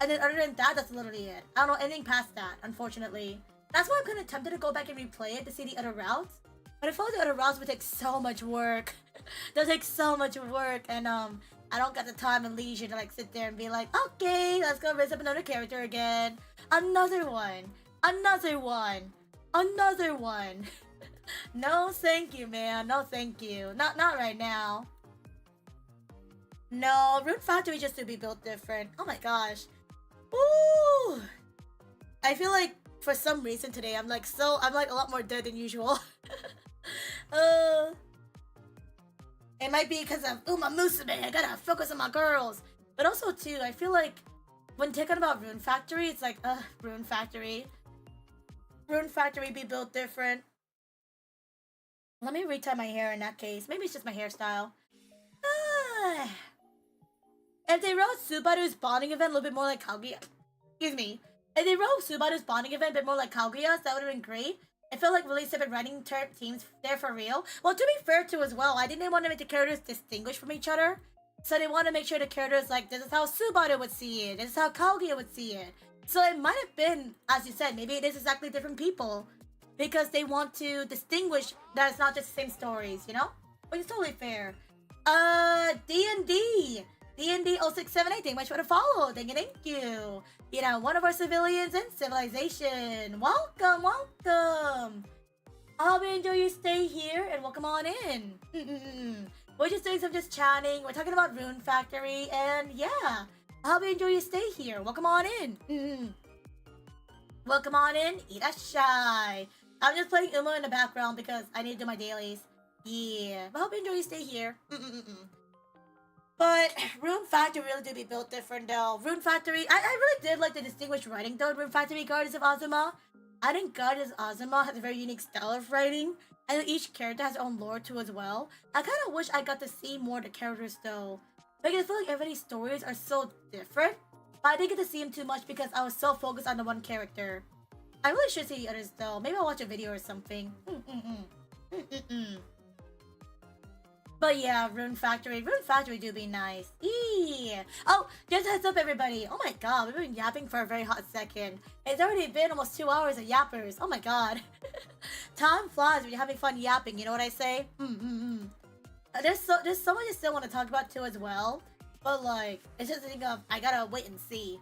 And then other than that, that's literally it. I don't know anything past that, unfortunately. That's why I'm kind of tempted to go back and replay it to see the other routes. But I feel like the other routes would take so much work. They'll take so much work. And I don't got the time and leisure to like sit there and be like, okay, let's go raise up another character again. Another one. Another one. No, thank you, man. No, thank you. Not right now. No, Rune Factory just to be built different. Oh my gosh. Ooh. I feel like for some reason today I'm like a lot more dead than usual. It might be because of Uma Musume. I gotta focus on my girls. But also too, I feel like when talking about Rune Factory, it's like, Rune Factory. Rune Factory be built different. Let me retie my hair in that case. Maybe it's just my hairstyle. If they wrote Subaru's bonding event a little bit more like Kaguya. Excuse me. If they wrote Subaru's bonding event a bit more like Kaguya's, that would have been great. I felt like really separate writing teams there for real. Well, to be fair too as well, I didn't want to make the characters distinguished from each other. So they want to make sure the characters, like, this is how Subaru would see it. This is how Kaguya would see it. So it might have been, as you said, maybe it is exactly different people. Because they want to distinguish that it's not just the same stories, you know? Which is totally fair. D&D 0678, thank you much for the follow. Thank you. You know, one of our civilians in Civilization. Welcome. I hope you enjoy your stay here and welcome on in. We're just doing some just chatting. We're talking about Rune Factory and yeah. I hope you enjoy your stay here. Welcome on in. Welcome on in. Irashai. I'm just playing Uma in the background because I need to do my dailies. Yeah. But I hope you enjoy your stay here. But Rune Factory really did be built different though. Rune Factory, I really did like the distinguished writing though in Rune Factory Guardians of Azuma. I think Guardians of Azuma has a very unique style of writing. And each character has their own lore too as well. I kind of wish I got to see more of the characters though. Because I feel like everybody's stories are so different. But I didn't get to see them too much because I was so focused on the one character. I really should see the others though. Maybe I'll watch a video or something. But yeah, Rune Factory do be nice. Yeah. Oh, just heads up everybody. Oh my god, we've been yapping for a very hot second. It's already been almost 2 hours of yappers. Oh my god. Time flies when you're having fun yapping, you know what I say? There's so much I still want to talk about too as well. But like, it's just a thing of, I gotta wait and see.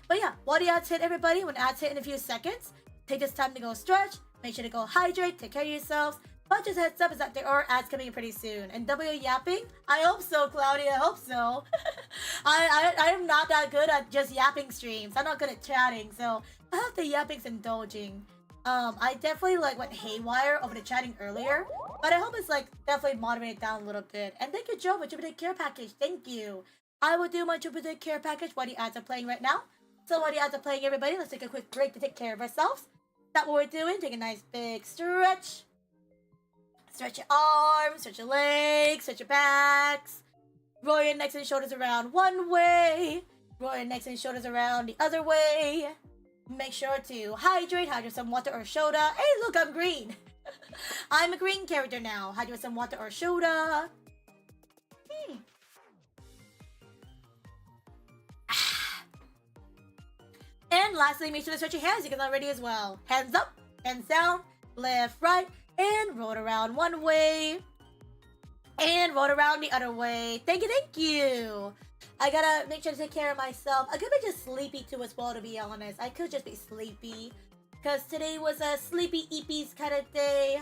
But yeah, while the ads hit everybody, when ads hit in a few seconds, take this time to go stretch, make sure to go hydrate, take care of yourselves. But just heads up is that there are ads coming in pretty soon. And W yapping? I hope so, Cloudy, I hope so. I am not that good at just yapping streams. I'm not good at chatting, so I hope the yapping's indulging. I definitely like went haywire over the chatting earlier, but I hope it's like definitely moderated down a little bit. And thank you, Joe, for Jupiter Care Package. Thank you. I will do my Jupiter Care Package while the ads are playing right now. So while the ads are playing, everybody, let's take a quick break to take care of ourselves. That's what we're doing. Take a nice big stretch. Stretch your arms, stretch your legs, stretch your backs. Roll your necks and shoulders around one way. Roll your necks and shoulders around the other way. Make sure to hydrate with some water or soda. Hey, look, I'm green. I'm a green character now. Hydrate with some water or soda. And lastly, make sure to stretch your hands. You can already as well. Hands up, hands down, left, right, and roll it around one way. And roll it around the other way. Thank you. I gotta make sure to take care of myself. I could be just sleepy too as well, to be honest. I could just be sleepy. Because today was a sleepy eepies kind of day.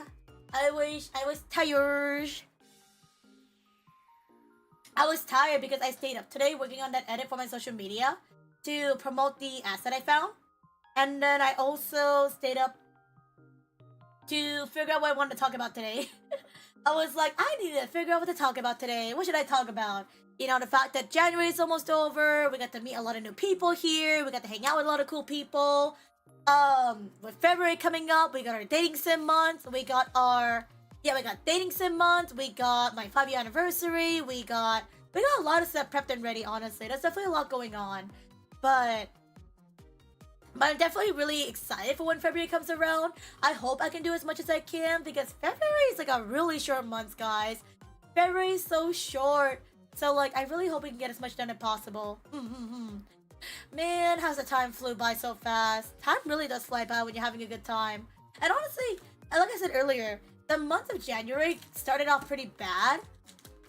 I wish I was tired. I was tired because I stayed up today working on that edit for my social media to promote the asset I found. And then I also stayed up to figure out what I wanted to talk about today. I was like, I need to figure out what to talk about today. What should I talk about? You know, the fact that January is almost over. We got to meet a lot of new people here. We got to hang out with a lot of cool people. With February coming up, we got our dating sim month. We got dating sim month. We got my 5-year anniversary. We got a lot of stuff prepped and ready, honestly. There's definitely a lot going on. But I'm definitely really excited for when February comes around. I hope I can do as much as I can because February is like a really short month, guys. February is so short. So like, I really hope we can get as much done as possible. Man, how's the time flew by so fast. Time really does fly by when you're having a good time. And honestly, like I said earlier, the month of January started off pretty bad.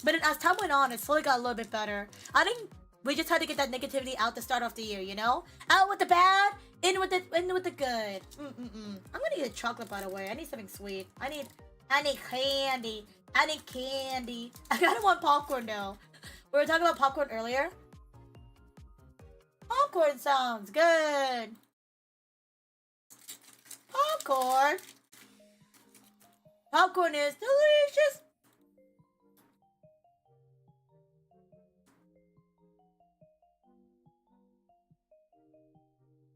But then as time went on, it slowly got a little bit better. I think we just had to get that negativity out to start off the year, you know? Out with the bad, in with the good. I'm gonna eat a chocolate, by the way. I need something sweet. I need candy. I need candy. I kinda want popcorn though. We were talking about popcorn earlier. Popcorn sounds good. Popcorn. Popcorn is delicious.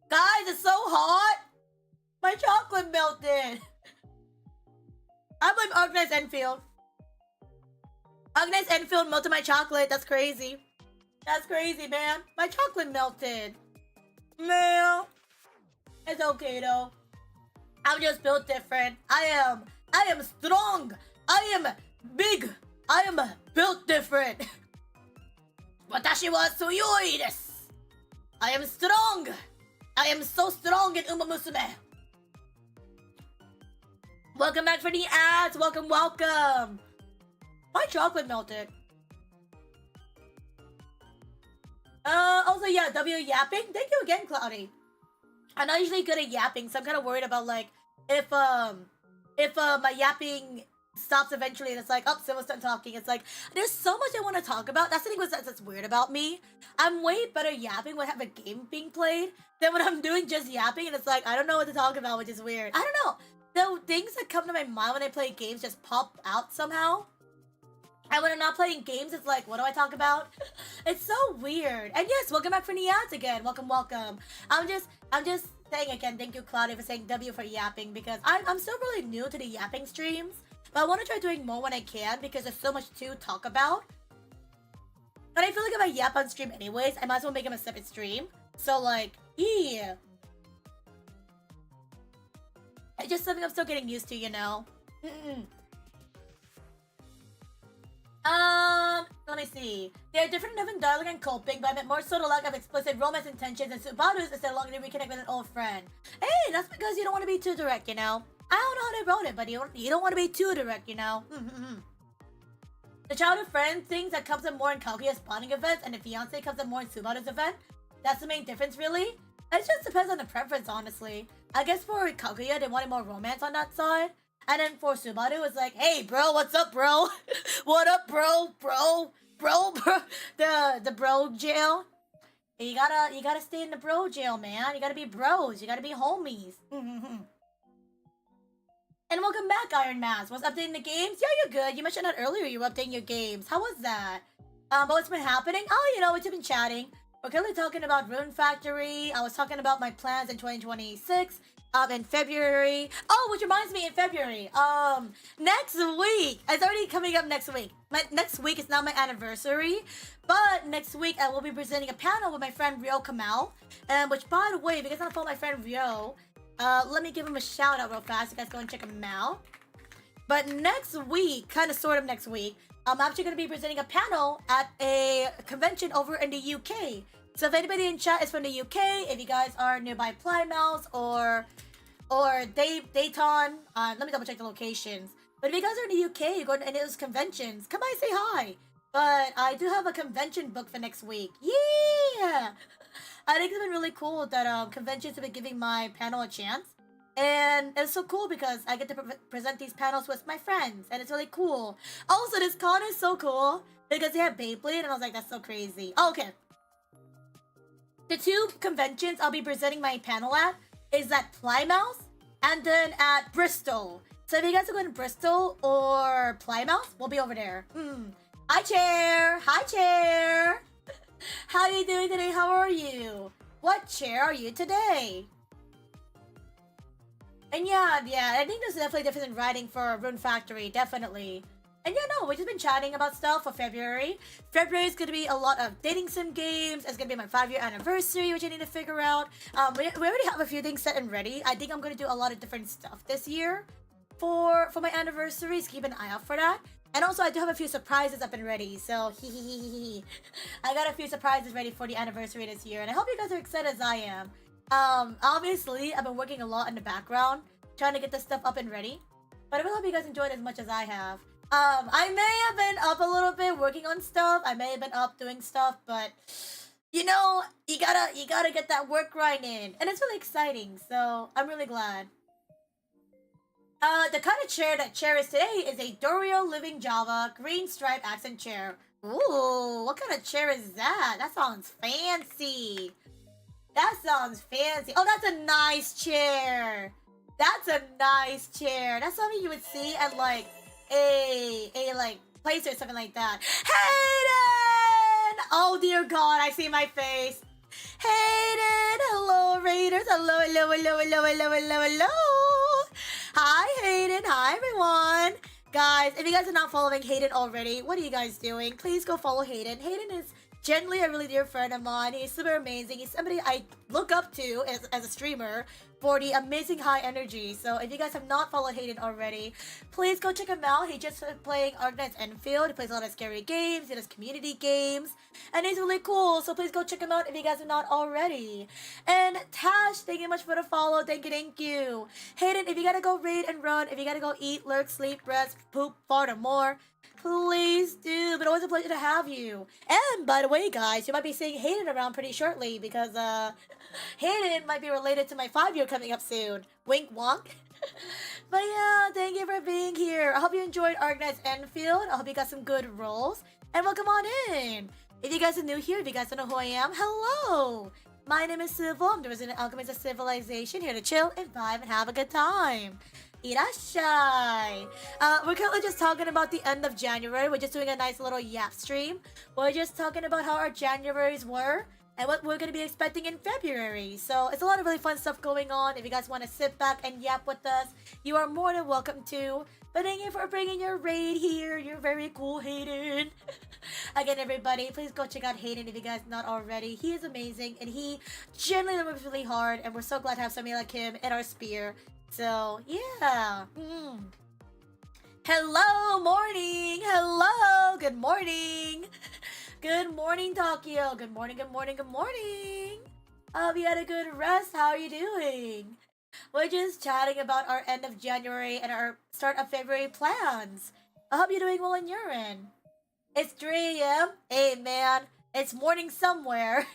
Guys, it's so hot. My chocolate melted. I blame Agnes Enfield. Agnes Enfield melted my chocolate. That's crazy. That's crazy, man. My chocolate melted. Man. It's okay, though. I'm just built different. I am strong. I am big. I am built different. Watashi wa tsuyoi desu. I am strong. I am so strong in Uma Musume. Welcome back for the ads. Welcome, welcome. My chocolate melted. Also, yeah, W yapping. Thank you again, Cloudy. I'm not usually good at yapping, so I'm kind of worried about, like, if my yapping stops eventually and it's like, oh, someone's done talking. It's like, there's so much I want to talk about. That's the thing that's weird about me. I'm way better yapping when I have a game being played than when I'm doing just yapping and it's like, I don't know what to talk about, which is weird. I don't know. The things that come to my mind when I play games just pop out somehow. And when I'm not playing games, it's like, what do I talk about? It's so weird. And yes, welcome back for the ads again. Welcome, welcome. I'm just saying again, thank you, Claudia, for saying W for yapping, because I'm still really new to the yapping streams. But I want to try doing more when I can, because there's so much to talk about. But I feel like if I yap on stream anyways, I might as well make him a separate stream. So like, yeah. It's just something I'm still getting used to, you know? Let me see. They're different enough in dialogue and coping, but I meant more so the lack of explicit romance intentions and Subaru's instead of longing to reconnect with an old friend. Hey, that's because you don't want to be too direct, you know? I don't know how they wrote it, but you don't want to be too direct, you know? The childhood friend things that comes up more in Kaguya's bonding events, and the fiancé comes up more in Subaru's event. That's the main difference, really? It just depends on the preference, honestly. I guess for Kaguya, they wanted more romance on that side. And then for Subaru, it's like, hey, bro, what's up, bro? What up, bro? Bro? The bro jail. You gotta stay in the bro jail, man. You gotta be bros. You gotta be homies. And welcome back, Iron Mask. Was updating the games? Yeah, you're good. You mentioned that earlier. You were updating your games. How was that? But what's been happening? Oh, you know, we've been chatting. We're currently talking about Rune Factory. I was talking about my plans in 2026. In February. Oh, which reminds me, in February. Next week. It's already coming up next week. Next week is not my anniversary. But next week, I will be presenting a panel with my friend Ryo Kamau. Which, by the way, if you guys want to follow my friend Ryo, let me give him a shout out real fast. You guys go and check him out. But next week, kind of sort of next week, I'm actually going to be presenting a panel at a convention over in the UK. So if anybody in chat is from the UK, if you guys are nearby Plymouth or Dayton, let me double check the locations. But if you guys are in the UK, you go to any of those conventions, come by and say hi. But I do have a convention booked for next week. Yeah! I think it's been really cool that conventions have been giving my panel a chance. And it's so cool because I get to present these panels with my friends. And it's really cool. Also, this con is so cool because they have Beyblade. And I was like, that's so crazy. Oh, okay. The two conventions I'll be presenting my panel at is at Plymouth and then at Bristol. So if you guys are going to Bristol or Plymouth, we'll be over there. Hi, Chair. Hi, Chair. How are you doing today? How are you? What chair are you today? And yeah, I think there's definitely a difference in writing for Rune Factory, definitely. And yeah, no, we've just been chatting about stuff for February. February is going to be a lot of dating sim games. It's going to be my 5-year anniversary, which I need to figure out. We already have a few things set and ready. I think I'm going to do a lot of different stuff this year for my anniversaries. Keep an eye out for that. And also, I do have a few surprises up and ready. So, I got a few surprises ready for the anniversary this year. And I hope you guys are excited as I am. Obviously, I've been working a lot in the background, trying to get this stuff up and ready. But I really hope you guys enjoyed it as much as I have. I may have been up a little bit working on stuff. I may have been up doing stuff, but you gotta get that work grind in, and it's really exciting. So I'm really glad. The kind of chair that chair is today is a Dorio Living Java green stripe accent chair. Ooh, what kind of chair is that? That sounds fancy. That sounds fancy. Oh, that's a nice chair. That's a nice chair. That's something you would see at like a like place or something like that. Hayden! Oh dear God, I see my face. Hayden, hello Raiders, hello, hello, hello, hello, hello, hello, hello. Hi Hayden, hi everyone. Guys, if you guys are not following Hayden already, what are you guys doing? Please go follow Hayden. Hayden is generally a really dear friend of mine. He's super amazing. He's somebody I look up to as a streamer for the amazing high energy. So if you guys have not followed Hayden already, please go check him out. He just started playing Arknight's Enfield. He plays a lot of scary games. He does community games. And he's really cool. So please go check him out if you guys have not already. And Tash, thank you much for the follow. Thank you, thank you. Hayden, if you gotta go raid and run, if you gotta go eat, lurk, sleep, rest, poop, fart, or more, please do, but always a pleasure to have you. And by the way, guys, you might be seeing Hayden around pretty shortly because Hayden might be related to my 5-year coming up soon. Wink wonk. But yeah, thank you for being here. I hope you enjoyed Arknight's Enfield. I hope you got some good rolls. And welcome on in. If you guys are new here, if you guys don't know who I am, hello. My name is Civil. I'm the resident alchemist of civilization, here to chill and vibe and have a good time. Irashai! We're currently just talking about the end of January. We're just doing a nice little yap stream. We're just talking about how our Januaries were and what we're going to be expecting in February. So it's a lot of really fun stuff going on. If you guys want to sit back and yap with us, you are more than welcome to. But thank you for bringing your raid here. You're very cool, Hayden. Again, everybody, please go check out Hayden if you guys not already. He is amazing and he generally works really hard. And we're so glad to have somebody like him in our sphere. So, yeah. Hello, morning. Hello. Good morning. Good morning, Tokyo. Good morning, good morning, good morning. Hope you had a good rest. How are you doing? We're just chatting about our end of January and our start of February plans. I hope you're doing well on your end. It's 3 a.m. Hey, man. It's morning somewhere.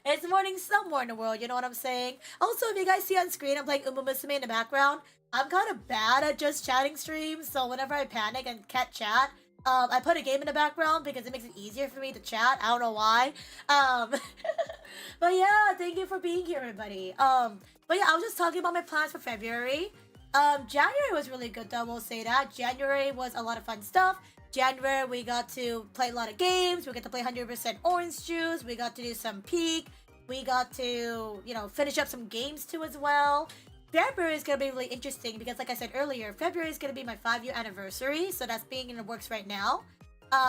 It's morning somewhere in the world, you know what I'm saying? Also, if you guys see on screen, I'm playing Musume in the background. I'm kind of bad at just chatting streams, so whenever I panic and can't chat, I put a game in the background because it makes it easier for me to chat. I don't know why. But yeah, thank you for being here, everybody. But yeah, I was just talking about my plans for February. January was really good, though, I will say that. January was a lot of fun stuff. January, we got to play a lot of games. We got to play 100% orange juice. We got to do some peak. We got to, finish up some games too as well. February is going to be really interesting because, like I said earlier, February is going to be my 5-year anniversary. So that's being in the works right now.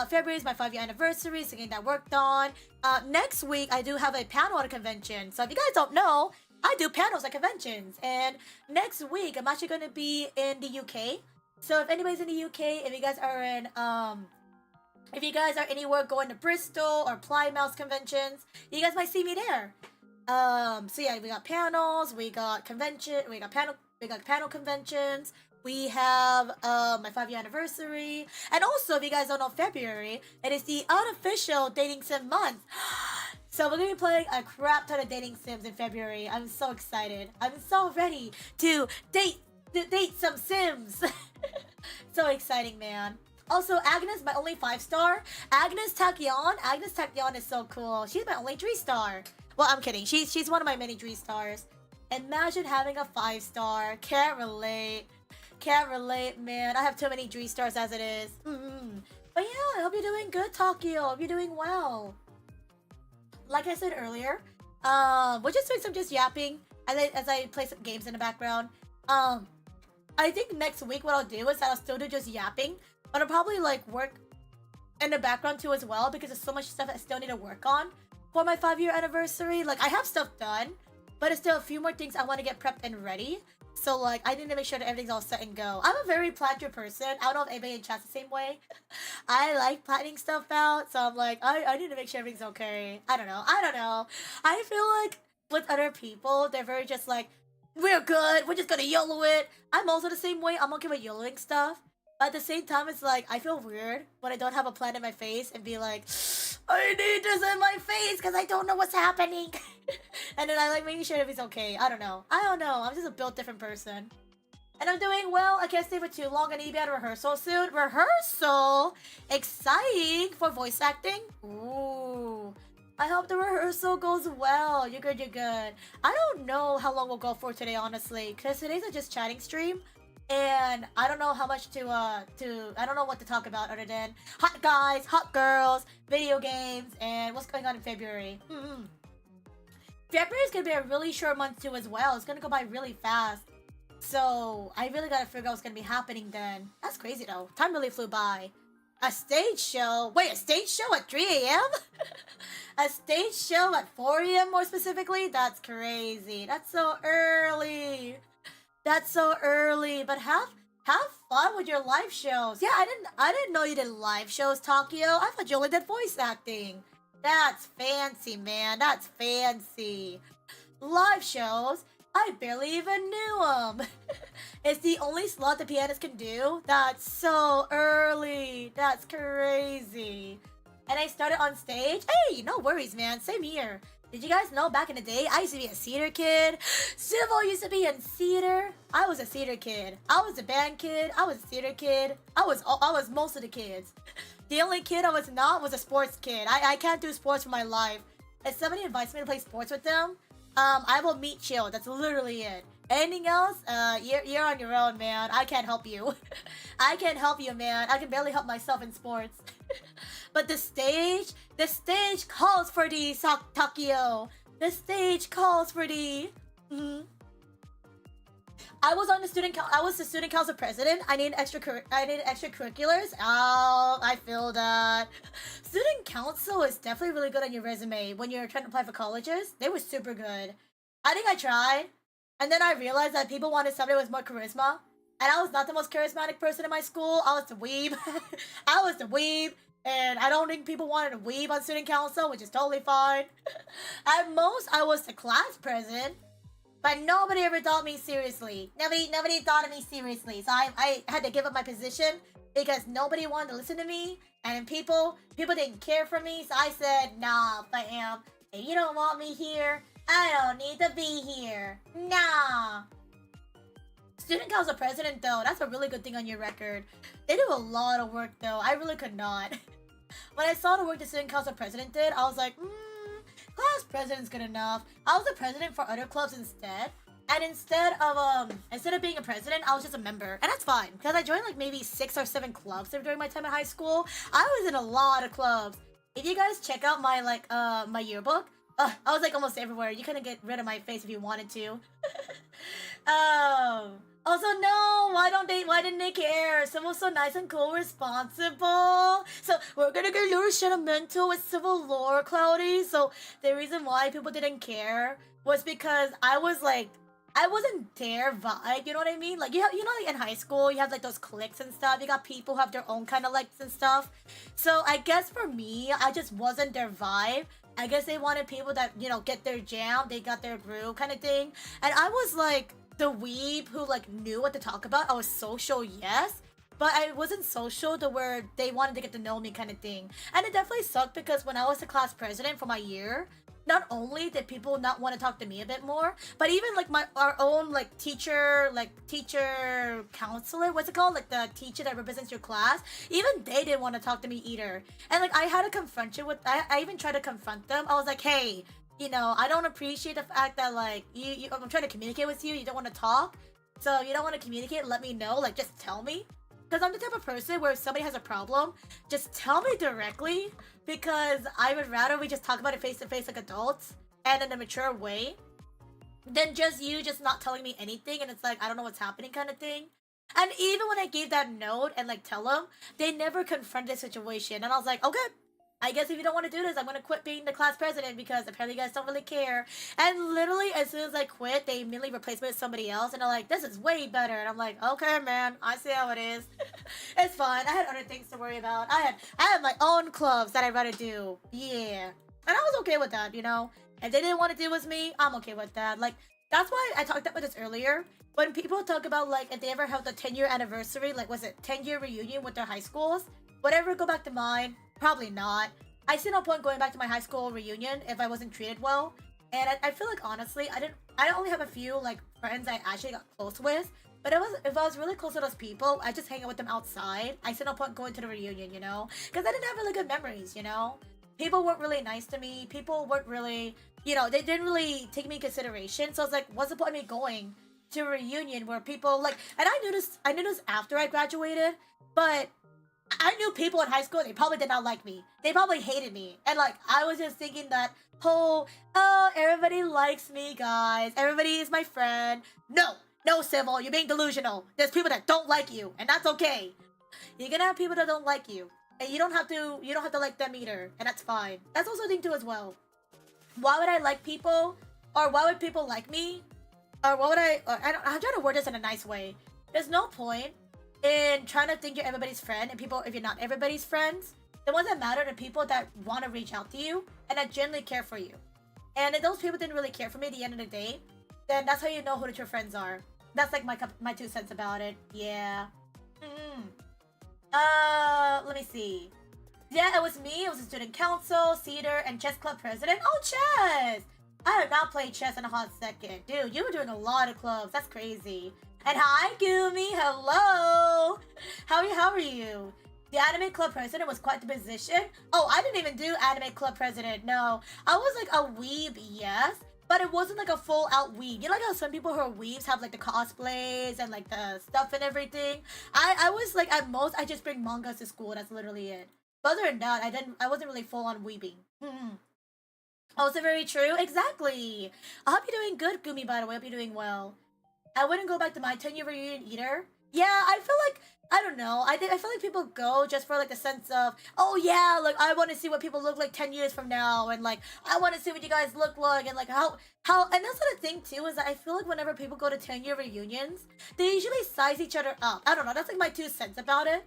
February is my 5-year anniversary, so getting that worked on. Next week, I do have a panel at a convention. So if you guys don't know, I do panels at conventions. And next week, I'm actually going to be in the UK. So if anybody's in the UK, if you guys are anywhere going to Bristol or Plymouth conventions, you guys might see me there. So yeah, we got panels, we got panel conventions, we have my 5-year anniversary, and also if you guys don't know February, it is the unofficial dating sim month. So we're gonna be playing a crap ton of dating sims in February. I'm so excited. I'm so ready to date some sims. So exciting, man. Also, Agnes, my only 5-star. Agnes Tachyon is so cool. She's my only 3-star. Well, I'm kidding. She's one of my many 3-stars. Imagine having a 5-star. Can't relate. Can't relate, man. I have too many 3-stars as it is. But yeah, I hope you're doing good, Tokyo. I hope you're doing well. Like I said earlier, we're just doing some yapping as I play some games in the background. I think next week what I'll do is I'll still do just yapping, but I'll probably work in the background too as well because there's so much stuff I still need to work on for my 5-year anniversary. I have stuff done, but there's still a few more things I want to get prepped and ready. So I need to make sure that everything's all set and go. I'm a very planner person. I don't know if anybody in chat's the same way. I like planning stuff out, so I'm I need to make sure everything's okay. I don't know. I feel like with other people, they're very just we're good, we're just gonna YOLO it. I'm also the same way. I'm okay with YOLOing stuff. But at the same time, it's like, I feel weird when I don't have a plan in my face and be like, I need this in my face because I don't know what's happening. And then I like making sure if it's okay. I don't know. I'm just a built different person. And I'm doing well. I can't stay for too long. I need to be at rehearsal soon. Rehearsal? Exciting for voice acting? Ooh. I hope the rehearsal goes well. You're good, you're good. I don't know how long we'll go for today, honestly. Because today's a just chatting stream. And I don't know how much I don't know what to talk about other than hot guys, hot girls, video games, and what's going on in February. February is going to be a really short month too as well. It's going to go by really fast. So, I really gotta figure out what's gonna be happening then. That's crazy though. Time really flew by. A stage show? Wait, a stage show at 3 a.m.? A stage show at 4 a.m. more specifically? That's crazy. That's so early. That's so early. But have fun with your live shows. Yeah, I didn't know you did live shows, Takio. I thought you only did voice acting. That's fancy, man. That's fancy. Live shows? I barely even knew them. It's the only slot the pianist can do? That's so early. That's crazy. And I started on stage? Hey, no worries, man. Same here. Did you guys know back in the day, I used to be a theater kid? Civil used to be in theater. I was a theater kid. I was a band kid. I was a theater kid. I was most of the kids. The only kid I was not was a sports kid. I can't do sports for my life. If somebody invites me to play sports with them, I will meet chill. That's literally it. Anything else? You're on your own, man. I can't help you. I can't help you, man. I can barely help myself in sports. But the stage calls for thee, Takio. The stage calls for thee. I was the student council president. I need extracurriculars. Oh, I feel that. Student council is definitely really good on your resume when you're trying to apply for colleges. They were super good. I think I tried, and then I realized that people wanted somebody with more charisma, and I was not the most charismatic person in my school. I was the weeb. I was the weeb, and I don't think people wanted a weeb on student council, which is totally fine. At most, I was the class president. But nobody ever thought me seriously. Nobody thought of me seriously. So I had to give up my position because nobody wanted to listen to me. And people didn't care for me. So I said, nah, fam. If you don't want me here, I don't need to be here. Nah. Student council president, though, that's a really good thing on your record. They do a lot of work, though. I really could not. When I saw the work the student council president did, I was like, class president's good enough. I was the president for other clubs instead. And instead of being a president, I was just a member. And that's fine. Because I joined like maybe 6 or 7 clubs during my time in high school. I was in a lot of clubs. If you guys check out my my yearbook, I was like almost everywhere. You couldn't get rid of my face if you wanted to. Also, no, why didn't they care? Someone's so nice and cool, responsible. So, we're gonna get a little sentimental with civil lore, Cloudy. So, the reason why people didn't care was because I wasn't their vibe, you know what I mean? Like, you know, like in high school, you have like those cliques and stuff. You got people who have their own kind of likes and stuff. So, I guess for me, I just wasn't their vibe. I guess they wanted people that, you know, get their jam, they got their groove kind of thing. And I was like the weeb who like knew what to talk about. I was social, yes, but I wasn't social to where they wanted to get to know me kind of thing. And it definitely sucked because when I was the class president for my year, not only did people not want to talk to me a bit more, but even like our own like teacher counselor, what's it called? Like the teacher that represents your class, even they didn't want to talk to me either. And like I had to confront you with, I even tried to confront them. I was like, hey, you know, I don't appreciate the fact that like I'm trying to communicate with you, you don't want to talk. So you don't want to communicate, let me know, like just tell me. Because I'm the type of person where if somebody has a problem, just tell me directly. Because I would rather we just talk about it face to face like adults and in a mature way than just you just not telling me anything and it's like I don't know what's happening kind of thing. And even when I gave that note and like tell them, they never confronted the situation. And I was like, okay, I guess if you don't want to do this, I'm going to quit being the class president because apparently you guys don't really care. And literally, as soon as I quit, they immediately replaced me with somebody else. And they're like, this is way better. And I'm like, okay, man, I see how it is. It's fine. I had other things to worry about. I had my own clubs that I'd rather do. Yeah. And I was okay with that, you know? If they didn't want to deal with me, I'm okay with that. Like, That's why I talked about this earlier. When people talk about like if they ever held a 10-year anniversary, like was it 10-year reunion with their high schools? Would I ever go back to mine? Probably not. I see no point going back to my high school reunion if I wasn't treated well. And I feel like honestly, I only have a few like friends I actually got close with. But if I was really close to those people, I just hang out with them outside. I see no point going to the reunion, you know? Because I didn't have really good memories, you know? People weren't really nice to me. People weren't really, you know, they didn't really take me in consideration. So I was like, what's the point of me going to a reunion where people like, and I knew this after I graduated, but I knew people in high school, they probably did not like me. They probably hated me. And like, I was just thinking that whole, oh, everybody likes me, guys. Everybody is my friend. No, Civil, you're being delusional. There's people that don't like you, and that's okay. You're gonna have people that don't like you. And you don't have to like them either, and that's fine. That's also a thing too as well. Why would I like people? Or why would people like me? Or what would I'm trying to word this in a nice way. There's no point in trying to think you're everybody's friend and people, if you're not everybody's friends. The ones that matter are the people that want to reach out to you and that genuinely care for you. And if those people didn't really care for me at the end of the day, then that's how you know who the true friends are. That's like my 2 cents about it. Yeah. Let me see. Yeah, it was me. It was a student council, Cedar, and chess club president. Oh, chess! I have not played chess in a hot second. Dude, you were doing a lot of clubs. That's crazy. And hi, Gumi. Hello. How are you? The anime club president was quite the position. Oh, I didn't even do anime club president. No. I was like a weeb, yes. But it wasn't like a full out weeb. You know like how some people who are weebs have like the cosplays and like the stuff and everything? I was like at most I just bring mangas to school. That's literally it. But other than that, I wasn't really full on weebing. Also very true. Exactly. I hope you're doing good, Gumi, by the way. I hope you're doing well. I wouldn't go back to my 10-year reunion either. Yeah, I feel like, I don't know. I feel like people go just for like the sense of, oh yeah, like I want to see what people look like 10 years from now. And like, I want to see what you guys look like. And like how, and that's the thing too, is that I feel like whenever people go to 10-year reunions, they usually size each other up. I don't know. That's like my 2 cents about it.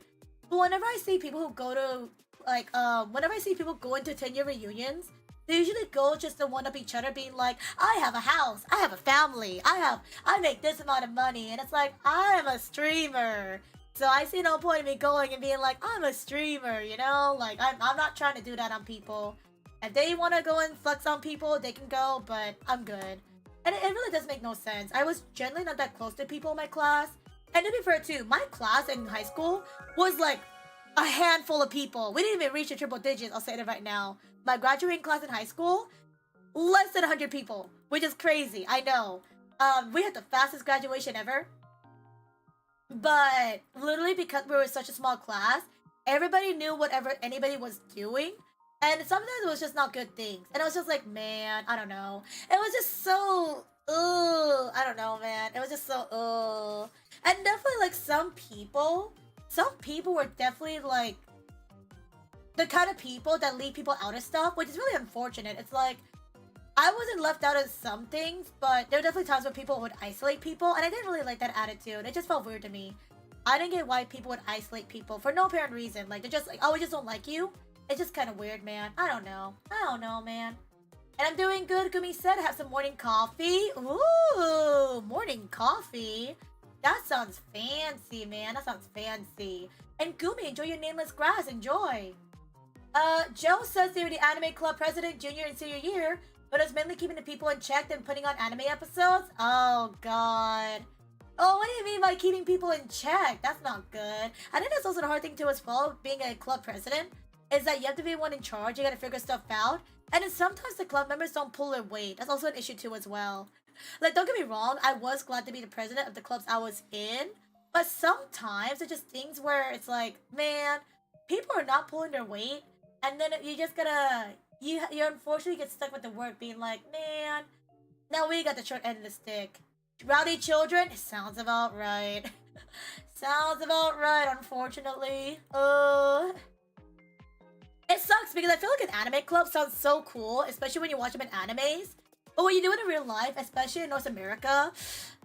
But whenever I see people who go to, like, whenever I see people go into 10-year reunions, they usually go just to one up each other, being like, I have a house, I have a family, I make this amount of money, and it's like, I am a streamer. So I see no point in me going and being like, I'm a streamer, you know? Like, I'm not trying to do that on people. If they want to go and flex on people, they can go, but I'm good. And it really does make no sense. I was generally not that close to people in my class. And to be fair too, my class in high school was like a handful of people. We didn't even reach the triple digits, I'll say it right now. My graduating class in high school, less than 100 people, which is crazy. I know. We had the fastest graduation ever. But literally because we were such a small class, everybody knew whatever anybody was doing. And sometimes it was just not good things. And I was just like, man, I don't know. It was just so, I don't know, man. It was just so, And definitely like some people were definitely like, the kind of people that leave people out of stuff, which is really unfortunate. It's like, I wasn't left out of some things, but there were definitely times when people would isolate people, and I didn't really like that attitude. It just felt weird to me. I didn't get why people would isolate people for no apparent reason. Like, they're just like, oh, we just don't like you. It's just kind of weird, man. I don't know, man. And I'm doing good, Gumi said. Have some morning coffee. Ooh, morning coffee. That sounds fancy, man. That sounds fancy. And Gumi, enjoy your nameless grass. Enjoy. Joe says they were the anime club president junior and senior year, but it's mainly keeping the people in check and putting on anime episodes. Oh, God. Oh, what do you mean by keeping people in check? That's not good. I think that's also the hard thing too as well, being a club president, is that you have to be one in charge. You gotta figure stuff out. And then sometimes the club members don't pull their weight. That's also an issue too as well. Like, don't get me wrong, I was glad to be the president of the clubs I was in, but sometimes it's just things where it's like, man, people are not pulling their weight. And then you just gotta, you unfortunately get stuck with the work being like, man, now we got the short end of the stick. Rowdy children? It sounds about right. Sounds about right, unfortunately. It sucks because I feel like an anime club sounds so cool, especially when you watch them in animes. But when you do it in real life, especially in North America,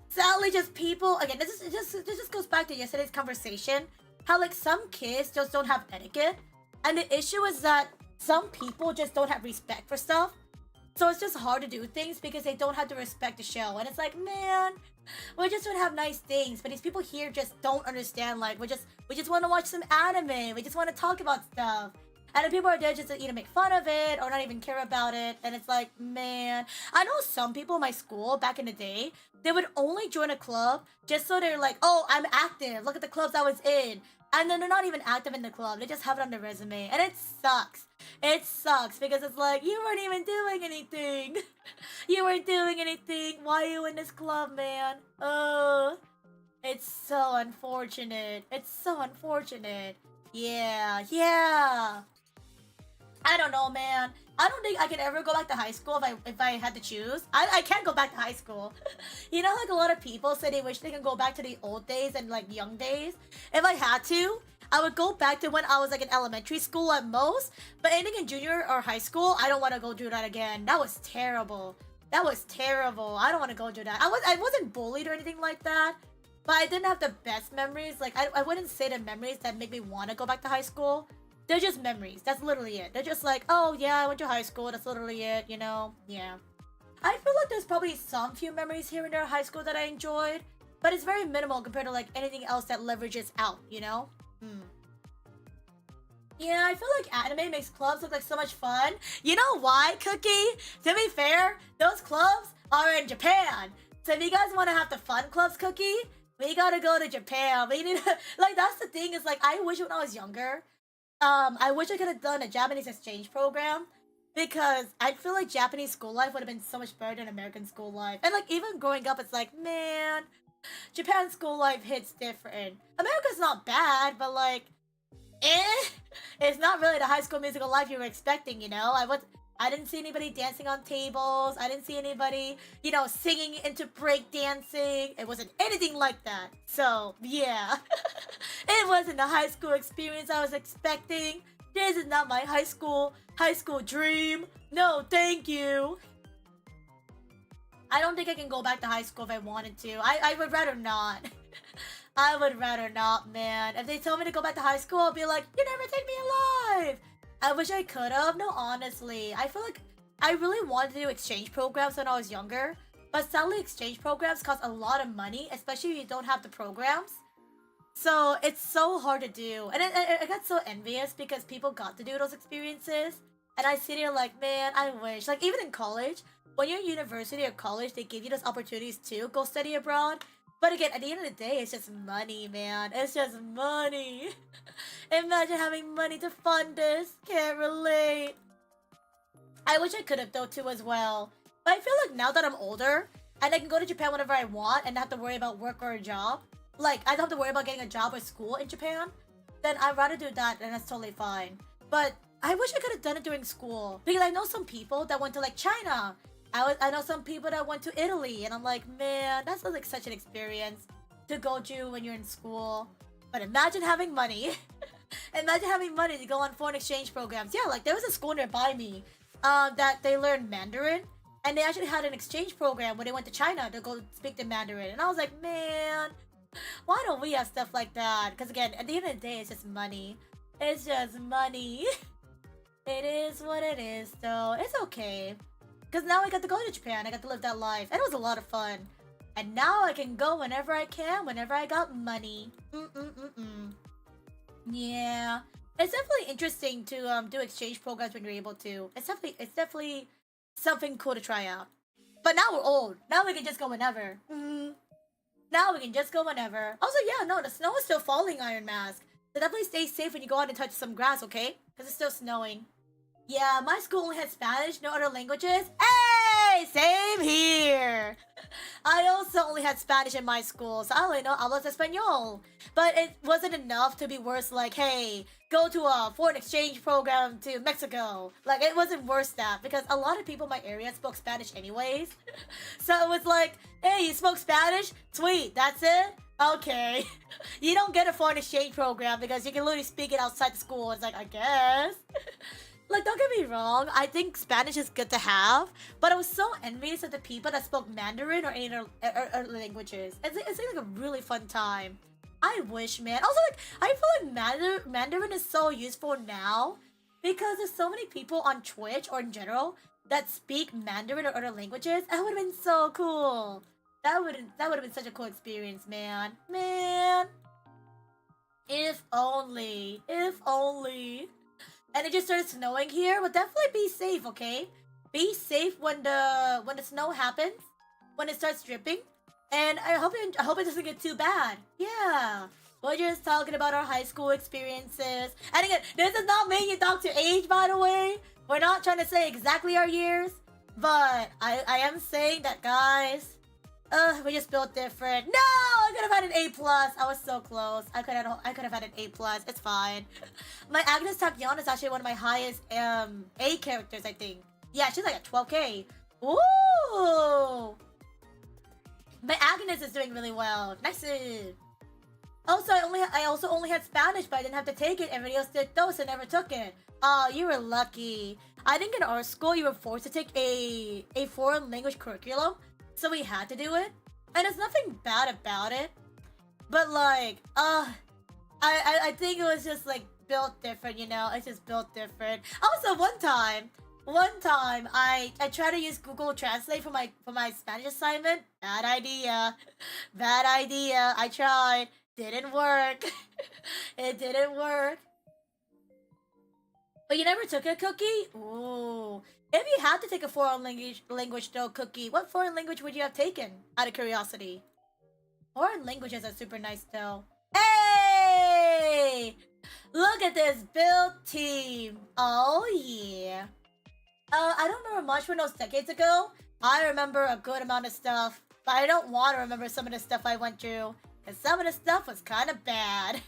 sadly just people, again, this just goes back to yesterday's conversation, how like some kids just don't have etiquette. And the issue is that some people just don't have respect for stuff. So it's just hard to do things because they don't have to respect the show. And it's like, man, we just want to have nice things, but these people here just don't understand. Like, we just want to watch some anime. We just want to talk about stuff. And the people are there just to either make fun of it or not even care about it. And it's like, man, I know some people in my school back in the day, they would only join a club just so they're like, oh, I'm active. Look at the clubs I was in. And then they're not even active in the club. They just have it on their resume. And it sucks. It sucks because it's like, you weren't even doing anything. You weren't doing anything. Why are you in this club, man? Oh, it's so unfortunate. It's so unfortunate. Yeah. I don't know, man. I don't think I can ever go back to high school if I had to choose. I can't go back to high school. You know, like a lot of people say they wish they can go back to the old days and like young days. If I had to, I would go back to when I was like in elementary school at most. But anything in junior or high school, I don't want to go do that again. That was terrible. That was terrible. I don't want to go do that. I wasn't bullied or anything like that. But I didn't have the best memories. Like, I wouldn't say the memories that make me want to go back to high school. They're just memories. That's literally it. They're just like, oh, yeah, I went to high school. That's literally it, you know? Yeah. I feel like there's probably some few memories here and there in high school that I enjoyed. But it's very minimal compared to, like, anything else that leverages out, you know? Yeah, I feel like anime makes clubs look like so much fun. You know why, Cookie? To be fair, those clubs are in Japan. So if you guys want to have the fun clubs, Cookie, we gotta go to Japan. We need to, like, that's the thing is, like, I wish when I was younger, I wish I could have done a Japanese exchange program because I feel like Japanese school life would have been so much better than American school life. And, like, even growing up, it's like, man, Japan school life hits different. America's not bad, but, like, it's not really the high school musical life you were expecting, you know? I didn't see anybody dancing on tables. I didn't see anybody, you know, singing into break dancing. It wasn't anything like that. So, yeah. It wasn't the high school experience I was expecting. This is not my high school dream. No, thank you. I don't think I can go back to high school if I wanted to. I would rather not. I would rather not, man. If they told me to go back to high school, I'll be like, you never take me alive. I wish I could have. No, honestly. I feel like I really wanted to do exchange programs when I was younger. But sadly, exchange programs cost a lot of money, especially if you don't have the programs. So it's so hard to do. And I got so envious because people got to do those experiences. And I sit here like, man, I wish. Like, even in college, when you're in university or college, they give you those opportunities to go study abroad. But again, at the end of the day, it's just money, man. It's just money. Imagine having money to fund this. Can't relate. I wish I could have, though, too, as well. But I feel like now that I'm older, and I can go to Japan whenever I want and not have to worry about work or a job. Like, I don't have to worry about getting a job or school in Japan. Then I'd rather do that, and that's totally fine. But I wish I could have done it during school. Because I know some people that went to, like, China. I know some people that went to Italy, and I'm like, man, that's like such an experience to go to when you're in school. But imagine having money. Imagine having money to go on foreign exchange programs. Yeah, like there was a school nearby me that they learned Mandarin, and they actually had an exchange program where they went to China to go speak the Mandarin. And I was like, man, why don't we have stuff like that? Because again, at the end of the day, it's just money. It's just money. It is what it is, though. It's okay. Because now I got to go to Japan. I got to live that life. And it was a lot of fun. And now I can go whenever I can, whenever I got money. Yeah. It's definitely interesting to do exchange programs when you're able to. It's definitely something cool to try out. But now we're old. Now we can just go whenever. Now we can just go whenever. Also, yeah, no, the snow is still falling, Iron Mask. So definitely stay safe when you go out and touch some grass, okay? Because it's still snowing. Yeah, my school only had Spanish, no other languages. Hey, same here. I also only had Spanish in my school, so I only know hablas español. But it wasn't enough to be worse like, hey, go to a foreign exchange program to Mexico. Like, it wasn't worse that, because a lot of people in my area spoke Spanish anyways. So it was like, hey, you spoke Spanish? Sweet, that's it? Okay. You don't get a foreign exchange program because you can literally speak it outside the school. It's like, I guess. Like, don't get me wrong, I think Spanish is good to have, but I was so envious of the people that spoke Mandarin or any other languages. It's like a really fun time. I wish, man. Also, like, I feel like Mandarin is so useful now because there's so many people on Twitch or in general that speak Mandarin or other languages. That would have been so cool. That would have been such a cool experience, man. Man. If only. If only. And it just started snowing here. But definitely be safe, okay? Be safe when the snow happens. When it starts dripping. And I hope it doesn't get too bad. Yeah. We're just talking about our high school experiences. And again, this is not making you talk to age, by the way. We're not trying to say exactly our years. But I am saying that, guys, we just built different. No! I could have had an A+. I was so close. I could have had an A+. It's fine. My Agnes Tachyon is actually one of my highest A characters, I think. Yeah, she's like at 12k. Ooh! My Agnes is doing really well. Nice. Also, I also only had Spanish, but I didn't have to take it. Everybody else did those and never took it. Oh, you were lucky. I think in our school you were forced to take a foreign language curriculum, so we had to do it. And there's nothing bad about it, but like, I think it was just like built different, you know. It's just built different. Also, one time I tried to use Google Translate for my Spanish assignment. Bad idea. Bad idea. I tried. Didn't work. It didn't work. But you never took a cookie? Ooh. If you had to take a foreign language though, cookie, what foreign language would you have taken? Out of curiosity. Foreign languages are super nice though. Hey! Look at this build team. Oh yeah. I don't remember much from those decades ago. I remember a good amount of stuff, but I don't want to remember some of the stuff I went through, because some of the stuff was kind of bad.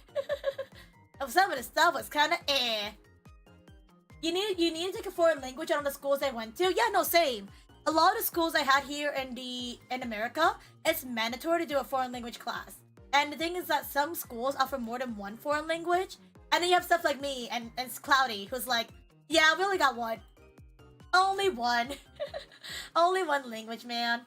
Some of the stuff was kind of eh. You need to take a foreign language out of the schools I went to? Yeah, no, same. A lot of the schools I had here in America, it's mandatory to do a foreign language class. And the thing is that some schools offer more than one foreign language. And then you have stuff like me and Cloudy, who's like, yeah, we only got one. Only one. Only one language, man.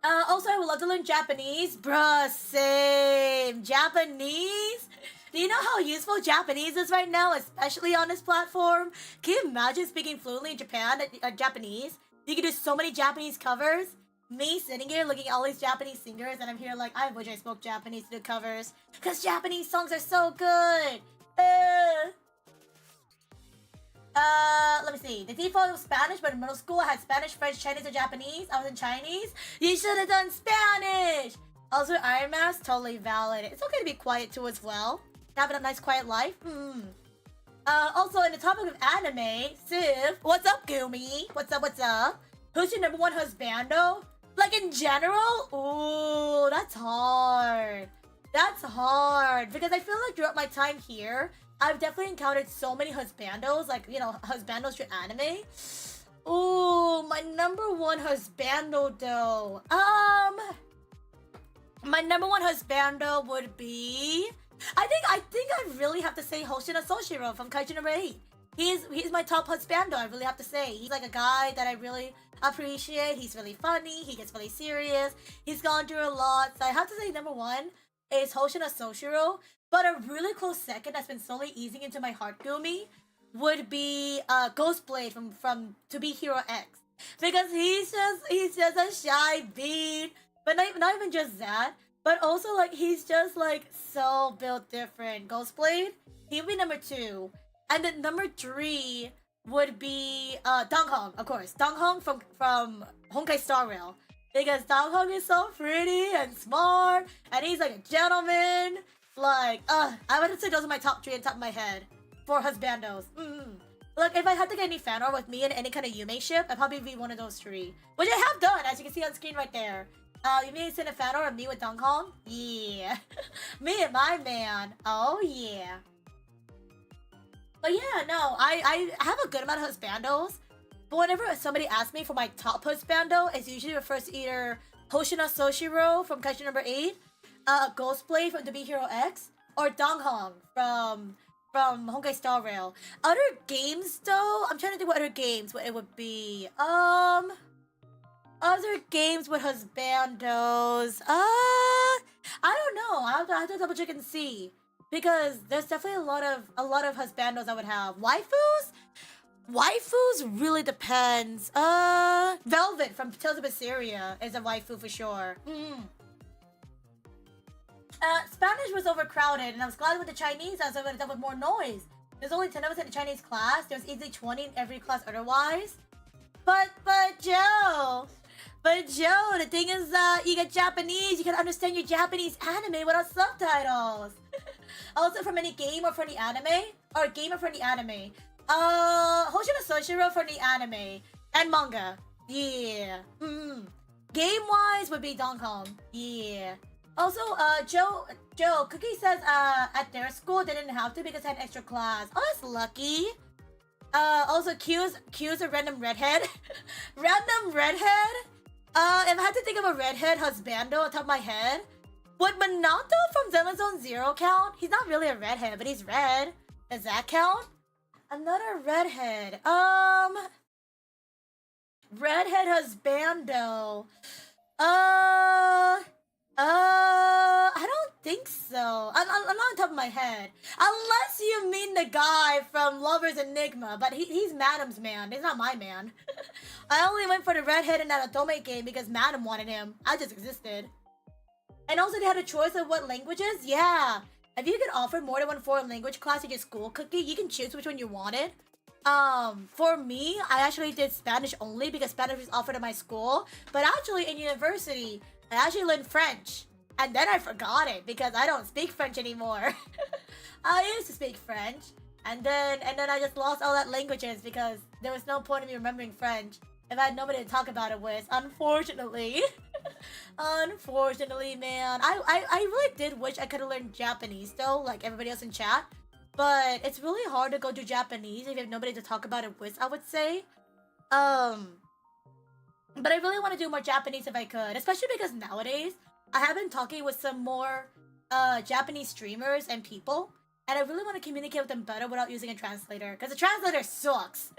Also, I would love to learn Japanese. Bruh, same. Japanese? Do you know how useful Japanese is right now, especially on this platform? Can you imagine speaking fluently in Japanese? You can do so many Japanese covers. Me sitting here looking at all these Japanese singers, and I'm here like, I wish I spoke Japanese to do covers. Because Japanese songs are so good. Let me see. The default was Spanish, but in middle school I had Spanish, French, Chinese, or Japanese. I was in Chinese. You should have done Spanish! Also, Iron Mask, totally valid. It's okay to be quiet too as well. Having a nice quiet life. Also, in the topic of anime, Civ, what's up, Gumi? What's up? Who's your number one husbando? Like in general? Ooh, that's hard. That's hard. Because I feel like throughout my time here, I've definitely encountered so many husbandos, like, you know, husbandos through anime. Ooh, my number one husbando though. My number one husbando would be, I think I really have to say Hoshina Soshiro from Kaiju number 8. He's my top husbando, I really have to say. He's like a guy that I really appreciate. He's really funny, he gets really serious. He's gone through a lot. So I have to say number one is Hoshina Soshiro. But a really close second that's been slowly easing into my heart, Gumi, would be Ghostblade from To Be Hero X. Because he's just a shy bean. But not even just that, but also like he's just like so built different. Ghostblade, he would be number 2. And then number 3 would be Donghong, of course. Donghong from Honkai Star Rail. Because Donghong is so pretty and smart, and he's like a gentleman. Like, I would say those are my top 3 on top of my head for husbandos. Look, if I had to get any fan art with me in any kind of Yume ship, I'd probably be one of those 3. Which I have done, as you can see on screen right there. You mean send a fan art of me with Donghong? Yeah. Me and my man. Oh, yeah. But yeah, no, I have a good amount of husbandos. But whenever somebody asks me for my top husbando, it usually refers to either Hoshina Soshiro from Kaiju number 8, Ghostblade from To Be Hero X, or Donghong from Honkai Star Rail. Other games though, I'm trying to think what other games what it would be. Other games with husbandos. I don't know. I have to double check and see, because there's definitely a lot of husbandos I would have. Waifus? Waifus really depends. Velvet from Tales of Berseria is a waifu for sure. Spanish was overcrowded, and I was glad with the Chinese. I was able to done with more noise. There's only 10 of us in the Chinese class. There's easily 20 in every class otherwise. But Joe, the thing is, you get Japanese. You can understand your Japanese anime without subtitles. Also, from any game or from the anime, or game or from the anime. Hoshino Soshiro for the anime and manga. Yeah. Game-wise would be Donkey Kong. Yeah. Also, Joe, Cookie says, at their school they didn't have to because they had extra class. Oh, that's lucky. Also, Q's a random redhead. Random redhead? If I had to think of a redhead husbando on top of my head, would Minato from Zenless Zone Zero count? He's not really a redhead, but he's red. Does that count? Another redhead. Redhead husbando. I don't think so. I'm not on top of my head. Unless you mean the guy from Lover's Enigma, but he's Madam's man. He's not my man. I only went for the redhead in that Otome game because Madam wanted him. I just existed. And also they had a choice of what languages? Yeah. If you could offer more than one foreign language class at your school, Cookie, you can choose which one you wanted. For me, I actually did Spanish only because Spanish was offered at my school. But actually, in university, I actually learned French. And then I forgot it because I don't speak French anymore. I used to speak French. And then I just lost all that languages because there was no point in me remembering French if I had nobody to talk about it with, unfortunately. Unfortunately, man. I really did wish I could have learned Japanese though, like everybody else in chat. But it's really hard to go do Japanese if you have nobody to talk about it with, I would say. But I really want to do more Japanese if I could, especially because nowadays I have been talking with some more Japanese streamers and people, and I really want to communicate with them better without using a translator, because the translator sucks.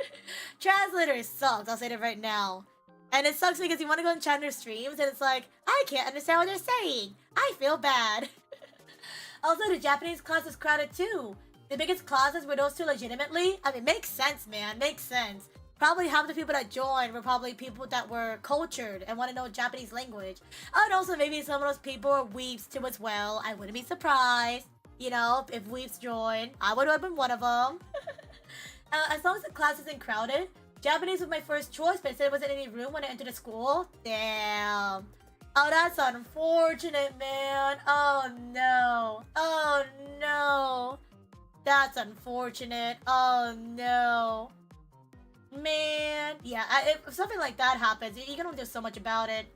Translator sucks, I'll say that right now. And it sucks because you want to go and chat in their streams, and it's like, I can't understand what they're saying. I feel bad. Also, the Japanese class is crowded too. The biggest classes were those two legitimately. I mean, makes sense, man. Makes sense. Probably half the people that joined were probably people that were cultured and want to know Japanese language. And also maybe some of those people are weebs too as well. I wouldn't be surprised, you know, if weebs joined. I would have been one of them. As long as the class isn't crowded, Japanese was my first choice, but instead there wasn't any room when I entered the school. Damn. Oh, that's unfortunate, man. Oh, no. Oh, no. That's unfortunate. Oh, no. Man. Yeah, if something like that happens, you can only do so much about it.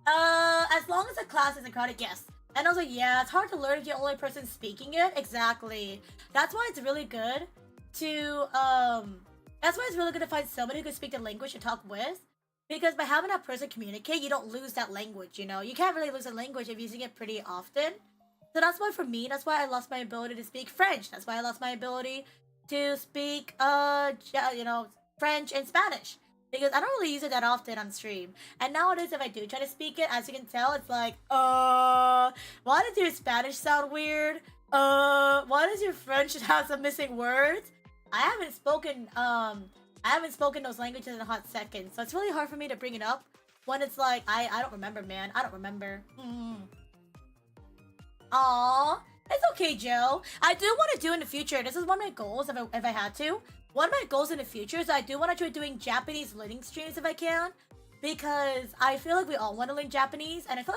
As long as the class isn't crowded, yes. And also, yeah, it's hard to learn if you're the only person speaking it. Exactly. That's why it's really good to, that's why it's really good to find somebody who can speak the language to talk with. Because by having that person communicate, you don't lose that language, you know? You can't really lose a language if you're using it pretty often. So that's why for me, that's why I lost my ability to speak French. That's why I lost my ability to speak, you know, French and Spanish. Because I don't really use it that often on stream. And nowadays, if I do try to speak it, as you can tell, it's like, why does your Spanish sound weird? Why does your French have some missing words? I haven't spoken those languages in a hot second. So it's really hard for me to bring it up when it's like, I don't remember, man. I don't remember. Aww. It's okay, Joe. I do want to do in the future. This is one of my goals if I had to. One of my goals in the future is I do want to try doing Japanese learning streams if I can. Because I feel like we all want to learn Japanese. And I feel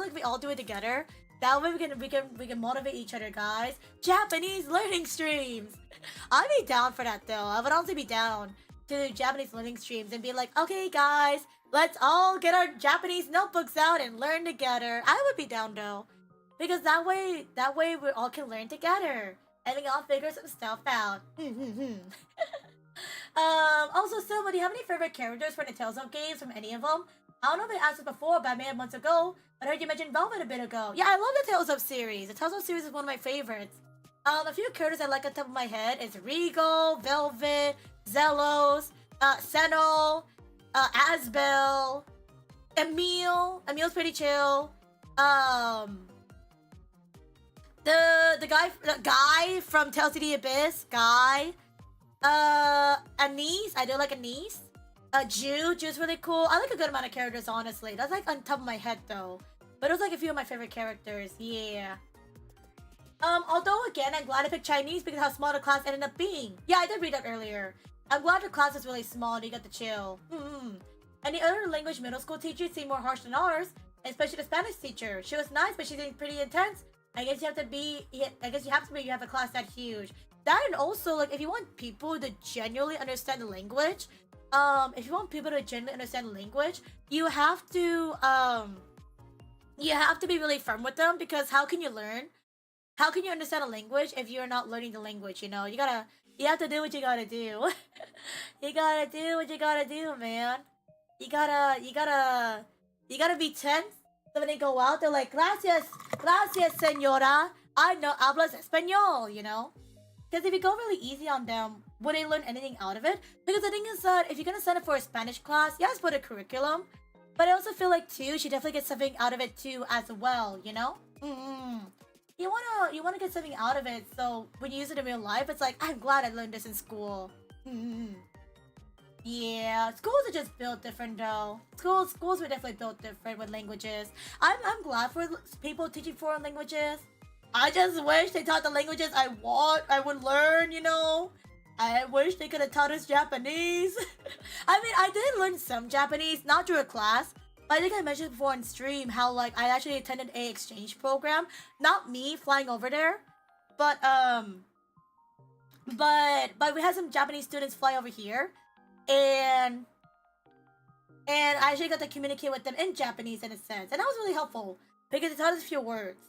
like we all do it together. That way we can motivate each other, guys. Japanese learning streams. I'd be down for that though. I would also be down to do Japanese learning streams and be like, okay guys, let's all get our Japanese notebooks out and learn together. I would be down though. Because that way we all can learn together. And we can all figure some stuff out. Also, Silva, do you have any favorite characters from the Tales of games from any of them? I don't know if I asked this before, but I may have months ago. But I heard you mention Velvet a bit ago. Yeah, I love the Tales of series. The Tales of series is one of my favorites. A few characters I like on top of my head is Regal, Velvet, Zelos, Senno, Asbel, Emil. Emil's pretty chill. The guy from Tales of the Abyss, Guy. Anise. I do like Anise. Ju's really cool. I like a good amount of characters, honestly. That's like on top of my head, though. But it was like a few of my favorite characters. Yeah. Although, again, I'm glad I picked Chinese because how small the class ended up being. Yeah, I did read that earlier. I'm glad the class is really small and you got to chill. And the other language middle school teachers seem more harsh than ours, especially the Spanish teacher. She was nice, but she seemed pretty intense. I guess you have to be. You have a class that huge. That, and also, like, if you want people to genuinely understand the language, you have to be really firm with them, because how can you learn? How can you understand a language if you're not learning the language? You know, you have to do what you gotta do. You gotta do what you gotta do, man. You gotta be tense. So when they go out, they're like, gracias, señora. I know hablas español, you know? Because if you go really easy on them, would they learn anything out of it? Because the thing is that if you're gonna sign up for a Spanish class, yes, for the curriculum, but I also feel like too, she definitely gets something out of it too as well, you know? You wanna get something out of it, so when you use it in real life, it's like, I'm glad I learned this in school. Yeah, schools are just built different though. Schools were definitely built different with languages. I'm glad for people teaching foreign languages. I just wish they taught the languages I would learn, you know? I wish they could have taught us Japanese. I mean, I did learn some Japanese, not through a class. But I think I mentioned before on stream how, like, I actually attended a exchange program. Not me flying over there, but we had some Japanese students fly over here, and I actually got to communicate with them in Japanese in a sense, and that was really helpful because it taught us a few words.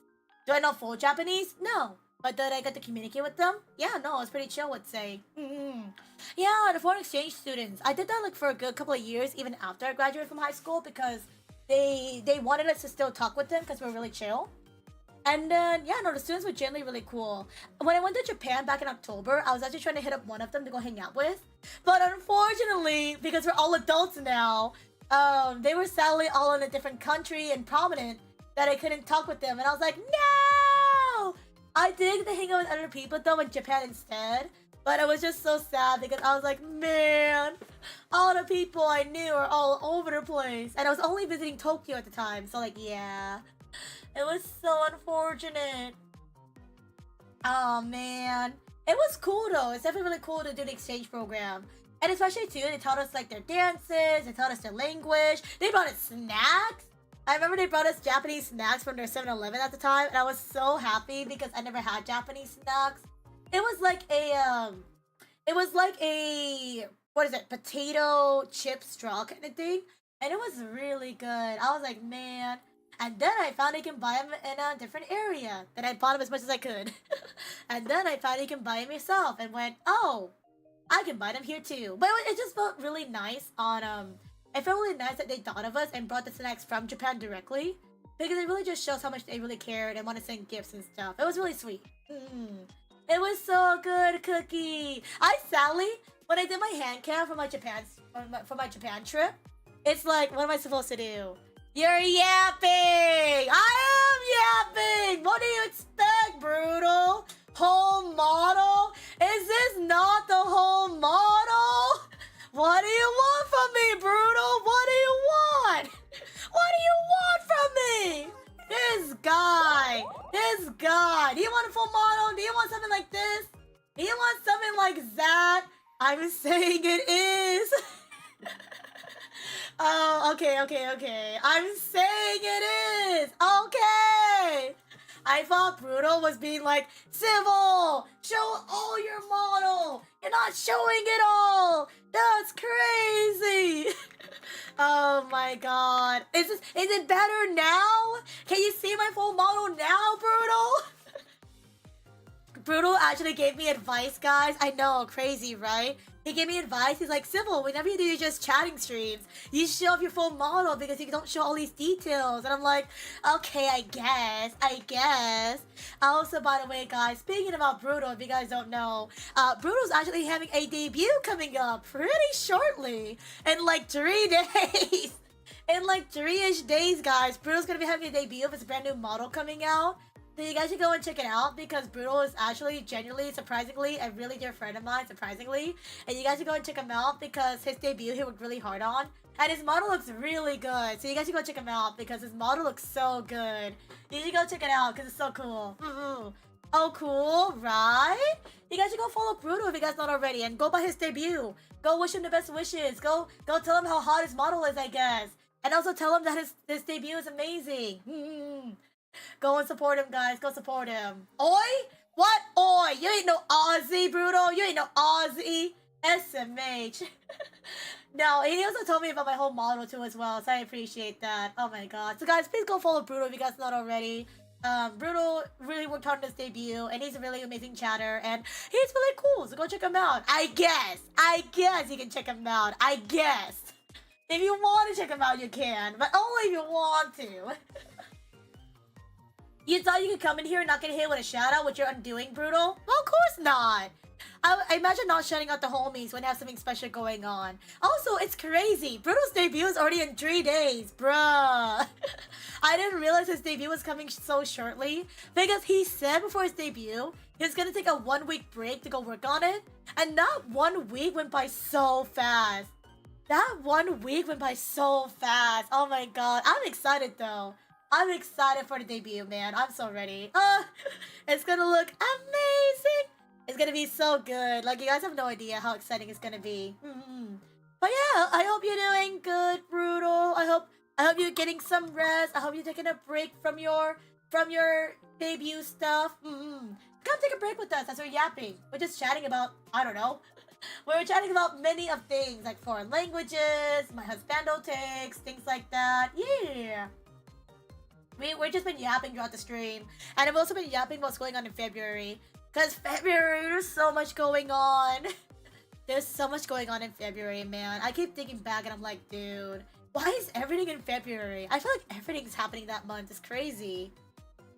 Do I know full Japanese? No. But did I get to communicate with them? Yeah, no, it's pretty chill, would say. Yeah, the foreign exchange students. I did that like for a good couple of years, even after I graduated from high school, because they wanted us to still talk with them because we're really chill. And then, yeah, no, the students were generally really cool. When I went to Japan back in October, I was actually trying to hit up one of them to go hang out with. But unfortunately, because we're all adults now, they were sadly all in a different country and prominent, that I couldn't talk with them. And I was like, no! I did get to hang out with other people though in Japan instead. But I was just so sad because I was like, man, all the people I knew are all over the place. And I was only visiting Tokyo at the time. So like, yeah. It was so unfortunate. Oh man. It was cool though. It's definitely really cool to do the exchange program. And especially too, they taught us like their dances. They taught us their language. They brought us snacks. I remember they brought us Japanese snacks from their 7-Eleven at the time, and I was so happy because I never had Japanese snacks. It was like a, what is it, potato chip straw kind of thing, and it was really good. I was like, man. And then I found I can buy them in a different area. Then I bought them as much as I could. And then I found I can buy them myself and went, oh, I can buy them here too. But it just felt really nice on, it felt really nice that they thought of us and brought the snacks from Japan directly, because it really just shows how much they really cared and want to send gifts and stuff. It was really sweet. It was so good, Cookie. Sadly, when I did my hand cam for my Japan trip, it's like, what am I supposed to do? You're yapping! I am yapping! What do you expect, Brutal? Whole model? Is this not the whole model? What do you want from me, Brutal? What do you want? What do you want from me? This guy. Do you want a full model? Do you want something like this? Do you want something like that? I'm saying it is. Oh, okay. I'm saying it is. Okay. I thought Brutal was being like, Civil, show all your model. You're not showing it all. That's crazy. Oh my god. Is it better now? Can you see my full model now, Brutal? Brutal actually gave me advice, guys. I know, crazy, right? He gave me advice. He's like, Civil, whenever you do your just chatting streams, you show off your full model because you don't show all these details. And I'm like, okay, I guess. Also, by the way, guys, speaking about Brutal, if you guys don't know, Brutal's actually having a debut coming up pretty shortly. In like 3 days. In like 3-ish days, guys. Brutal's gonna be having a debut of his brand new model coming out. So you guys should go and check it out because Brutal is actually genuinely, surprisingly, a really dear friend of mine, surprisingly. And you guys should go and check him out because his debut he worked really hard on. And his model looks really good. So you guys should go check him out because his model looks so good. You should go check it out because it's so cool. Oh, cool, right? You guys should go follow Brutal if you guys not already and go buy his debut. Go wish him the best wishes. Go tell him how hot his model is, I guess. And also tell him that his debut is amazing. Go and support him, guys. Go support him. Oi? What? Oi? You ain't no Aussie, Brutal. You ain't no Aussie. SMH. No, he also told me about my whole model too as well, so I appreciate that. Oh my god. So guys, please go follow Brutal if you guys not already. Brutal really worked hard on his debut, and he's a really amazing chatter, and he's really cool, so go check him out. I guess you can check him out. I guess. If you want to check him out, you can, but only if you want to. You thought you could come in here and not get hit with a shout-out, what you're undoing, Brutal? Well, of course not. I imagine not shouting out the homies when they have something special going on. Also, it's crazy. Brutal's debut is already in 3 days, bruh. I didn't realize his debut was coming so shortly because he said before his debut he was gonna take a 1 week break to go work on it, and that 1 week went by so fast. That 1 week went by so fast. Oh my god, I'm excited though. I'm excited for the debut, man. I'm so ready. It's gonna look amazing. It's gonna be so good. Like, you guys have no idea how exciting it's gonna be. But yeah, I hope you're doing good, Brutal. I hope you're getting some rest. I hope you're taking a break from your debut stuff. Come take a break with us as we're yapping. We're just chatting about, I don't know. We're chatting about many of things, like foreign languages, my husbando takes, things like that. Yeah. We've just been yapping throughout the stream. And I've also been yapping what's going on in February. Because February, there's so much going on. There's so much going on in February, man. I keep thinking back and I'm like, dude, why is everything in February? I feel like everything's happening that month. It's crazy.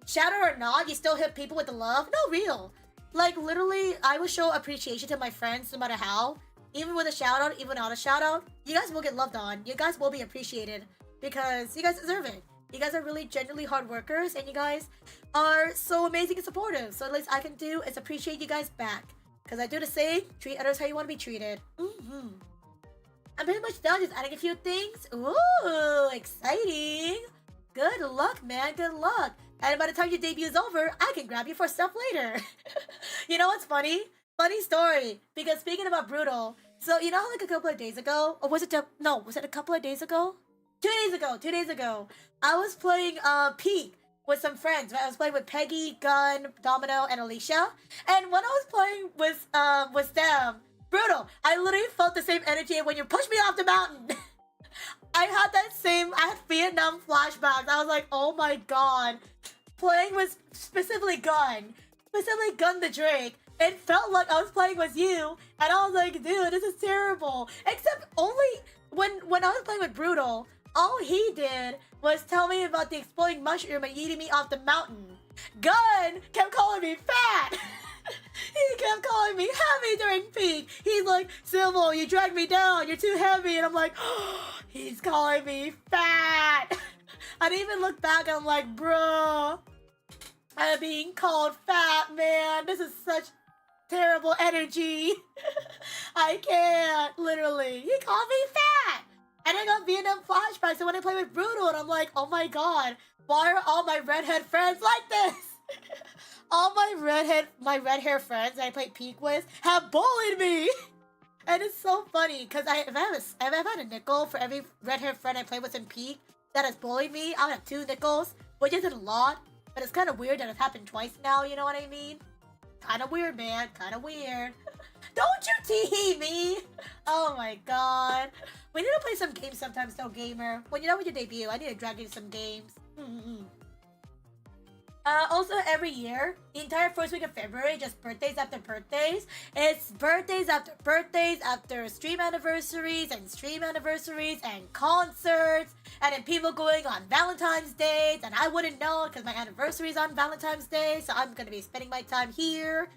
Shadow or not, you still hit people with the love? No, real. Like, literally, I will show appreciation to my friends no matter how. Even with a shout out, even without a shout out. You guys will get loved on. You guys will be appreciated. Because you guys deserve it. You guys are really genuinely hard workers, and you guys are so amazing and supportive. So the least I can do is appreciate you guys back. Because I do the same, treat others how you want to be treated. I'm pretty much done, just adding a few things. Ooh, exciting. Good luck, man, good luck. And by the time your debut is over, I can grab you for stuff later. You know what's funny? Funny story. Because speaking about Brutal, so you know how like a couple of days ago, or was it a couple of days ago? 2 days ago, I was playing Peak with some friends. Right? I was playing with Peggy, Gun, Domino, and Alicia. And when I was playing with them, Brutal, I literally felt the same energy when you pushed me off the mountain. I had Vietnam flashbacks. I was like, oh my god. Playing with specifically Gun the Drake. It felt like I was playing with you. And I was like, dude, this is terrible. Except only when I was playing with Brutal, all he did was tell me about the exploding mushroom and yeeting me off the mountain. Gun kept calling me fat. He kept calling me heavy during Peak. He's like, Civil, you dragged me down. You're too heavy. And I'm like, oh, he's calling me fat. I didn't even look back. I'm like, bro, I'm being called fat, man. This is such terrible energy. I can't, literally. He called me fat. And I got Vietnam flashbacks. So when I play with Brutal, and I'm like, oh my god, why are all my redhead friends like this? All my red hair friends that I played Peak with have bullied me. And it's so funny, because if I've had a nickel for every red hair friend I played with in Peak that has bullied me, I would have 2 nickels, which isn't a lot, but it's kind of weird that it's happened twice now, you know what I mean? Kind of weird, man. Kind of weird. Don't you tee me! Oh my god. We need to play some games sometimes though, gamer. When you're done with your debut, I need to drag you to some games. Also, every year, the entire first week of February, just birthdays after birthdays. It's birthdays after stream anniversaries and concerts. And then people going on Valentine's days. And I wouldn't know because my anniversary's on Valentine's Day. So I'm going to be spending my time here.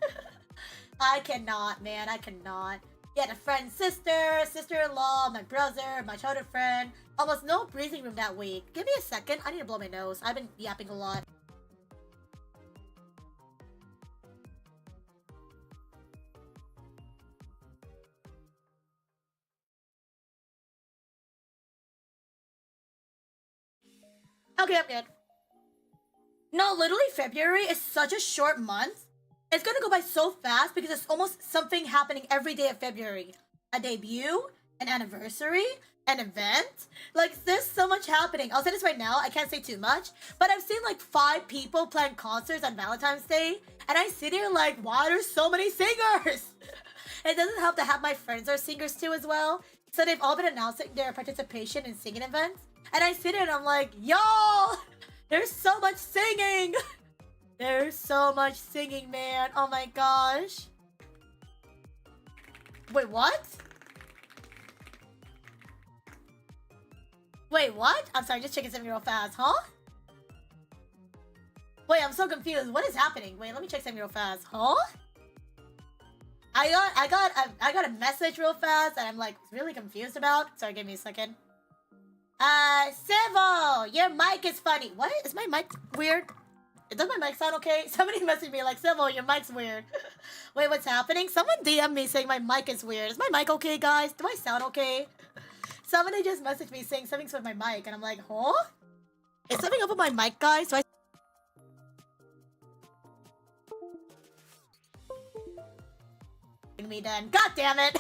I cannot, man. I cannot. Yeah, a friend's sister, sister-in-law, my brother, my childhood friend. Almost no breathing room that week. Give me a second. I need to blow my nose. I've been yapping a lot. Okay, I'm good. No, literally February is such a short month. It's gonna go by so fast because it's almost something happening every day of February. A debut, an anniversary, an event. Like, there's so much happening. I'll say this right now, I can't say too much, but I've seen like 5 people plan concerts on Valentine's Day, and I sit here like, why there's so many singers? It doesn't help to have my friends are singers too as well, so they've all been announcing their participation in singing events, and I sit here and I'm like, y'all, there's so much singing! There's so much singing, man. Oh my gosh. Wait, what? Wait, what? I'm sorry, just checking something real fast, huh? Wait, I'm so confused. What is happening? Wait, let me check something real fast, huh? I got a message real fast that I'm like really confused about. Sorry, give me a second. Civil, your mic is funny. What? Is my mic weird? Does my mic sound okay? Somebody messaged me like, Civil, your mic's weird. Wait, what's happening? Someone DM me saying my mic is weird. Is my mic okay, guys? Do I sound okay? Somebody just messaged me saying something's with my mic, and I'm like, huh? Is something up with my mic, guys? Me then. God damn it!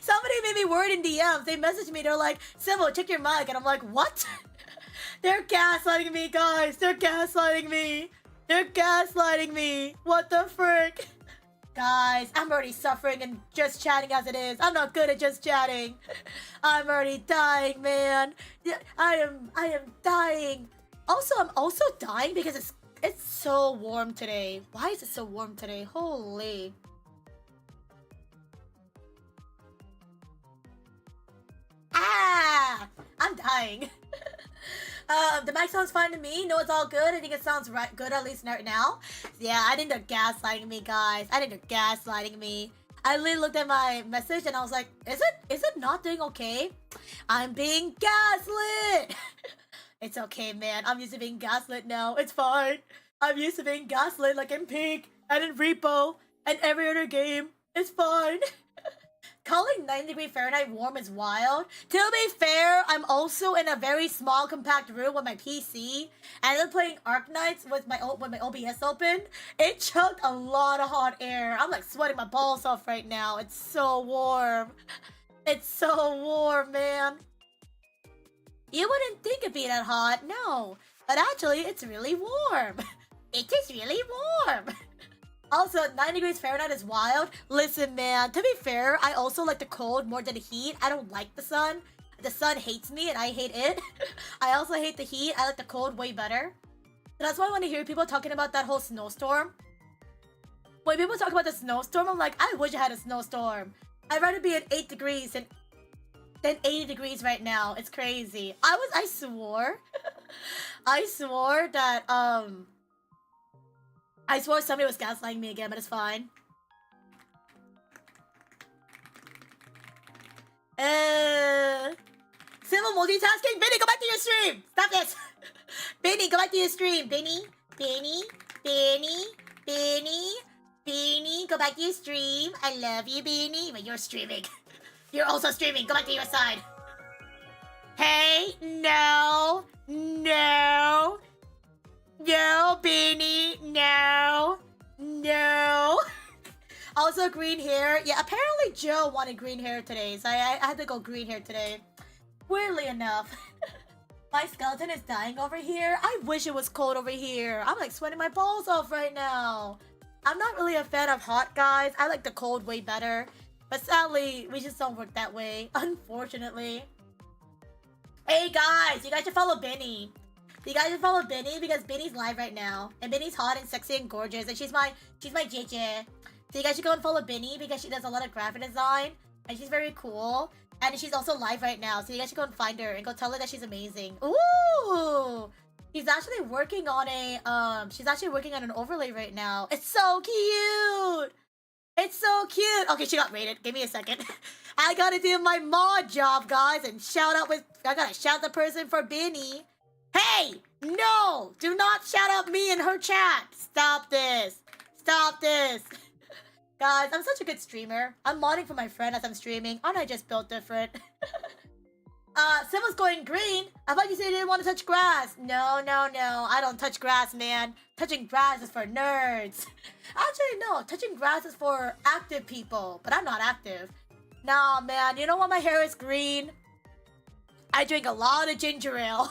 somebody made me worried in DMs. They messaged me. They're like, Civil, check your mic, and I'm like, what? They're gaslighting me, guys. They're gaslighting me. They're gaslighting me. What the frick? Guys, I'm already suffering and just chatting as it is. I'm not good at just chatting. I'm already dying, man. I am dying. Also, I'm also dying because it's so warm today. Why is it so warm today? Holy. Ah! I'm dying. The mic sounds fine to me. No, it's all good. I think it sounds right good at least right now. Yeah, I think they're gaslighting me, guys. I think they're gaslighting me. I literally looked at my message and I was like, is it not doing okay? I'm being gaslit. It's okay, man. I'm used to being gaslit now. It's fine. I'm used to being gaslit like in Pink and in Repo and every other game. It's fine. Calling 90°F warm is wild. To be fair, I'm also in a very small, compact room with my PC, and I'm playing Arknights with my OBS open. It chugged a lot of hot air. I'm like sweating my balls off right now. It's so warm. It's so warm, man. You wouldn't think it'd be that hot, no. But actually, it's really warm. It is really warm. Also, 90°F is wild. Listen, man, to be fair, I also like the cold more than the heat. I don't like the sun. The sun hates me and I hate it. I also hate the heat. I like the cold way better. That's why I want to hear people talking about that whole snowstorm. When people talk about the snowstorm, I'm like, I wish I had a snowstorm. I'd rather be at 8 degrees than 80 degrees right now. It's crazy. I swore. I swore that, I swore somebody was gaslighting me again, but it's fine. Civil multitasking? Benny, go back to your stream! Stop this! Benny, go back to your stream! Benny, go back to your stream. I love you, Benny. But you're streaming. You're also streaming. Go back to your side. Hey, no, Beanie, no. Also, green hair. Yeah, apparently Joe wanted green hair today, so I had to go green hair today. Weirdly enough. My skeleton is dying over here. I wish it was cold over here. I'm like sweating my balls off right now. I'm not really a fan of hot, guys. I like the cold way better. But sadly, we just don't work that way, unfortunately. Hey guys, you guys should follow Benny. You guys should follow Benny because Benny's live right now. And Benny's hot and sexy and gorgeous. And she's my JJ. So you guys should go and follow Benny because she does a lot of graphic design. And she's very cool. And she's also live right now. So you guys should go and find her and go tell her that she's amazing. Ooh! She's actually working on an overlay right now. It's so cute! It's so cute! Okay, she got rated. Give me a second. I gotta do my mod job, guys. And I gotta shout the person for Benny. Hey! No! Do not shout out me in her chat! Stop this! Stop this! Guys, I'm such a good streamer. I'm modding for my friend as I'm streaming. Aren't I just built different? Civil's going green. I thought you said you didn't want to touch grass. No. I don't touch grass, man. Touching grass is for nerds. Actually, no. Touching grass is for active people, but I'm not active. Nah, man. You know why my hair is green? I drink a lot of ginger ale.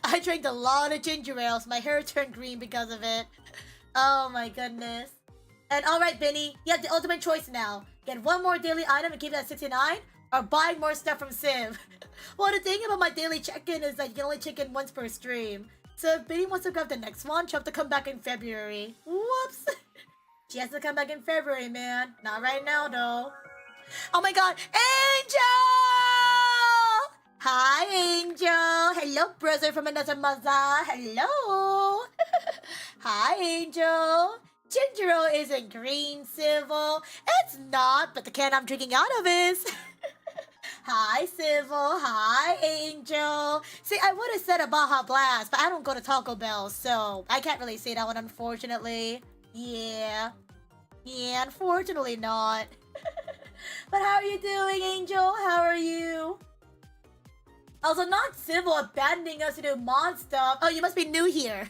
I drank a lot of ginger ale, so my hair turned green because of it. Oh my goodness. And alright, Benny, you have the ultimate choice now. Get one more daily item and keep it at 69, or buy more stuff from Civ. Well, the thing about my daily check-in is that you can only check in once per stream. So if Benny wants to grab the next one, she'll have to come back in February. Whoops. She has to come back in February, man. Not right now, though. Oh my god, Angel! Hi, Angel. Hello, brother from another mother. Hello. Hi, Angel. Ginger ale isn't green, Civil. It's not, but the can I'm drinking out of is. Hi, Civil. Hi, Angel. See, I would have said a Baja Blast, but I don't go to Taco Bell, so I can't really say that one, unfortunately. Yeah, unfortunately not. But how are you doing, Angel? How are you? Also, not Civil abandoning us to do mod stuff. Oh, you must be new here.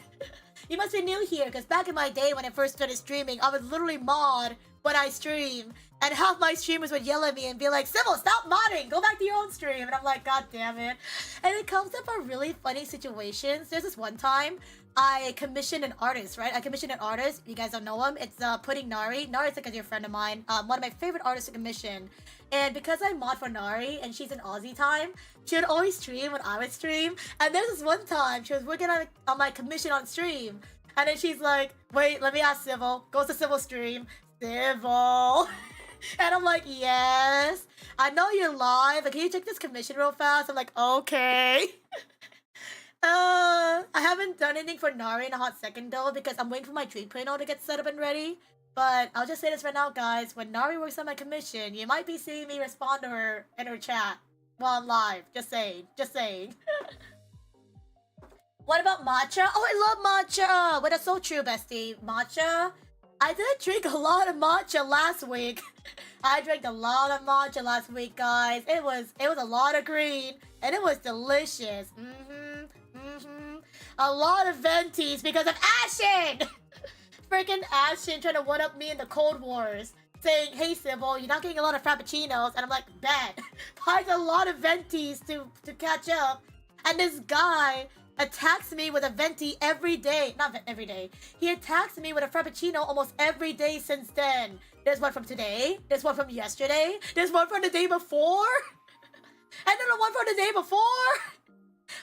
You must be new here, because back in my day when I first started streaming, I would literally mod when I stream. And half my streamers would yell at me and be like, Civil, stop modding! Go back to your own stream! And I'm like, god damn it. And it comes up for really funny situations. There's this one time, I commissioned an artist, right? I commissioned an artist. You guys don't know him. It's Pudding Nari. Nari's like a dear friend of mine. One of my favorite artists to commission. And because I mod for Nari, and she's in Aussie time, she would always stream when I would stream. And there's this one time, she was working on my commission on stream. And then she's like, wait, let me ask Civil. Goes to Civil stream. Civil. And I'm like, yes. I know you're live, but can you check this commission real fast? I'm like, okay. I haven't done anything for Nari in a hot second though, because I'm waiting for my 3.0 to get set up and ready. But I'll just say this right now, guys. When Nari works on my commission, you might be seeing me respond to her in her chat while I'm live. Just saying. What about matcha? Oh, I love matcha! But that's so true, bestie. Matcha? I did drink a lot of matcha last week. I drank a lot of matcha last week, guys. It was a lot of green, and it was delicious. A lot of venties because of Ashen! Freaking Ashen trying to one-up me in the Cold Wars. Saying, hey, Civil, you're not getting a lot of Frappuccinos. And I'm like, bet. Buys a lot of venties to catch up. And this guy attacks me with a venti every day. Not every day. He attacks me with a Frappuccino almost every day since then. There's one from today. There's one from yesterday. There's one from the day before. And then the one from the day before.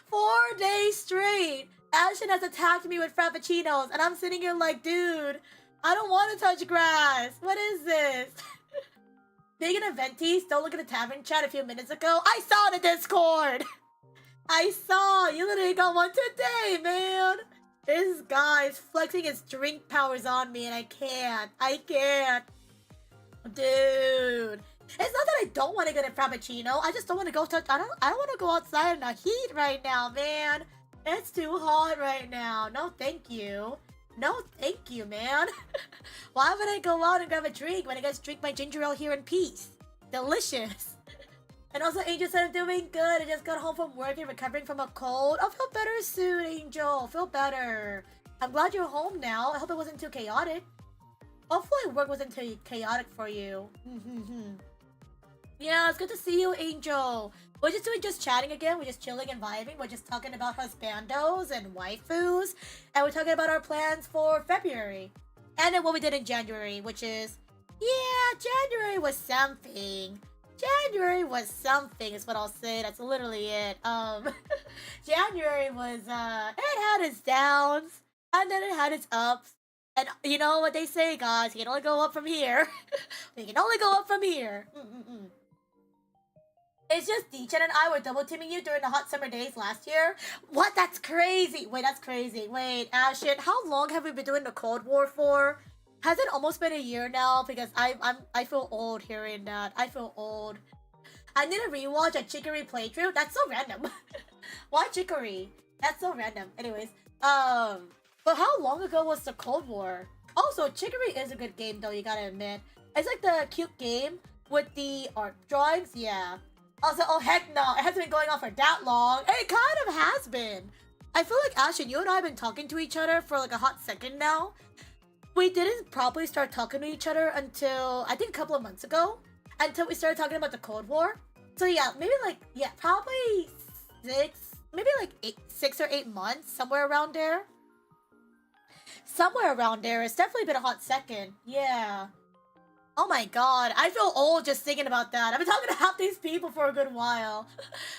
4 days straight. Ashen has attacked me with Frappuccinos. And I'm sitting here like, dude, I don't want to touch grass. What is this? Speaking of venties, don't look at the tavern chat a few minutes ago. I saw the Discord. I saw. You literally got one today, man. This guy's flexing his drink powers on me and I can't. Dude. It's not that I don't want to get a Frappuccino. I just don't want to go touch. I don't want to go outside in the heat right now, man. It's too hot right now. No, thank you. No, thank you, man. Why would I go out and grab a drink when I guys drink my ginger ale here in peace? Delicious. And also, Angel said I'm doing good. I just got home from work and recovering from a cold. I'll feel better soon, Angel. Feel better. I'm glad you're home now. I hope it wasn't too chaotic. Hopefully work wasn't too chaotic for you. Yeah, it's good to see you, Angel. We're just doing chatting again. We're just chilling and vibing. We're just talking about husbandos and waifus. And we're talking about our plans for February. And then what we did in January, which is... Yeah, January was something. January was something is what I'll say. That's literally it. January was, it had its downs. And then it had its ups. And you know what they say, guys. You can only go up from here. You can only go up from here. It's just Deechan and I were double teaming you during the hot summer days last year. What? That's crazy. Wait, that's crazy. Wait, Ashen, how long have we been doing the Cold War for? Has it almost been a year now? Because I feel old hearing that. I feel old. I need to rewatch a Chicory playthrough. That's so random. Why Chicory? That's so random. Anyways, but how long ago was the Cold War? Also, Chicory is a good game though, you gotta admit. It's like the cute game with the art drawings, yeah. Also, oh heck no, it hasn't been going on for that long. It kind of has been. I feel like Ashton, you and I have been talking to each other for like a hot second now. We didn't probably start talking to each other until I think a couple of months ago. Until we started talking about the Cold War. So yeah, maybe like probably 6 or 8 months, somewhere around there. Somewhere around there. It's definitely been a hot second. Yeah. Oh my god, I feel old just thinking about that. I've been talking to half these people for a good while.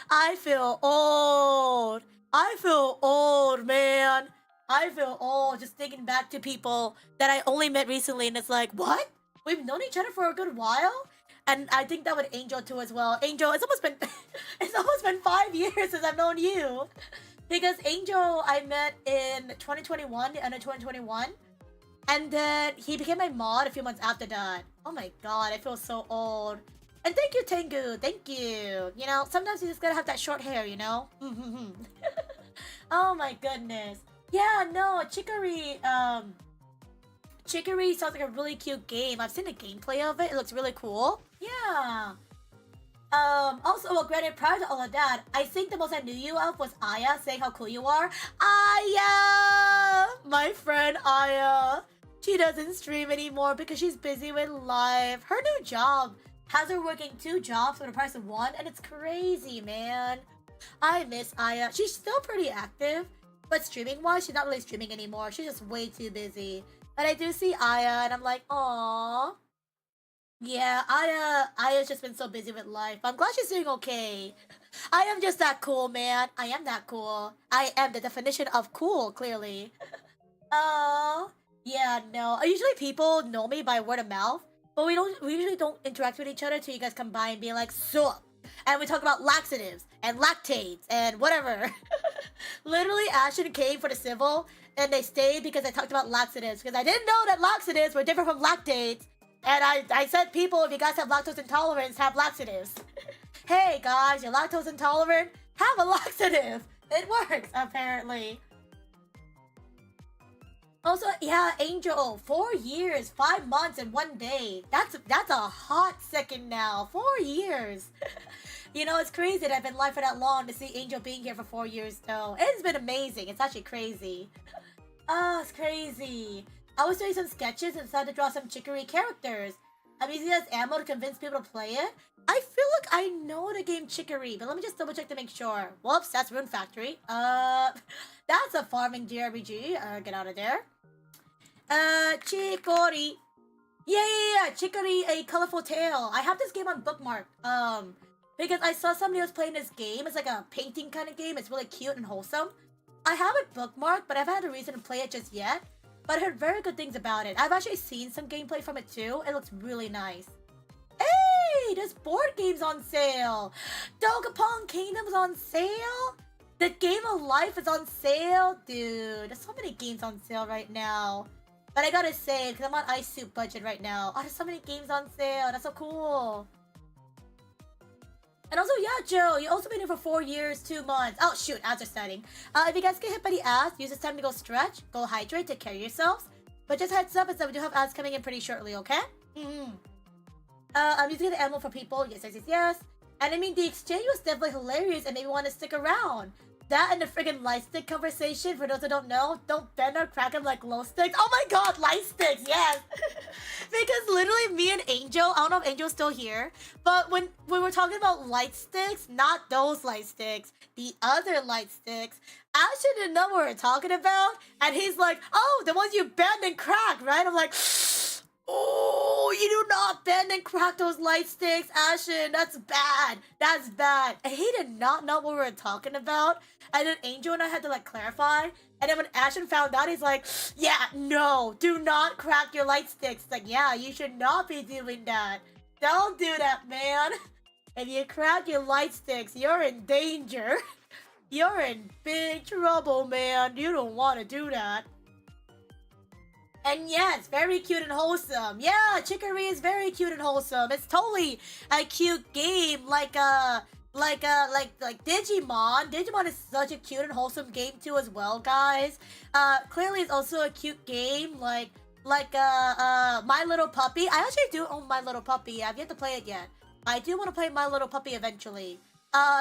I feel old. I feel old, man. I feel old just thinking back to people that I only met recently, and it's like, what? We've known each other for a good while? And I think that with Angel too as well. Angel, it's almost been 5 years since I've known you. Because Angel I met in 2021, the end of 2021. And then he became my mod a few months after that. Oh my god, I feel so old. And thank you, Tengu. Thank you. You know, sometimes you just gotta have that short hair, you know? Oh my goodness. Yeah, no, Chicory sounds like a really cute game. I've seen the gameplay of it. It looks really cool. Yeah. Also, well, granted, prior to all of that, I think the most I knew you of was Aya saying how cool you are. Aya! My friend Aya. She doesn't stream anymore because she's busy with life. Her new job has her working 2 jobs for the price of 1, and it's crazy, man. I miss Aya. She's still pretty active, but streaming-wise, she's not really streaming anymore. She's just way too busy. But I do see Aya, and I'm like, aww. Yeah, Aya's just been so busy with life. I'm glad she's doing okay. I am just that cool, man. I am that cool. I am the definition of cool, clearly. Oh, yeah, no. Usually people know me by word of mouth, but we usually don't interact with each other till you guys come by and be like, sup? And we talk about laxatives and lactates and whatever. Literally, Ashton came for the civil, and they stayed because I talked about laxatives, because I didn't know that laxatives were different from lactates. And I said, people, if you guys have lactose intolerance, have laxatives. Hey, guys, you're lactose intolerant? Have a laxative. It works, apparently. Also, yeah, Angel, 4 years, 5 months, and 1 day. That's a hot second now. 4 years. You know, it's crazy that I've been live for that long to see Angel being here for 4 years, though. It's been amazing. It's actually crazy. Oh, it's crazy. I was doing some sketches and decided to draw some Chicory characters. I'm using it as ammo to convince people to play it. I feel like I know the game Chicory, but let me just double check to make sure. Whoops, that's Rune Factory. That's a farming JRPG. Get out of there. Chicory. Yeah. Chicory, A Colorful Tale. I have this game on bookmark. Because I saw somebody else playing this game. It's like a painting kind of game. It's really cute and wholesome. I have it bookmarked, but I haven't had a reason to play it just yet. But I heard very good things about it. I've actually seen some gameplay from it too. It looks really nice. Hey, there's board games on sale. Dogapong Kingdom's on sale. The Game of Life is on sale. Dude, there's so many games on sale right now. But I gotta say, because I'm on Ice Soup budget right now. Oh, there's so many games on sale. That's so cool. And also, yeah, Joe, you also been here for 4 years, 2 months. Oh, shoot, ads are starting. If you guys get hit by the ads, use this time to go stretch, go hydrate, take care of yourselves. But just heads up, is that we do have ads coming in pretty shortly, okay? I'm using the ammo for people. Yes. And I mean, the exchange was definitely hilarious and made me want to stick around. That and the friggin' light stick conversation, for those who don't know, don't bend or crack them like glow sticks. Oh my god, light sticks, yes! Because literally me and Angel, I don't know if Angel's still here, but when we were talking about light sticks, not those light sticks, the other light sticks, Ashton didn't know what we were talking about, and he's like, oh, the ones you bend and crack, right? I'm like, oh, you do not bend and crack those light sticks, Ashton. That's bad. That's bad. And he did not know what we were talking about. And then Angel and I had to like clarify. And then when Ashton found out, he's like, yeah, no, do not crack your light sticks. It's like, yeah, you should not be doing that. Don't do that, man. If you crack your light sticks, you're in danger. You're in big trouble, man. You don't want to do that. And yeah, it's very cute and wholesome. Yeah, Chicory is very cute and wholesome. It's totally a cute game, like Digimon. Digimon is such a cute and wholesome game too, as well, guys. Clearly, it's also a cute game, like My Little Puppy. I actually do own My Little Puppy. I've yet to play it yet. I do want to play My Little Puppy eventually.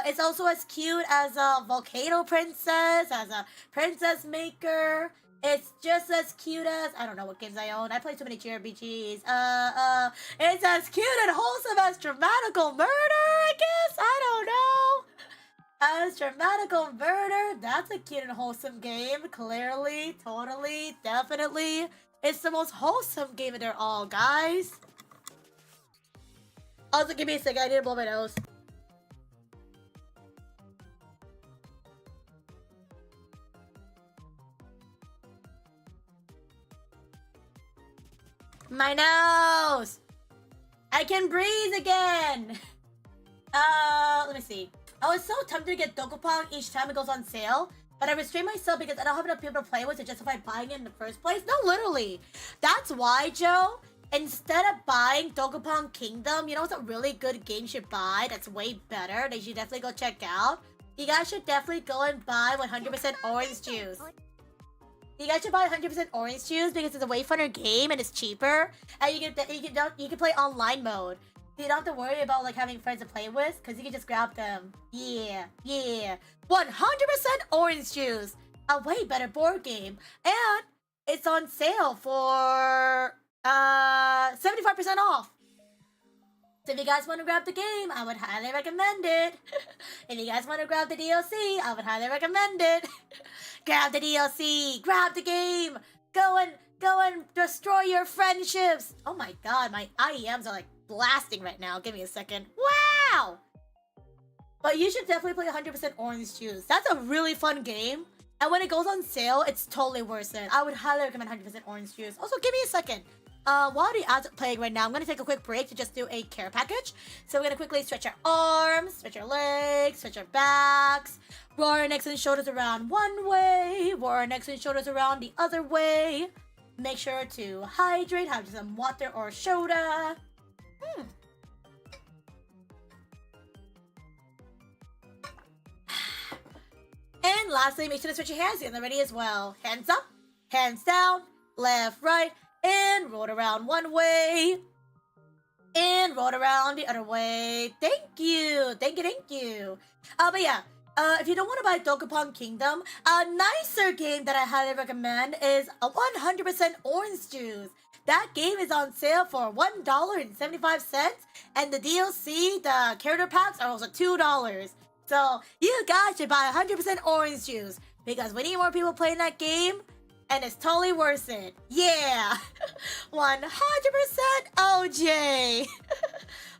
It's also as cute as a Volcano Princess, as a Princess Maker. It's just as cute as, I don't know what games I own. I play too many JRPGs. It's as cute and wholesome as Dramatical Murder, I guess? I don't know. As Dramatical Murder, that's a cute and wholesome game. Clearly, totally, definitely. It's the most wholesome game of their all, guys. Also, give me a second. I need to blow my nose. My nose! I can breathe again! Let me see. I was so tempted to get Dokapon each time it goes on sale, but I restrained myself because I don't have enough people to play with to justify buying it in the first place. No, literally. That's why, Joe, instead of buying Dokapon Kingdom, you know what's a really good game you should buy that's way better that you should definitely go check out? You guys should definitely go and buy 100% orange juice. You guys should buy 100% orange juice because it's a way funner game and it's cheaper, and you can play online mode. So you don't have to worry about like having friends to play with, because you can just grab them. Yeah, 100% orange juice, a way better board game, and it's on sale for 75% off. So if you guys want to grab the game, I would highly recommend it. If you guys want to grab the DLC, I would highly recommend it. Grab the DLC, grab the game, go and destroy your friendships. Oh my god, my IEMs are like blasting right now. Give me a second. Wow! But you should definitely play 100% orange juice. That's a really fun game. And when it goes on sale, it's totally worth it. I would highly recommend 100% orange juice. Also, give me a second. While the ads are playing right now, I'm going to take a quick break to just do a care package. So we're going to quickly stretch our arms, stretch our legs, stretch our backs, roll our necks and shoulders around one way, roll our necks and shoulders around the other way. Make sure to hydrate, have some water or soda. And lastly, make sure to switch your hands. Get them ready as well. Hands up, hands down, left, right, and roll it around one way. And roll it around the other way. Thank you. Thank you. But yeah, if you don't want to buy Dokapon Kingdom, a nicer game that I highly recommend is a 100% orange juice. That game is on sale for $1.75, and the DLC, the character packs, are also $2. So you guys should buy 100% orange juice because we need more people playing that game, and it's totally worth it. Yeah, 100% OJ.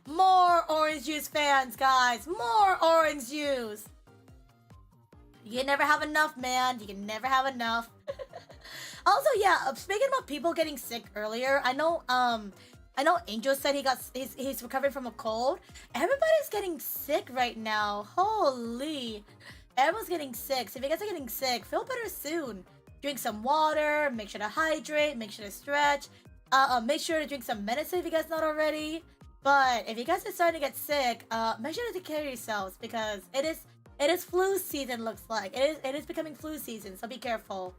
More orange juice fans, guys. More orange juice. You can never have enough, man. You can never have enough. Also, yeah, speaking about people getting sick earlier, I know Angel said he's recovering from a cold. Everybody's getting sick right now. Holy. Everyone's getting sick. So if you guys are getting sick, feel better soon. Drink some water, make sure to hydrate, make sure to stretch. Make sure to drink some medicine if you guys not already. But if you guys are starting to get sick, make sure to take care of yourselves because it is flu season, looks like. It is becoming flu season, so be careful.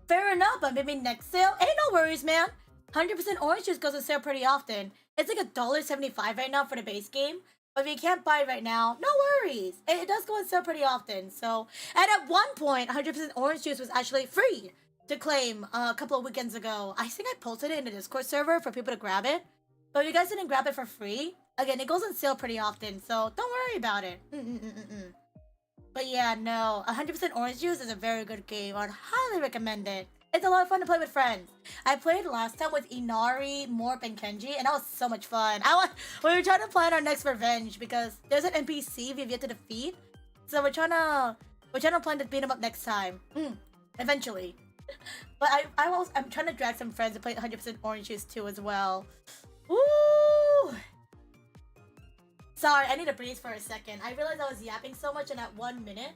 Fair enough, but maybe next sale, ain't no worries, man. 100% orange juice goes on sale pretty often. It's like $1.75 right now for the base game. But if you can't buy it right now, no worries. It does go on sale pretty often. So, and at one point, 100% orange juice was actually free to claim a couple of weekends ago. I think I posted it in the Discord server for people to grab it. But if you guys didn't grab it for free, again, it goes on sale pretty often. So don't worry about it. But yeah, no, 100% orange juice is a very good game. I'd highly recommend it. It's a lot of fun to play with friends. I played last time with Inari, Morp, and Kenji, and that was so much fun. We were trying to plan our next revenge because there's an NPC we've yet to defeat. So we're trying to plan to beat him up next time. Eventually. But I'm trying to drag some friends to play 100% orange juice too as well. Woo! Sorry, I need to breathe for a second. I realized I was yapping so much in that 1 minute.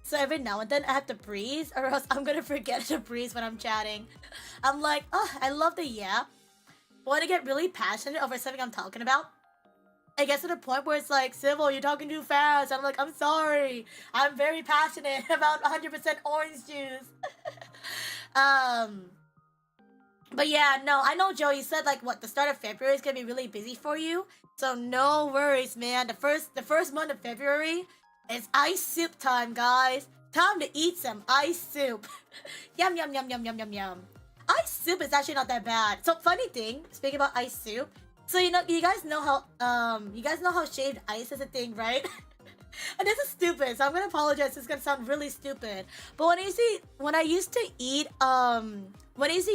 So every now and then I have to breathe or else I'm gonna forget to breathe when I'm chatting. I'm like, oh, I love the yap. But when I get really passionate over something I'm talking about, I get to the point where it's like, Civil, you're talking too fast. I'm like, I'm sorry. I'm very passionate about 100% orange juice. But yeah, no, I know, Joe. You said like what the start of February is gonna be really busy for you, so no worries, man. The first month of February is ice soup time, guys. Time to eat some ice soup. Yum yum yum yum yum yum yum. Ice soup is actually not that bad. So funny thing, speaking about ice soup. So you guys know how shaved ice is a thing, right? And this is stupid, so I'm gonna apologize. It's gonna sound really stupid. But when I used to eat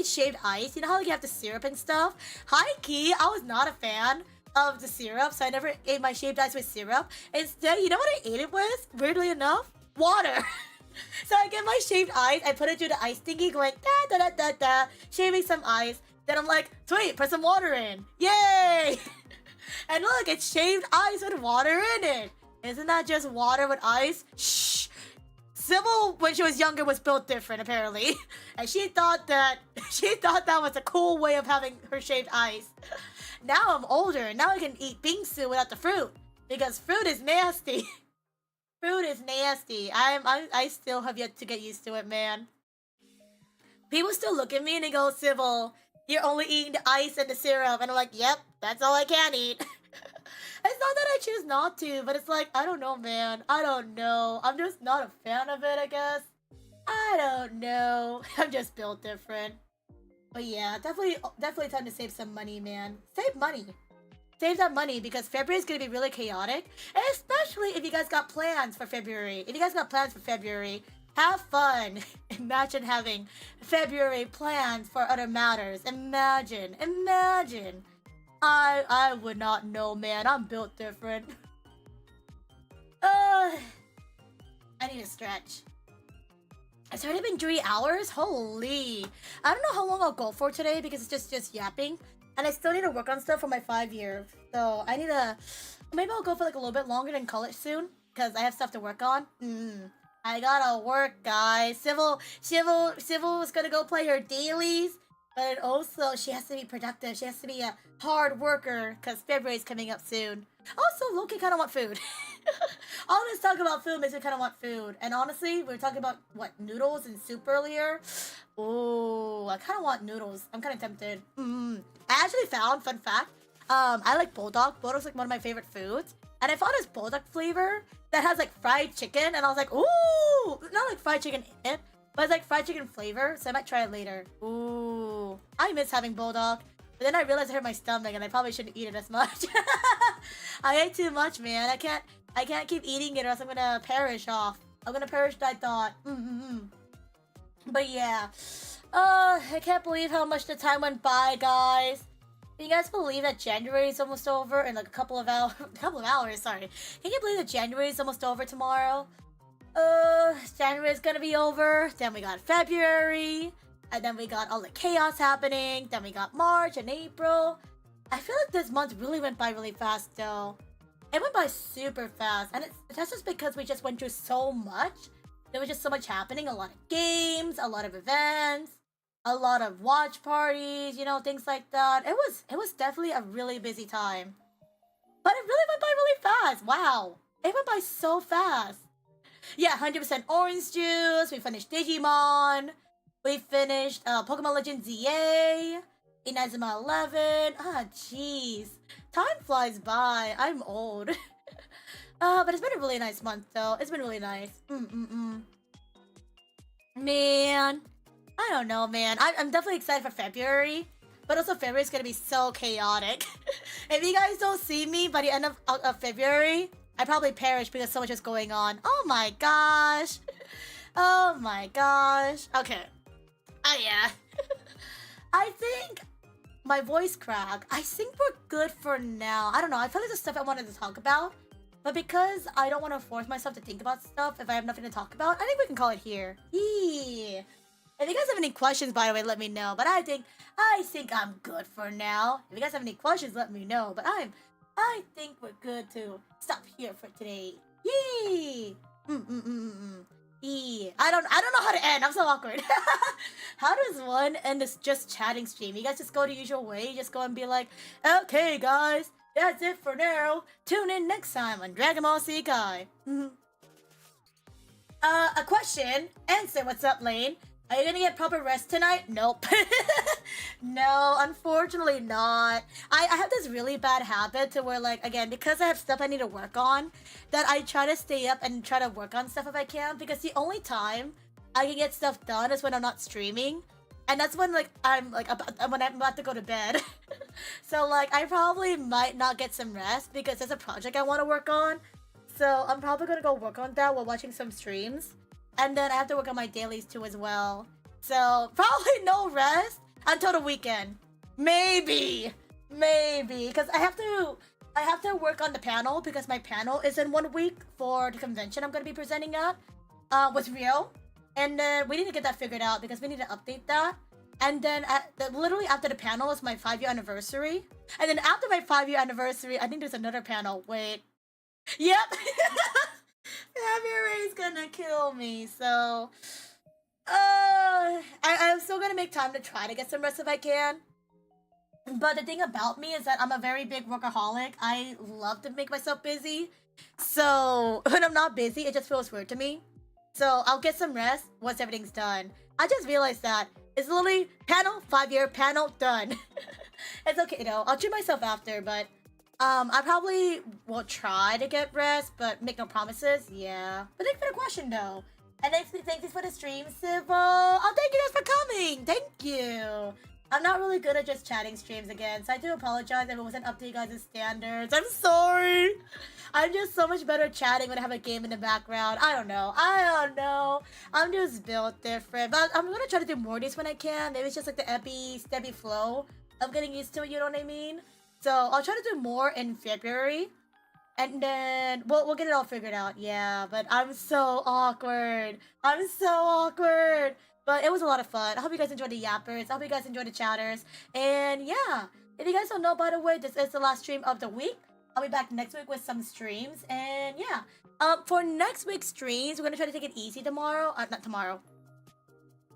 shaved ice, you know how like, you have the syrup and stuff? High key, I was not a fan of the syrup, so I never ate my shaved ice with syrup. Instead, you know what I ate it with? Weirdly enough, water. So I get my shaved ice, I put it through the ice thingy, going da da da da da, shaving some ice. Then I'm like, sweet, put some water in, yay! And look, it's shaved ice with water in it. Isn't that just water with ice? Shh. Civil, when she was younger, was built different, apparently. And she thought that was a cool way of having her shaved ice. Now I'm older. Now I can eat bingsu without the fruit. Because fruit is nasty. Fruit is nasty. I still have yet to get used to it, man. People still look at me and they go, Civil, you're only eating the ice and the syrup. And I'm like, yep, that's all I can eat. It's not that I choose not to, but it's like, I don't know, man. I don't know. I'm just not a fan of it, I guess. I don't know. I'm just built different. But yeah, definitely time to save some money, man. Save money. Save that money because February is going to be really chaotic. And especially if you guys got plans for February. If you guys got plans for February, have fun. Imagine having February plans for other matters. Imagine. I would not know, man. I'm built different. I need to stretch. It's already been 3 hours? Holy. I don't know how long I'll go for today because it's just yapping. And I still need to work on stuff for my 5 year. So I need to... Maybe I'll go for like a little bit longer than college soon. Because I have stuff to work on. I gotta work, guys. Civil is gonna go play her dailies. But also, she has to be productive. She has to be a hard worker because February's coming up soon. Also, Loki kind of want food. All this talk about food makes me kind of want food. And honestly, we were talking about, what, noodles and soup earlier? Ooh, I kind of want noodles. I'm kind of tempted. I actually found, fun fact, I like bulldog. Bulldog's like one of my favorite foods. And I found this bulldog flavor that has like fried chicken. And I was like, ooh, not like fried chicken in it. But it's like fried chicken flavor, so I might try it later. Ooh. I miss having bulldog. But then I realized it hurt my stomach and I probably shouldn't eat it as much. I ate too much, man. I can't keep eating it or else I'm gonna perish off. I'm gonna perish, I thought. But yeah. I can't believe how much the time went by, guys. Can you guys believe that January is almost over in like a couple of hours, sorry. Can you believe that January is almost over tomorrow? January is gonna be over. Then we got February. And then we got all the chaos happening. Then we got March and April. I feel like this month really went by really fast though. It went by super fast. And that's just because we just went through so much. There was just so much happening. A lot of games, a lot of events, a lot of watch parties, you know, things like that. It was definitely a really busy time. But it really went by really fast. Wow. It went by so fast. Yeah, 100% orange juice. We finished Digimon. We finished Pokemon Legends ZA. Inazuma 11. Ah, jeez. Time flies by. I'm old. But it's been a really nice month, though. It's been really nice. Man. I don't know, man. I'm definitely excited for February. But also, February is going to be so chaotic. If you guys don't see me by the end of February... I probably perished because so much is going on. Oh my gosh. Oh my gosh. Okay. Oh yeah. I think my voice cracked. I think we're good for now. I don't know. I feel like the stuff I wanted to talk about. But because I don't want to force myself to think about stuff if I have nothing to talk about, I think we can call it here. Yeah. If you guys have any questions, by the way, let me know. But I think I'm good for now. If you guys have any questions, let me know. But I think we're good to stop here for today. Yay! Yeah. I don't know how to end. I'm so awkward. How does one end this just chatting stream? You guys just go the usual way. You just go and be like, okay, guys, that's it for now. Tune in next time on Dragon Ball Z Kai. A question. Answer. What's up, Lane? Are you gonna get proper rest tonight? Nope. No, unfortunately not. I have this really bad habit to where, like, again, because I have stuff I need to work on, that I try to stay up and try to work on stuff if I can, because the only time I can get stuff done is when I'm not streaming. And that's when, like, when I'm about to go to bed. So, like, I probably might not get some rest because there's a project I want to work on. So I'm probably gonna go work on that while watching some streams. And then I have to work on my dailies too as well. So probably no rest until the weekend. Maybe. Because I have to work on the panel because my panel is in 1 week for the convention I'm gonna be presenting at with Rio. And then we need to get that figured out because we need to update that. And then literally after the panel is my 5-year anniversary. And then after my 5-year anniversary, I think there's another panel. Wait. Yep. February's gonna kill me, so I'm still gonna make time to try to get some rest if I can. But the thing about me is that I'm a very big workaholic. I love to make myself busy. So when I'm not busy, it just feels weird to me. So I'll get some rest once everything's done. I just realized that it's literally panel, 5-year panel, done. It's okay though. I'll treat myself after, but I probably will try to get rest, but make no promises. Yeah. But thanks for the question, though. And thanks for the stream, Civil. Oh, thank you guys for coming. Thank you. I'm not really good at just chatting streams again, so I do apologize if it wasn't up to you guys' standards. I'm sorry. I'm just so much better at chatting when I have a game in the background. I don't know. I'm just built different. But I'm gonna try to do more of these when I can. Maybe it's just like the steady flow of getting used to it, you know what I mean? So I'll try to do more in February, and then we'll get it all figured out. Yeah, but I'm so awkward. But it was a lot of fun. I hope you guys enjoyed the yappers. I hope you guys enjoyed the chatters. And yeah, if you guys don't know, by the way, this is the last stream of the week. I'll be back next week with some streams. And yeah, for next week's streams, we're gonna try to take it easy tomorrow. Not tomorrow.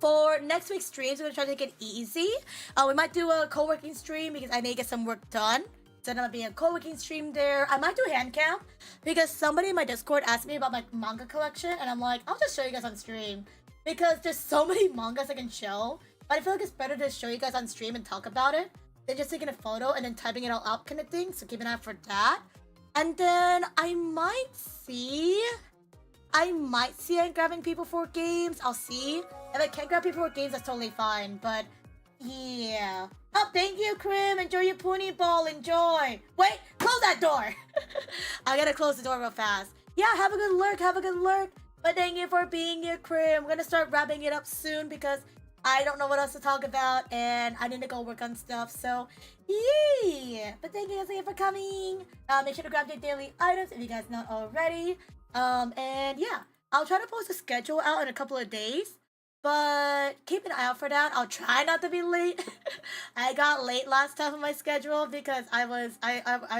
For next week's streams, we're gonna try to take it easy. We might do a co-working stream because I need to get some work done. So there might be a co-working stream there. I might do hand cam because somebody in my Discord asked me about my manga collection, and I'm like, I'll just show you guys on stream because there's so many mangas I can show. But I feel like it's better to show you guys on stream and talk about it than just taking a photo and then typing it all out kind of thing. So keep an eye out for that. And then I might see I'm grabbing people for games. I'll see. If I can't grab people for games, that's totally fine. But yeah. Oh, thank you, Krim. Enjoy your pony ball. Enjoy. Wait, close that door. I gotta close the door real fast. Yeah, have a good lurk. But thank you for being here, Krim. I'm gonna start wrapping it up soon because I don't know what else to talk about and I need to go work on stuff. So yeah. But thank you guys again for coming. Make sure to grab your daily items if you guys not already. And yeah, I'll try to post a schedule out in a couple of days, but keep an eye out for that. I'll try not to be late. I got late last time on my schedule because I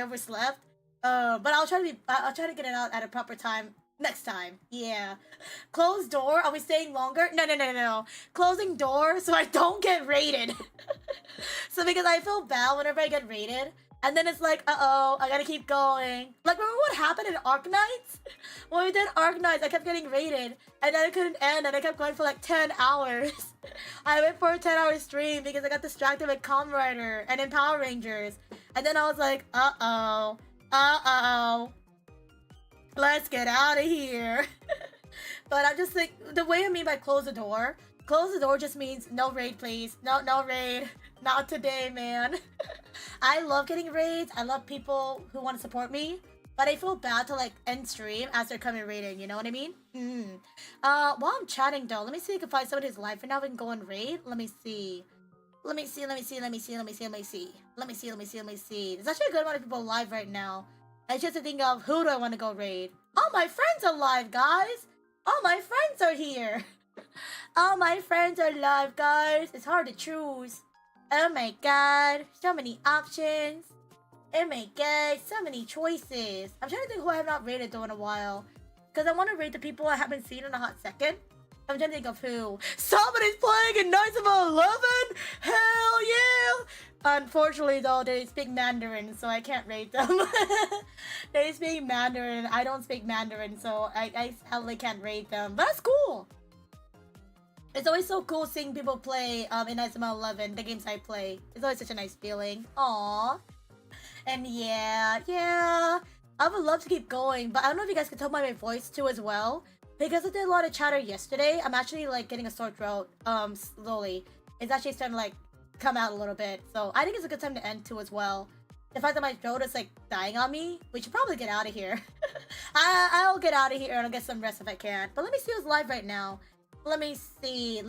overslept. But I'll try to get it out at a proper time next time. Yeah. Closed door. Are we staying longer? No. Closing door so I don't get raided. So because I feel bad whenever I get raided. And then it's like, uh-oh, I gotta keep going. Like, remember what happened in Arknights? When we did Arknights, I kept getting raided. And then I couldn't end, and I kept going for like 10 hours. I went for a 10-hour stream because I got distracted with Kamen Rider and then Power Rangers. And then I was like, uh-oh. Let's get out of here. But I'm just like, the way I mean by close the door just means no raid, please. No raid. Not today, man. I love getting raids. I love people who want to support me. But I feel bad to like end stream as they're coming raiding, you know what I mean? While I'm chatting though, let me see if I can find someone who's live right now we can go and raid. Let me see. There's actually a good amount of people live right now. It's just a thing of who do I want to go raid? All my friends are live, guys! All my friends are here! All my friends are live, guys! It's hard to choose. Oh my god, so many options. Oh my god, so many choices. I'm trying to think who I have not rated though in a while. Because I want to rate the people I haven't seen in a hot second. I'm trying to think of who. Somebody's playing in Knights of 11? Hell yeah! Unfortunately though, they speak Mandarin, so I can't rate them. They speak Mandarin, I don't speak Mandarin, so I sadly can't rate them. But that's cool. It's always so cool seeing people play in SML 11, the games I play. It's always such a nice feeling. Aww. And yeah. I would love to keep going, but I don't know if you guys can tell by my voice too as well. Because I did a lot of chatter yesterday, I'm actually like getting a sore throat slowly. It's actually starting to like come out a little bit. So I think it's a good time to end too as well. The fact that my throat is like dying on me, we should probably get out of here. I'll get out of here and I'll get some rest if I can. But let me see who's live right now. Let me see.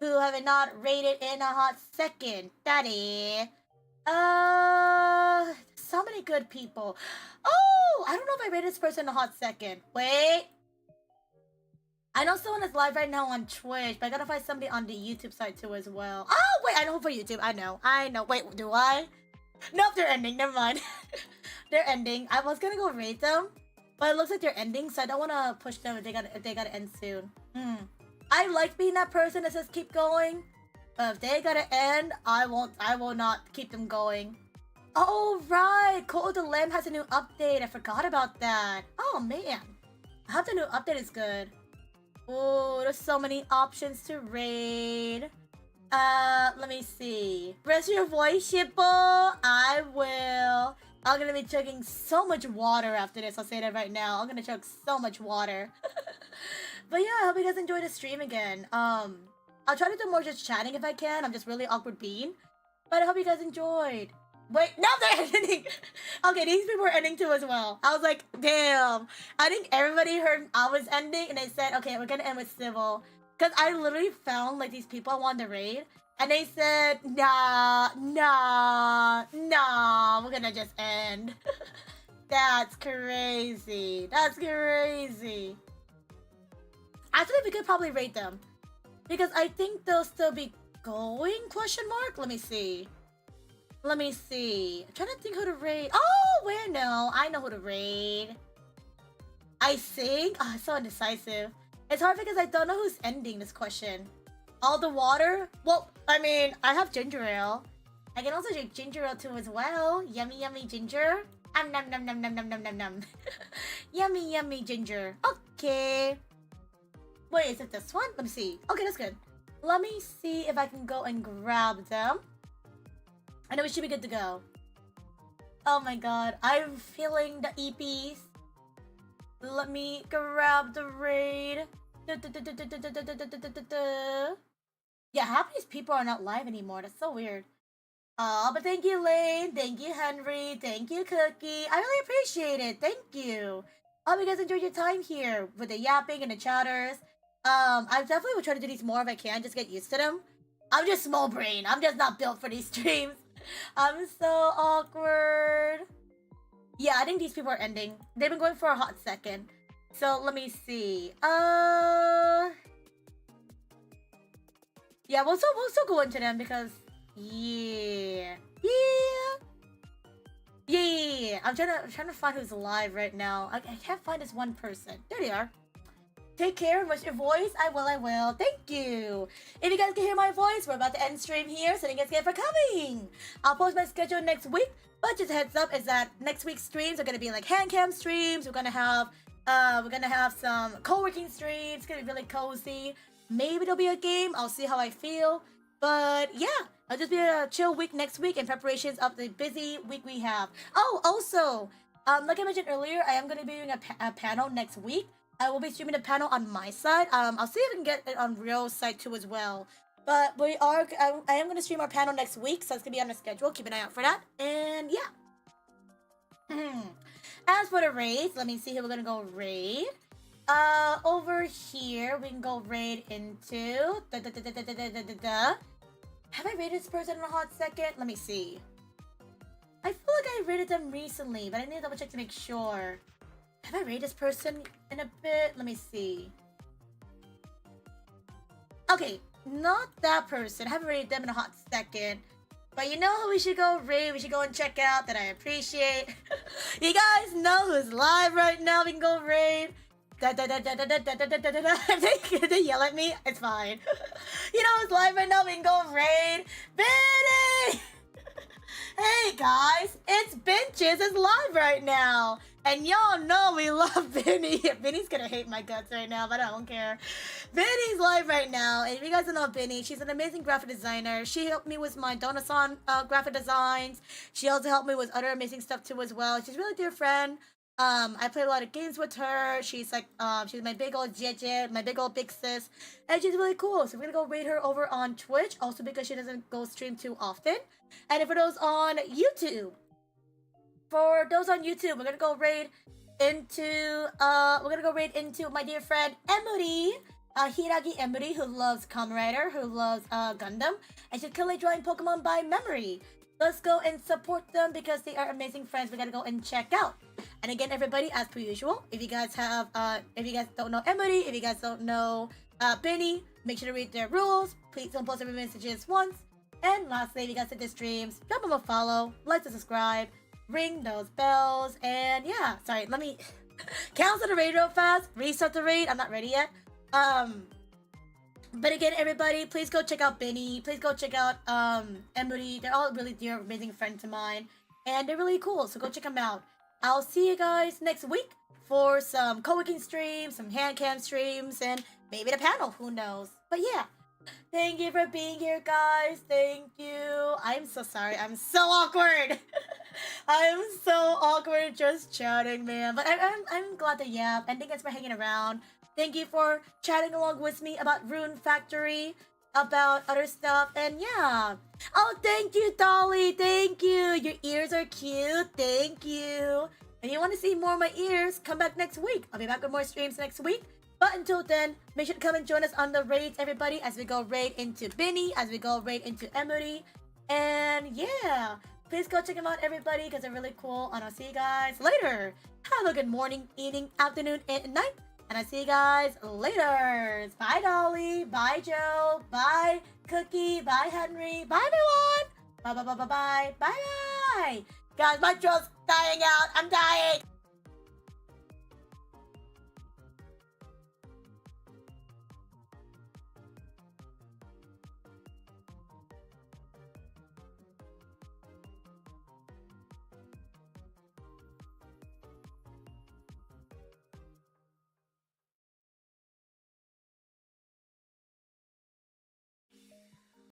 Who have I not rated in a hot second? Daddy. So many good people. Oh, I don't know if I rated this person in a hot second. Wait. I know someone is live right now on Twitch, but I gotta find somebody on the YouTube side too as well. Oh, wait, I know for YouTube. I know. Wait, do I? Nope, they're ending. Never mind. They're ending. I was gonna go rate them, but it looks like they're ending, so I don't want to push them if they gotta end soon. I like being that person that says keep going, but if they gotta end, I will not keep them going. Oh right, Call of the Lamb has a new update. I forgot about that. Oh man, I hope the new update is good. Oh, there's so many options to raid. Let me see. Rest your voice, Shippo. I will. I'm gonna be chugging so much water after this. I'll say that right now. I'm gonna chug so much water. But yeah, I hope you guys enjoyed the stream again. I'll try to do more just chatting if I can. I'm just really awkward being. But I hope you guys enjoyed. Wait, no, they're ending. Okay, these people are ending too as well. I was like, damn. I think everybody heard I was ending and they said, okay, we're gonna end with Civil. Because I literally found like these people I wanted to raid. And they said, nah, we're gonna just end. That's crazy. Actually, we could probably rate them. Because I think they'll still be going, question mark? Let me see. I'm trying to think who to raid. Oh, wait, no. I know who to raid. I think? Oh, it's so indecisive. It's hard because I don't know who's ending this question. All the water? Well, I mean, I have ginger ale. I can also drink ginger ale too as well. Yummy, yummy ginger. Nom. Yummy, yummy ginger. Okay. Wait, is it this one? Let me see. Okay, that's good. Let me see if I can go and grab them. I know we should be good to go. Oh my god, I'm feeling the EPs. Let me grab the raid. Yeah, half these people are not live anymore. That's so weird. But thank you, Lane. Thank you, Henry. Thank you, Cookie. I really appreciate it. Thank you. I hope you guys enjoyed your time here with the yapping and the chatters. I definitely will try to do these more if I can. Just get used to them. I'm just small brain. I'm just not built for these streams. I'm so awkward. Yeah, I think these people are ending. They've been going for a hot second. So let me see. Yeah, we'll still go into them because yeah. I'm trying to find who's live right now. I can't find this one person. There they are. Take care and rest your voice. I will. Thank you. If you guys can hear my voice, we're about to end stream here, so thank you guys again for coming. I'll post my schedule next week, but just a heads up is that next week's streams are gonna be like hand cam streams. We're gonna have some co-working streams. It's gonna be really cozy. Maybe there'll be a game. I'll see how I feel. But yeah, it'll just be a chill week next week in preparations of the busy week we have. Oh, also, like I mentioned earlier, I am gonna be doing a panel next week. I will be streaming the panel on my side. I'll see if I can get it on Rio's side too as well. But I am going to stream our panel next week, so it's going to be on the schedule. Keep an eye out for that. And yeah. As for the raids, let me see who we're going to go raid. Over here, we can go raid into... Have I raided this person in a hot second? Let me see. I feel like I raided them recently, but I need to double check to make sure. Have I rated this person in a bit? Let me see. Okay, not that person. I haven't rated them in a hot second. But you know who we should go raid? We should go and check out that I appreciate. You guys know who's live right now. We can go raid. If they yell at me, it's fine. You know who's live right now? We can go raid. Benny! Hey guys, it's Benches is live right now. And y'all know we love Benny. Benny's gonna hate my guts right now, but I don't care. Benny's live right now. And if you guys don't know Benny, she's an amazing graphic designer. She helped me with my Donasan graphic designs. She also helped me with other amazing stuff too as well. She's a really dear friend. I play a lot of games with her. She's like, she's my big old JJ, my big old big sis, and she's really cool. So we're gonna go raid her over on Twitch, also because she doesn't go stream too often. And for those on YouTube, we're gonna go raid into, my dear friend Emily, Hiragi Emily, who loves Kamen Rider, who loves Gundam, and she's currently drawing Pokemon by memory. Let's go and support them because they are amazing friends. We gotta go and check out. And again, everybody, as per usual, if you guys don't know Emily, if you guys don't know Benny, make sure to read their rules. Please don't post every messages once. And lastly, if you guys hit the streams, drop them a follow, like to subscribe, ring those bells, and yeah. Sorry, let me cancel the raid real fast. Restart the raid. I'm not ready yet. But again, everybody, please go check out Benny. Please go check out Emily. They're all really dear, amazing friends of mine, and they're really cool. So go check them out. I'll see you guys next week for some co-working streams, some hand cam streams, and maybe the panel. Who knows? But yeah, thank you for being here, guys. Thank you. I'm so sorry. I'm so awkward. I'm so awkward just chatting, man. But I'm glad to yap. And thank you guys for hanging around. Thank you for chatting along with me about Rune Factory, about other stuff, and yeah. Oh, thank you, Dolly. Thank you. Your ears are cute. Thank you. If you want to see more of my ears, come back next week. I'll be back with more streams next week. But until then, make sure to come and join us on the raids, everybody, as we go raid into Benny, as we go raid into Emily. And yeah, please go check them out, everybody, because they're really cool. And I'll see you guys later. Have a good morning, evening, afternoon, and night. And I'll see you guys later. Bye, Dolly. Bye, Joe. Bye, Cookie. Bye, Henry. Bye, everyone. Bye, bye, bye, bye, bye. Bye, bye. Guys, my throat's dying out. I'm dying.